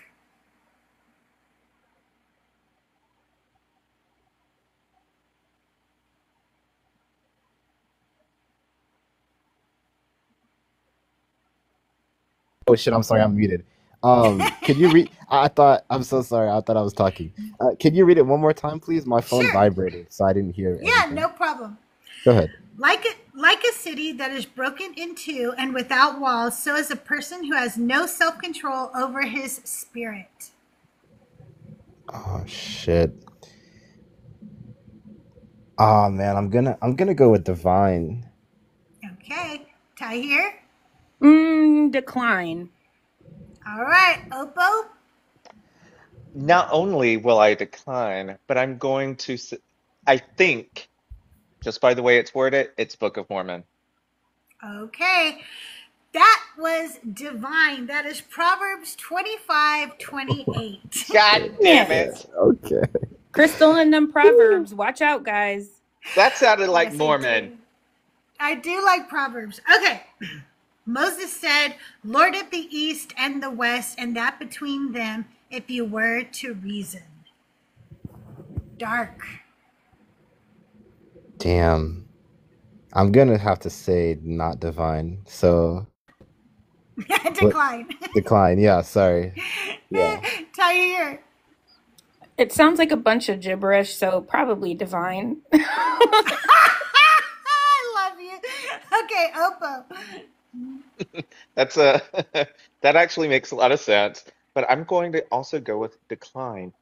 Oh shit! I'm sorry, I'm muted. Could you read? I'm so sorry. I thought I was talking. Can you read it one more time, please? My phone vibrated, so I didn't hear. Yeah, no problem. Go ahead. Like a city that is broken into and without walls, so is a person who has no self-control over his spirit. Oh shit. Oh man, I'm gonna go with divine. Okay, Tahir. Decline. All right, Oppo. Not only will I decline, but I'm going to, I think, just by the way it's worded, it's Book of Mormon. Okay. That was divine. That is Proverbs 25:28. God damn it. Okay. Crystal and them Proverbs. Watch out, guys. That sounded like Mormon. I do like Proverbs. Okay. Moses said, Lord of the east and the west, and that between them, if you were to reason. Dark. Damn. I'm gonna have to say not divine. So Decline. Decline, yeah, sorry. Yeah. Tahir. It sounds like a bunch of gibberish, so probably divine. I love you. Okay, Oppo. That actually makes a lot of sense, but I'm going to also go with decline.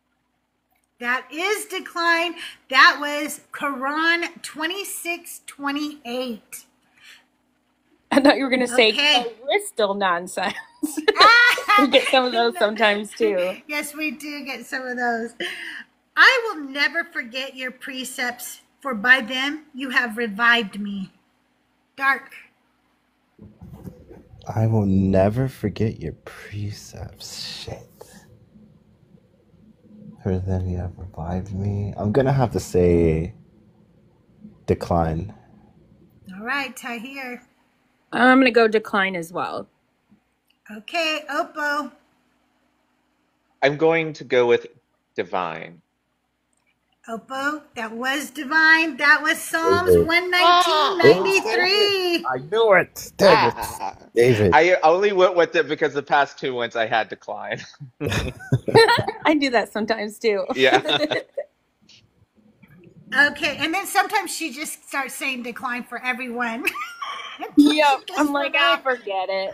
That is decline. That was Quran 26:28. I thought you were going to say crystal nonsense. We get some of those sometimes too. Yes, we do get some of those. I will never forget your precepts, for by them you have revived me. Dark. I will never forget your precepts. Shit. For them you have revived me. I'm gonna have to say decline. All right, Tahir. I'm going to go decline as well. Okay, Oppo. I'm going to go with divine. Oppo, that was divine. That was Psalms 119:93. I knew it. Dang it. David. I only went with it because the past two ones I had decline. I do that sometimes too. Yeah. Okay, and then sometimes she just starts saying decline for everyone. Yep. I'm like, forget it.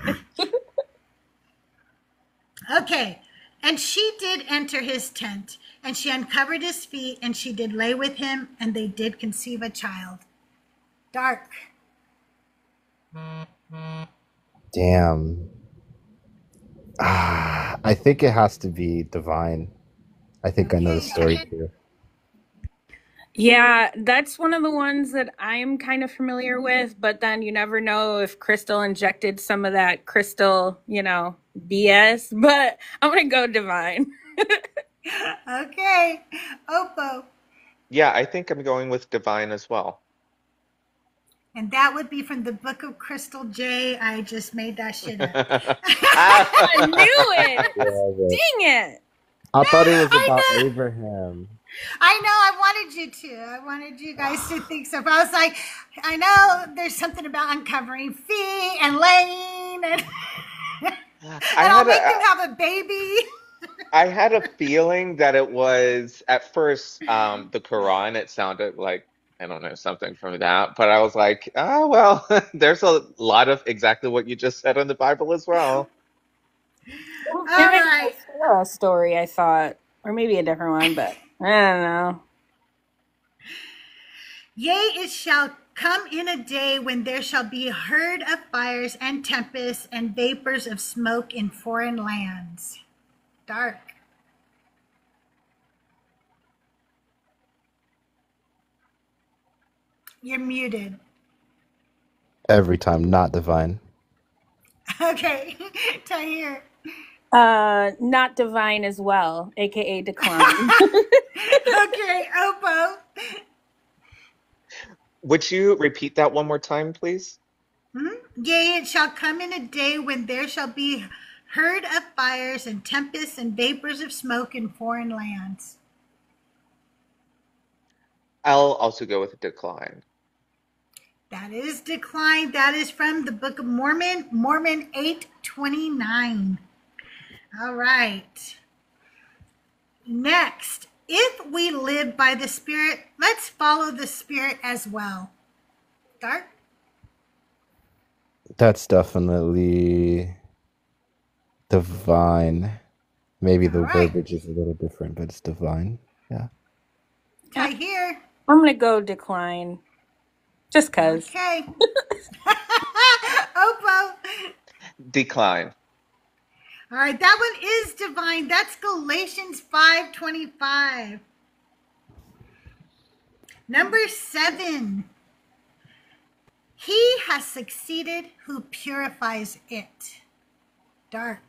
Okay. And she did enter his tent, and she uncovered his feet, and she did lay with him, and they did conceive a child. Dark. Damn. I think it has to be divine. I think I know the Okay. story too. Yeah, that's one of the ones that I'm kind of familiar with, but then you never know if Crystal injected some of that crystal, BS. But I'm gonna go divine. Okay. Oppo. Yeah, I think I'm going with divine as well. And that would be from the book of CrystalJae. I just made that shit up. I knew it. Yeah, Dang it. I thought it was I about know. Abraham. I know. I wanted you to. I wanted you guys to think so. But I was like, I know there's something about uncovering feet and laying, and, and I'll make them have a baby. I had a feeling that it was at first the Quran. It sounded like, I don't know, something from that. But I was like, oh well, there's a lot of exactly what you just said in the Bible as well. All right. A story, I thought, or maybe a different one, but I don't know. Yea, it shall come in a day when there shall be heard of fires and tempests and vapors of smoke in foreign lands. Dark. You're muted. Every time, not divine. Okay. Tahir. Not divine as well, aka decline. Okay, Oppo. Would you repeat that one more time, please? Yea, it shall come in a day when there shall be heard of fires and tempests and vapors of smoke in foreign lands. I'll also go with decline. That is decline. That is from the Book of Mormon, Mormon 8:29. All right. Next, if we live by the Spirit, let's follow the Spirit as well. Dark? That's definitely divine. Maybe the verbiage is a little different, but it's divine. Yeah. Tahir. I'm gonna go decline. Just cause. Okay. Oppo. Decline. All right, that one is divine. That's Galatians 5:25. Number 7. He has succeeded who purifies it. Dark.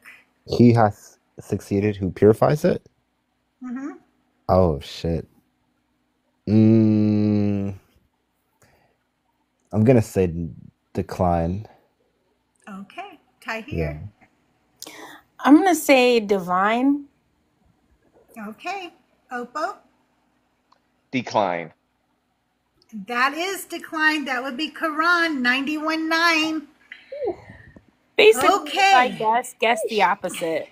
He has succeeded who purifies it? Mm-hmm. Oh, shit. I'm going to say decline. Okay. Tahir. Yeah. I'm gonna say divine. Okay. Oppo. Decline. That is decline. That would be Quran 91:9. Basically, Okay. I guess the opposite.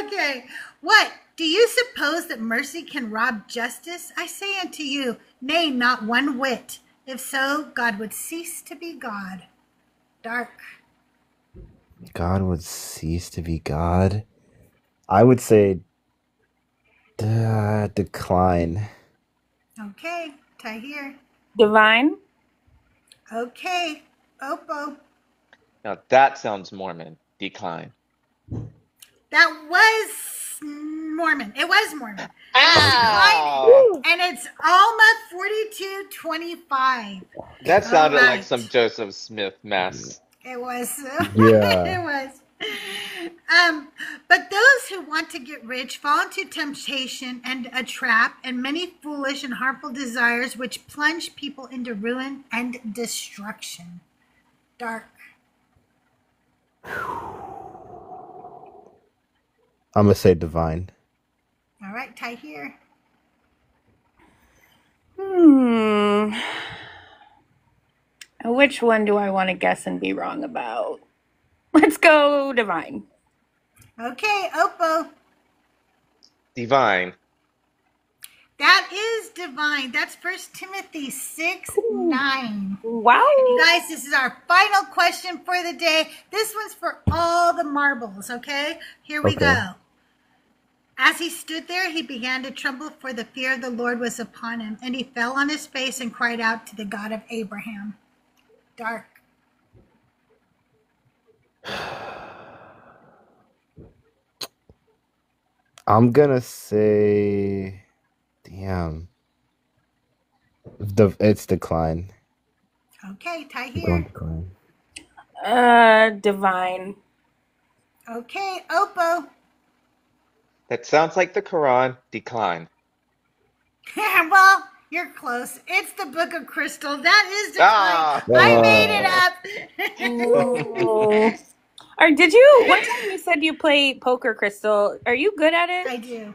Okay. What? Do you suppose that mercy can rob justice? I say unto you, nay, not one whit. If so, God would cease to be God. Dark. God would cease to be God? I would say decline. Okay. Tahir. Divine. Okay. Oppo. Now that sounds Mormon. Decline. That was Mormon. It was Mormon. Ow! And it's Alma 42:25. That sounded All like right. some Joseph Smith mess. It was. Yeah. It was. But those who want to get rich fall into temptation and a trap and many foolish and harmful desires which plunge people into ruin and destruction. Dark. I'm going to say divine. All right, Tahir. Which one do I want to guess and be wrong about? Let's go divine. Okay, Oppo. Divine. That is divine. That's 1 Timothy 6:9. Wow. You guys, this is our final question for the day. This one's for all the marbles, okay? Here we go. As he stood there, he began to tremble, for the fear of the Lord was upon him, and he fell on his face and cried out to the God of Abraham. Dark. I'm gonna say, damn, it's Decline. Okay, Ty I'm going here. Decline. Divine. Okay, Oppo. That sounds like the Quran. Decline. Well, you're close. It's the Book of Crystal. That is Decline. Ah! I made it up. Ooh. Or did you? One time you said you play poker, Crystal. Are you good at it? I do.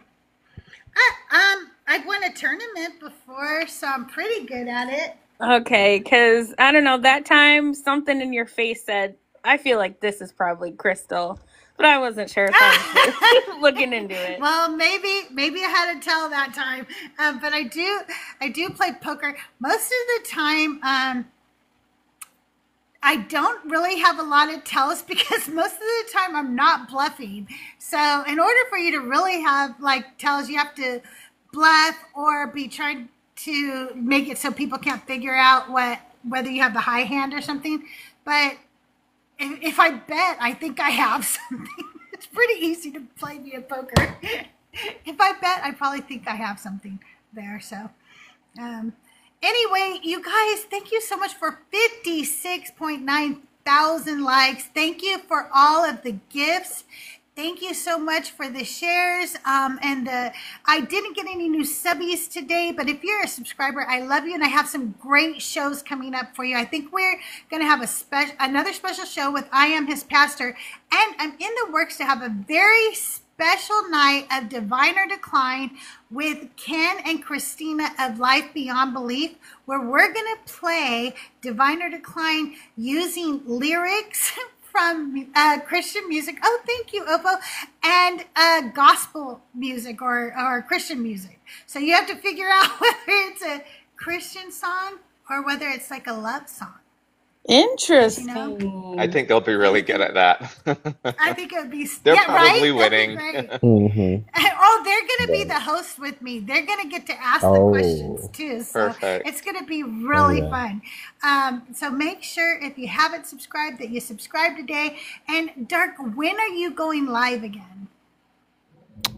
I won a tournament before, so I'm pretty good at it. Okay, because I don't know. That time, something in your face said, "I feel like this is probably Crystal," but I wasn't sure if I was looking into it. Well, maybe I had to tell that time, but I do play poker most of the time. I don't really have a lot of tells because most of the time I'm not bluffing. So in order for you to really have like tells, you have to bluff or be trying to make it so people can't figure out whether you have the high hand or something. But if I bet, I think I have something. It's pretty easy to play me at poker. If I bet, I probably think I have something there. So anyway, you guys, thank you so much for 56.9 thousand likes. Thank you for all of the gifts. Thank you so much for the shares. I didn't get any new subbies today, but if you're a subscriber, I love you, and I have some great shows coming up for you. I think we're going to have another special show with I Am His Pastor, and I'm in the works to have a very special night of Divine or Decline with Ken and Christina of Life Beyond Belief, where we're going to play Divine or Decline using lyrics from Christian music. Oh, thank you, Oppo. And gospel music or Christian music. So you have to figure out whether it's a Christian song or whether it's like a love song. Interesting. You know? I think they'll be really good at that. I think it would be. They're yeah, probably right? winning. That'd be great. Mm-hmm. Oh, they're going to be the host with me. They're going to get to ask the questions too. So Perfect. it's going to be really Yeah. fun. So make sure if you haven't subscribed that you subscribe today. And Dark, when are you going live again?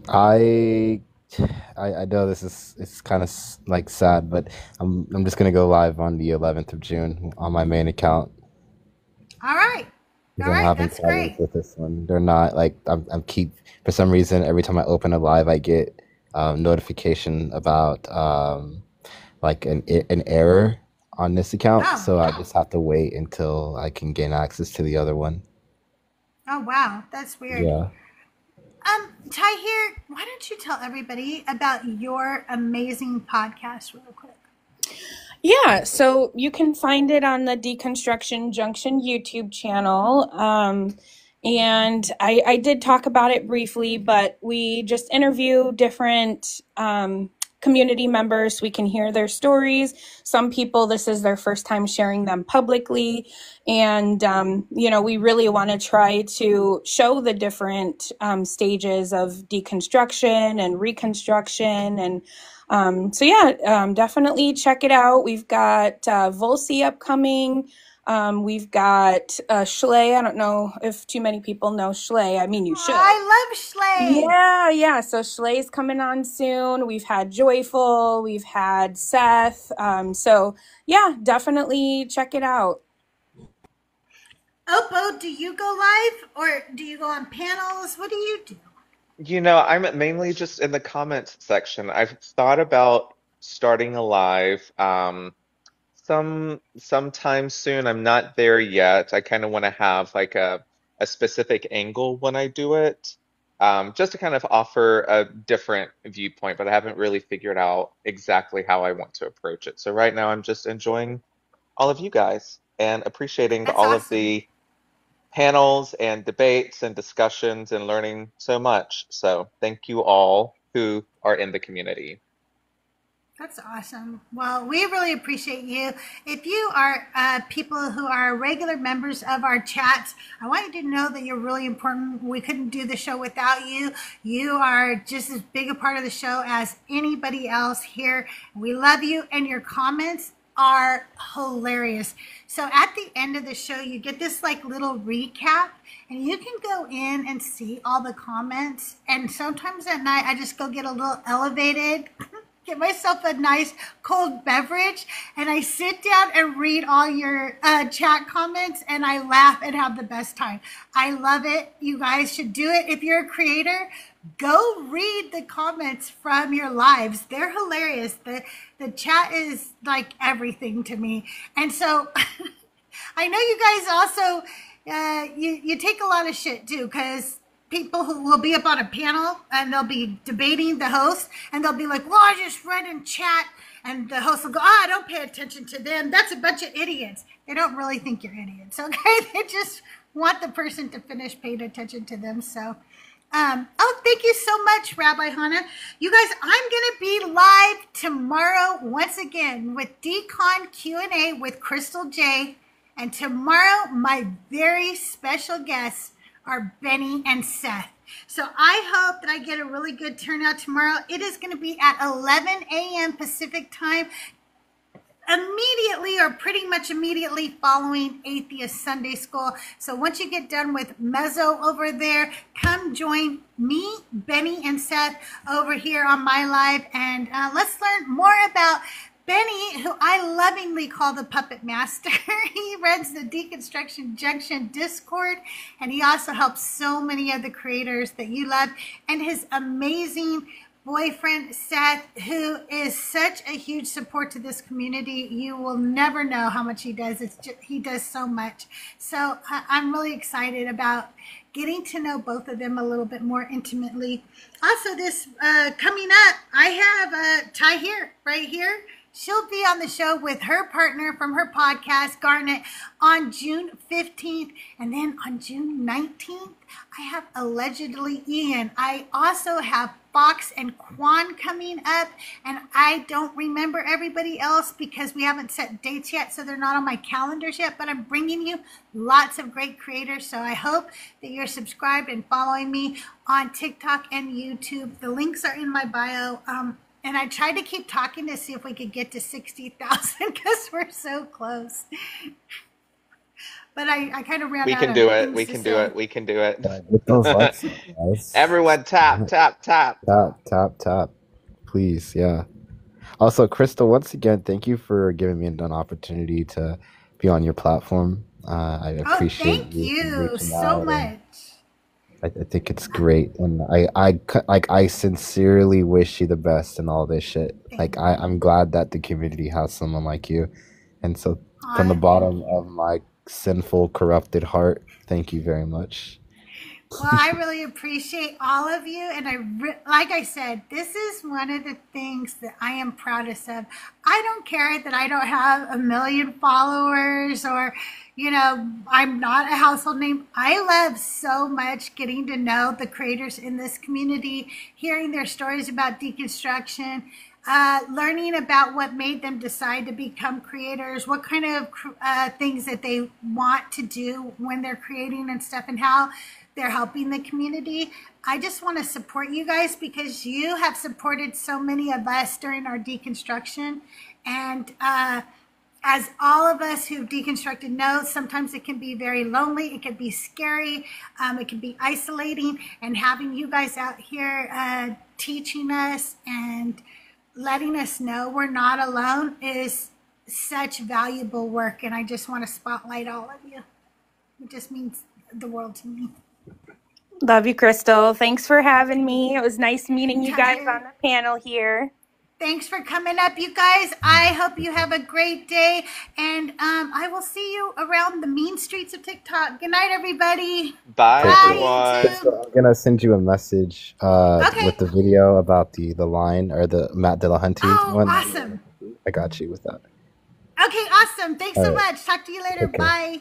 I know it's kind of like sad, but I'm just gonna go live on the 11th of June on my main account. All right. Because I'm having That's problems great. with this one. They're not like I'm keep for some reason every time I open a live I get notification about like an error on this account. Oh. So I just have to wait until I can gain access to the other one. Oh, wow. That's weird. Yeah. Ty here, why don't you tell everybody about your amazing podcast real quick? Yeah, so you can find it on the Deconstruction Junction YouTube channel. And I did talk about it briefly, but we just interview different community members so we can hear their stories. Some people, this is their first time sharing them publicly. And, we really want to try to show the different stages of deconstruction and reconstruction. And definitely check it out. We've got Volsi upcoming. We've got Schley. I don't know if too many people know Schley. I mean, you should. I love Schley. Yeah. So Schley's coming on soon. We've had Joyful. We've had Seth. Definitely check it out. Oppo, do you go live or do you go on panels? What do you do? I'm mainly just in the comments section. I've thought about starting a live sometime soon. I'm not there yet. I kind of want to have like a specific angle when I do it, just to kind of offer a different viewpoint, but I haven't really figured out exactly how I want to approach it. So right now I'm just enjoying all of you guys and appreciating That's all of awesome. the panels and debates and discussions and learning so much. So thank you all who are in the community. That's awesome. Well, we really appreciate you. If you are people who are regular members of our chats, I want you to know that you're really important. We couldn't do the show without you. You are just as big a part of the show as anybody else here. We love you, and your comments are hilarious. So at the end of the show, you get this like little recap, and you can go in and see all the comments. And sometimes at night, I just go get a little elevated, get myself a nice cold beverage, and I sit down and read all your chat comments, and I laugh and have the best time. I love it. You guys should do it. If you're a creator, go read the comments from your lives. They're hilarious. The chat is like everything to me. And so I know you guys also, you take a lot of shit too, because people who will be up on a panel and they'll be debating the host, and they'll be like, well, I just read in chat, and the host will go, don't pay attention to them. That's a bunch of idiots. They don't really think you're idiots, okay? They just want the person to finish paying attention to them. So, thank you so much, Rabbi Hannah. You guys, I'm going to be live tomorrow once again with Decon Q&A with CrystalJae. And tomorrow, my very special guests are Benny and Seth. So I hope that I get a really good turnout tomorrow. It is going to be at 11 a.m. Pacific time, immediately or pretty much immediately following Atheist Sunday School. So once you get done with Mezzo over there, come join me, Benny, and Seth over here on my live, and let's learn more about Benny, who I lovingly call the Puppet Master. He runs the Deconstruction Junction Discord, and he also helps so many of the creators that you love, and his amazing boyfriend, Seth, who is such a huge support to this community. You will never know how much he does. He does so much. So I'm really excited about getting to know both of them a little bit more intimately. Also, this coming up, I have Ty here, right here. She'll be on the show with her partner from her podcast, DarkNyt, on June 15th. And then on June 19th, I have Allegedly Ian. I also have Fox and Quan coming up. And I don't remember everybody else because we haven't set dates yet, so they're not on my calendars yet. But I'm bringing you lots of great creators. So I hope that you're subscribed and following me on TikTok and YouTube. The links are in my bio. And I tried to keep talking to see if we could get to 60,000 because we're so close. But I kind of ran We out can of do it. things We to can do say. it. We can do it. With those likes, guys. Everyone tap, tap, tap. Tap, tap, tap. Please, yeah. Also, Crystal, once again, thank you for giving me an opportunity to be on your platform. I appreciate Thank you you reaching so out, and much. I think it's great, and I sincerely wish you the best in all this shit. Like I'm glad that the community has someone like you, and so from the bottom of my sinful, corrupted heart, thank you very much. Well, I really appreciate all of you, and like I said, this is one of the things that I am proudest of. I don't care that I don't have 1 million followers, or I'm not a household name. I love so much getting to know the creators in this community, hearing their stories about deconstruction, learning about what made them decide to become creators, what kind of things that they want to do when they're creating and stuff, and how they're helping the community. I just want to support you guys because you have supported so many of us during our deconstruction. And as all of us who've deconstructed know, sometimes it can be very lonely. It can be scary. It can be isolating. And having you guys out here teaching us and letting us know we're not alone is such valuable work. And I just want to spotlight all of you. It just means the world to me. Love you, Crystal. Thanks for having me. It was nice meeting you guys on the panel here. Thanks for coming up, you guys. I hope you have a great day, and I will see you around the mean streets of TikTok. Good night, everybody. Bye, Bye, everyone. I'm gonna send you a message with the video about the line, or the Matt Dillahunty one. Awesome. I got you with that. Okay, awesome. Thanks so much. Talk to you later. Okay. Bye.